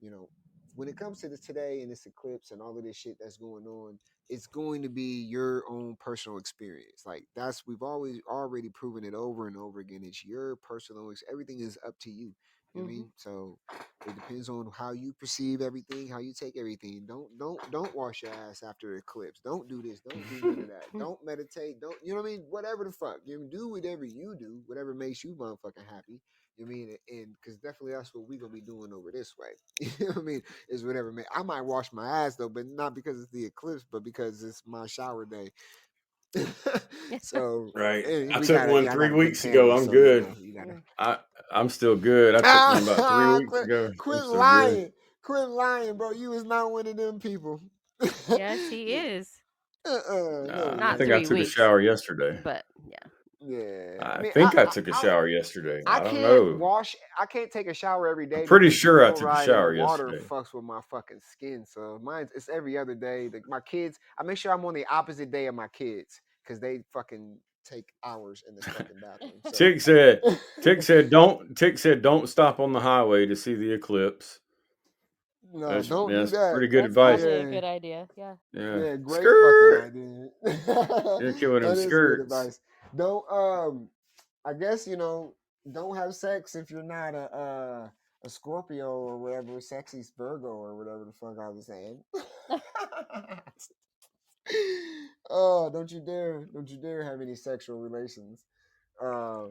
you know, when it comes to this today and this eclipse and all of this shit that's going on, it's going to be your own personal experience. Like we've always already proven it over and over again. It's your personal. Everything is up to you. You know what I Mm-hmm. mean? So it depends on how you perceive everything, how you take everything. Don't wash your ass after the eclipse. Don't do this. Don't do none of that. Don't meditate. Don't you know what I mean? Whatever the fuck. You do whatever you do, whatever makes you motherfucking happy. You know what I mean? And because definitely that's what we're gonna be doing over this way. You know what I mean? Is whatever man. I might wash my ass though, but not because it's the eclipse, but because it's my shower day. So Right. and I we took got one I 3 got a big weeks ago. family, I'm so you good. know you gotta I'm still good. I took one about 3 weeks ago. I'm quit still good. lying. Quit lying, bro. You is not one of them people. Yes, he Yeah. is. No, Nah, I Not you think I 3 took a weeks, shower yesterday. but yeah. yeah. I I mean, think I took a shower yesterday. I I don't can't know. wash. I can't take a shower every I'm day pretty because the sure I took a fluoride in the shower water yesterday. fucks with my fucking skin. So it's every other day. My kids, I make sure I'm on the opposite day of my kids because they fucking take hours in this fucking bathroom. So Tick said don't stop on the highway to see the eclipse. no, don't do That's that. pretty good That's advice. probably a Yeah, good idea. Yeah. Yeah. yeah, great fucking Skirt. idea. You're killing them That is good skirts. advice. Don't I guess don't have sex if you're not a Scorpio or whatever, sexy Virgo or whatever the fuck I was saying. Oh, don't you dare have any sexual relations, uh,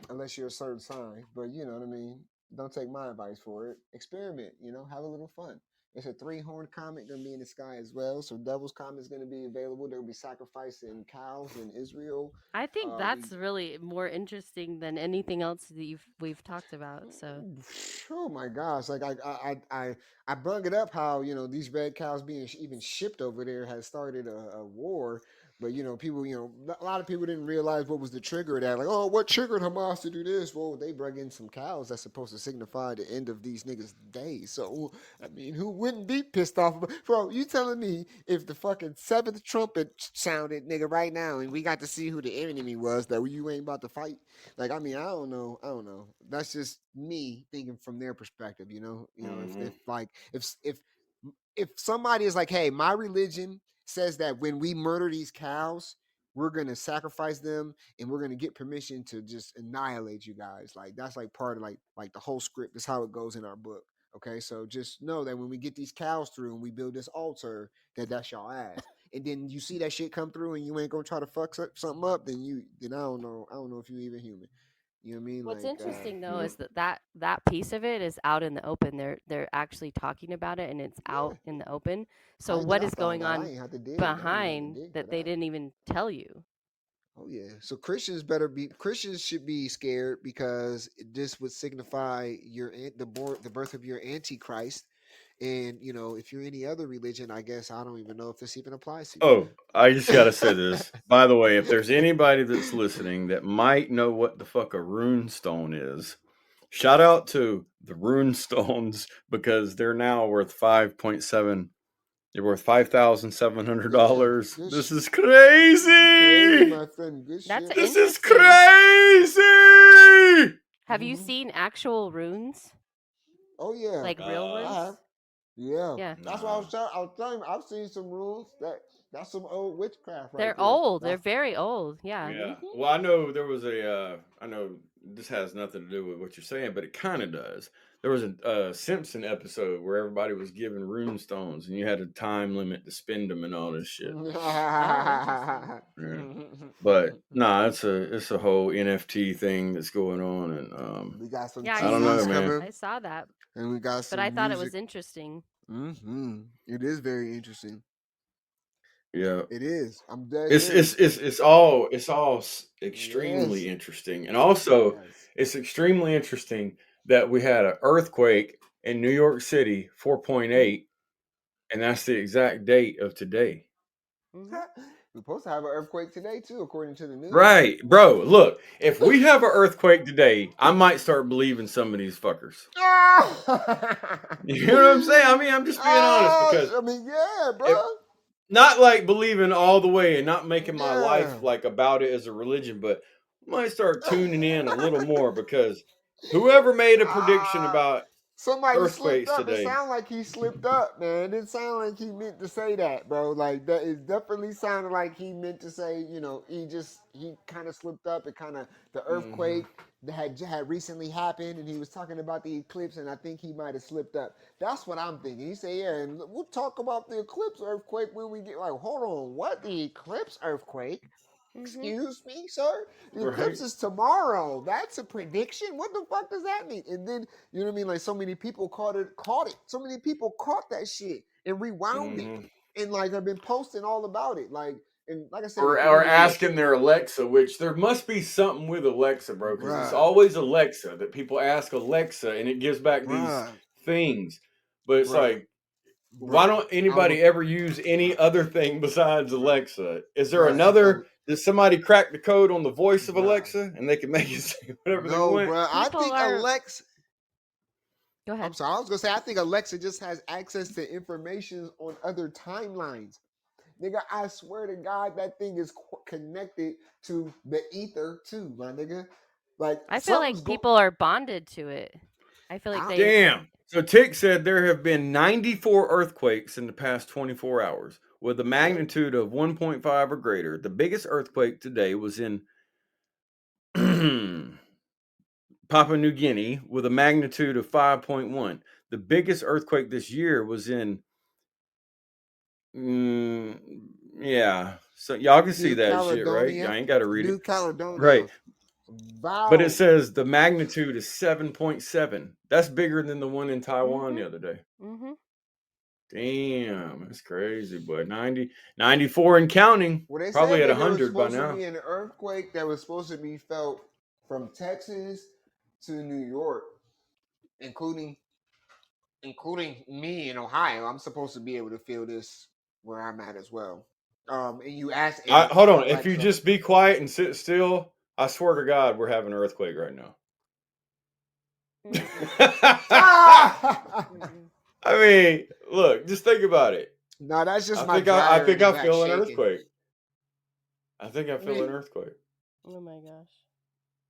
unless you're a certain sign. But you know what I mean. Don't take my advice for it. Experiment. Have a little fun. It's a three-horned comet gonna be in the sky as well. So Devil's Comet is gonna be available. There will be sacrificing cows in Israel. I think We that's really more interesting than anything else that we've talked about. So, Oh my gosh! Like I brung it up how these red cows being even shipped over there has started a war, but people a lot of people didn't realize what was the trigger of that. Like, oh, what triggered Hamas to do this? Well, they brought in some cows that's supposed to signify the end of these niggas' days. So I mean, who wouldn't be pissed off about, bro? You telling me if the fucking seventh trumpet sounded, nigga, right now, and we got to see who the enemy was that you ain't about to fight? Like, I mean, I don't know. That's just me thinking from their perspective. Mm-hmm. If like if somebody is like, hey, my religion says that when we murder these cows, we're gonna sacrifice them and we're gonna get permission to just annihilate you guys. Like that's like part of like the whole script. That's how it goes in our book. Okay, so just know that when we get these cows through and we build this altar, that's y'all ass. And then you see that shit come through and you ain't gonna try to fuck something up, then I don't know. I don't know if you even human. You know what I mean? what's Like, interesting though Yep. is that piece of it is out in the open. They're actually talking about it and it's yeah. out in the open. So How did what I is find going out? I on ain't have to dig. I ain't have to behind dig for that they that. didn't even tell you? Oh yeah. So Christians should be scared because this would signify the birth of your antichrist. And if you're any other religion, I guess I don't even know if this even applies to you. Oh, I just got to say this. By the way, if there's anybody that's listening that might know what the fuck a rune stone is, Shout out to the runestones because they're now worth $5.7. They're worth $5,700. Good This shit. is crazy. Crazy, my friend. Good That's shit. This is interesting. crazy. Have you seen actual runes? Oh yeah, Like real I have. ones? Yeah, Yeah. that's why I was telling you, I've seen some rules that's some old witchcraft right They're there. old. They're That's, very old. Yeah. Yeah. Mhm. Well, I know there was I know this has nothing to do with what you're saying, but it kind of does. There was a Simpson episode where everybody was given rune stones and you had a time limit to spend them and all this shit. Oh, Yeah. But nah, it's a whole NFT thing that's going on, and we got some yeah, I don't saw know, TVs that. man. coming, I saw that. and we got But some I thought it music. was interesting. It is very interesting. Yeah, It is. I'm dead it's serious. extremely Yes. interesting, and also Yes. it's extremely interesting that we had an earthquake in New York City, 4.8, and that's the exact date of today. Mhm. We're supposed to have an earthquake today too, according to the news. Right, bro. Look, if we have an earthquake today, I might start believing some of these fuckers. You know what I'm saying? I mean, I'm just being honest because I mean, yeah, bro. not like believing all the way and not making my life Yeah. like about it as a religion, but I might start tuning in a little more because whoever made a prediction about Somebody slipped earthquakes up. It today, sounded like he slipped up, man. It sounded like he meant to say that, bro. Like that. It definitely sounded like he meant to say, he kind of slipped up. It kind of the earthquake that had recently happened, and he was talking about the eclipse, and I think he might have slipped up. That's what I'm thinking. He said, yeah, and we'll talk about the eclipse earthquake when we get like, hold on, what the eclipse earthquake? Mhm. Excuse me, sir? The right? eclipse is tomorrow. That's a prediction. What the fuck does that mean? And then, you know what I mean? Like so many people caught it. So many people caught that shit and rewound it. And like have been posting all about it. Like, and like I said, if Or anybody asking their Alexa, which there must be something with Alexa, bro, because it's bruh, always Alexa that people ask Alexa and it gives back these bruh, things. But it's bruh, like, why bruh. don't anybody ever use any other thing besides Bruh, Alexa? Is there bruh, if another? Did somebody crack the code on the voice of bruh. Alexa and they can make it say whatever they No, want? bruh. I People think are. Alexa. Go ahead. I'm sorry. I was gonna say I think Alexa just has access to information on other timelines. Nigga, I swear to God, that thing is connected to the ether too, my nigga. Like I feel something's like going. people are bonded to it. I feel like they. Damn. So Tick said there have been 94 earthquakes in the past 24 hours with a magnitude of 1.5 or greater. The biggest earthquake today was in Papua New Guinea with a magnitude of 5.1. The biggest earthquake this year was in yeah. So y'all can see New that shit, right? Y'all Caledonia, ain't got to read it. New Caledonia, Right. But it wow. says the magnitude is 7.7. That's bigger than the one in Taiwan Mhm. the other day. Mhm. Damn, that's crazy, boy. 94 and counting. Well, they Probably said at that there was 100 by supposed to now. be an earthquake that was supposed to be felt from Texas to New York, including me in Ohio. I'm supposed to be able to feel this where I'm at as well. And you ask, and Hold on. If you Alexa. just be quiet and sit still, I swear to God, we're having an earthquake right now. I mean, look, just think about it. No, that's just I my think I dryer in the back feel an shaking. earthquake. I think I feel an earthquake. Oh my gosh.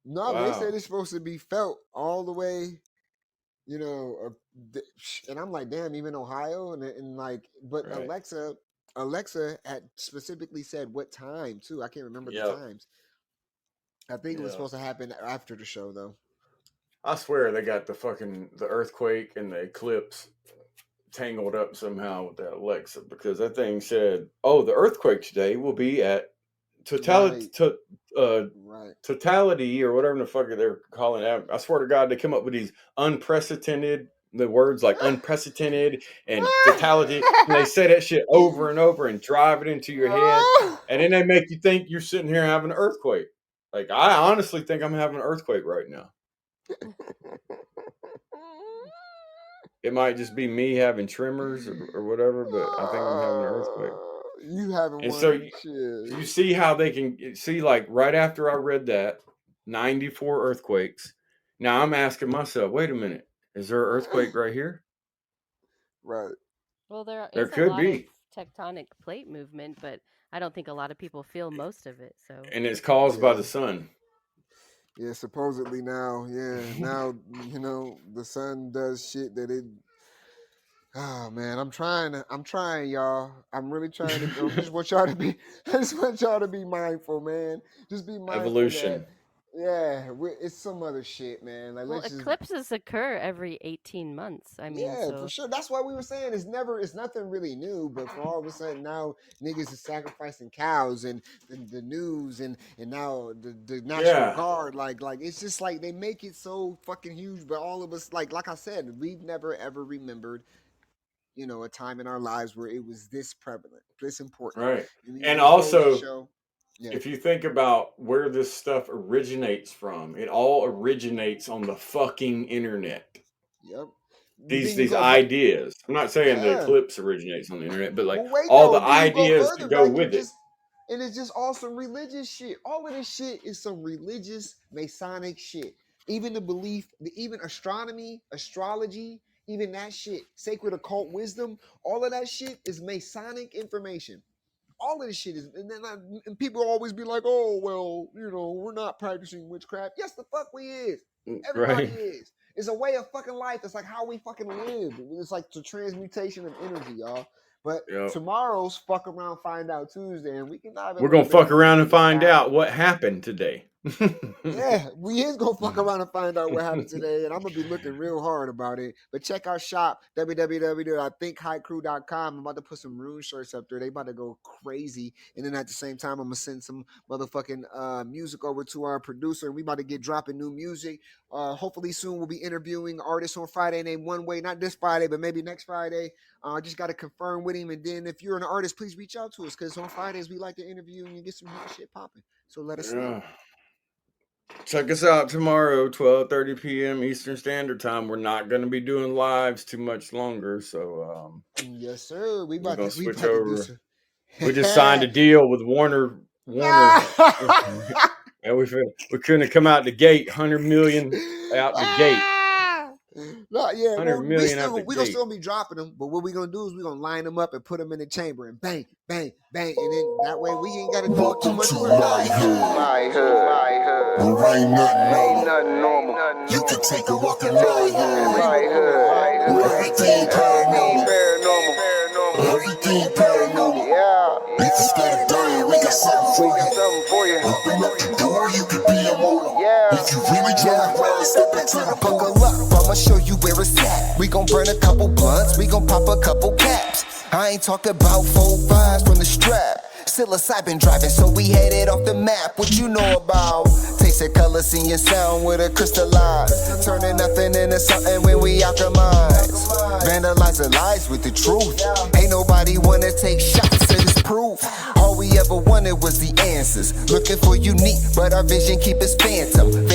No, they Wow. said it's supposed to be felt all the way, and I'm like, damn, even Ohio, and like, but Right. Alexa had specifically said what time too. I can't remember the times. I think it was supposed to happen after the show though. I swear they got the earthquake and the eclipse tangled up somehow with that Alexa because that thing said, "Oh, the earthquake today will be at totality or whatever the fuck they're calling it." I swear to God, they come up with these the words like unprecedented and totality, and they say that shit over and over and drive it into your head, and then they make you think you're sitting here having an earthquake. Like I honestly think I'm having an earthquake right now. It might just be me having tremors or whatever, but I think I'm having an earthquake. You having And one? so you see how they can see, like right after I read that 94 earthquakes, Now I'm asking myself, wait a minute, is there an earthquake right here? Right. Well, there There is a could lot of be. tectonic plate movement, but I don't think a lot of people feel most of it. So, And it's caused by Yeah. the sun. Yeah, supposedly now, now, the sun does shit that it. Oh man, I'm trying, y'all. I'm really trying to. I just want y'all to be. I just want y'all to be mindful, man. Just be mindful that. Evolution. Yeah, it's some other shit, man. Like well, let's just. eclipses occur every 18 months. I mean, Yeah, for so sure. That's why we were saying it's nothing really new. But for all of a sudden now, niggas is sacrificing cows and the news and now the National Yeah. Guard. Like it's just like they make it so fucking huge. But all of us, like I said, we've never ever remembered. A time in our lives where it was this prevalent, this important. Right. It And just goes to also, show. Yeah. if you think about where this stuff originates from, it all originates on the fucking internet. Yep. These ideas. I'm not saying the eclipse originates on the internet, but like Well, wait all though. the Then you go ideas that further go back. with it. And it's just all some religious shit. All of this shit is some religious Masonic shit. Even the belief, even astronomy, astrology, even that shit, sacred occult wisdom, all of that shit is Masonic information. All of this shit is, and people always be like, "Oh, well, we're not practicing witchcraft." Yes, the fuck we is. Everybody Right. is. It's a way of fucking life. It's like how we fucking live. It's like the transmutation of energy, y'all. But tomorrow's fuck around, find out Tuesday, and we can dive. We're gonna fuck around and find out what happened today. Yeah, we is gonna fuck around and find out what happened today, and I'm gonna be looking real hard about it. But check our shop, www.thinkhighcrew.com. I'm about to put some rune shirts up there. They about to go crazy, and then at the same time, I'm gonna send some motherfucking music over to our producer, and we about to get dropping new music. Hopefully soon we'll be interviewing artists on Friday named One Way, not this Friday, but maybe next Friday. I just got to confirm with him, and then if you're an artist, please reach out to us because on Fridays we like to interview and get some hot shit popping. So let us know. Check us out tomorrow, 12:30 p.m. Eastern Standard Time. We're not going to be doing lives too much longer, so yes, sir. We're gonna switch to over. do some... We just signed a deal with Warner, and we couldn't have come out the gate. 100 million out the gate. No, yeah, 100 million out the we're gonna still be dropping them, but what we're gonna do is we're gonna line them up and put them in the chamber and bang, bang, bang, and then that way we ain't gotta do too much work. My hood. Where ain't nothing normal. You can take a walk in my hood. Where everything paranormal. Everything paranormal. If it's getting dirty, we got something for you. Open up the door, you can be immortal. If you really tryna run, step into the buckle up, I'ma show you where it's at. We gon' burn a couple blunts, we gon' pop a couple caps. I ain't talking about 4 5s from the strap. Psilocybin driving, so we headed off the map. What you know about? Tasting color, seeing sound with a crystallize. Turning nothing into something when we alchemize. Vandalize the lies with the truth. Ain't nobody wanna take shots at this proof. All we ever wanted was the answers. Looking for unique, but our vision keep us phantom.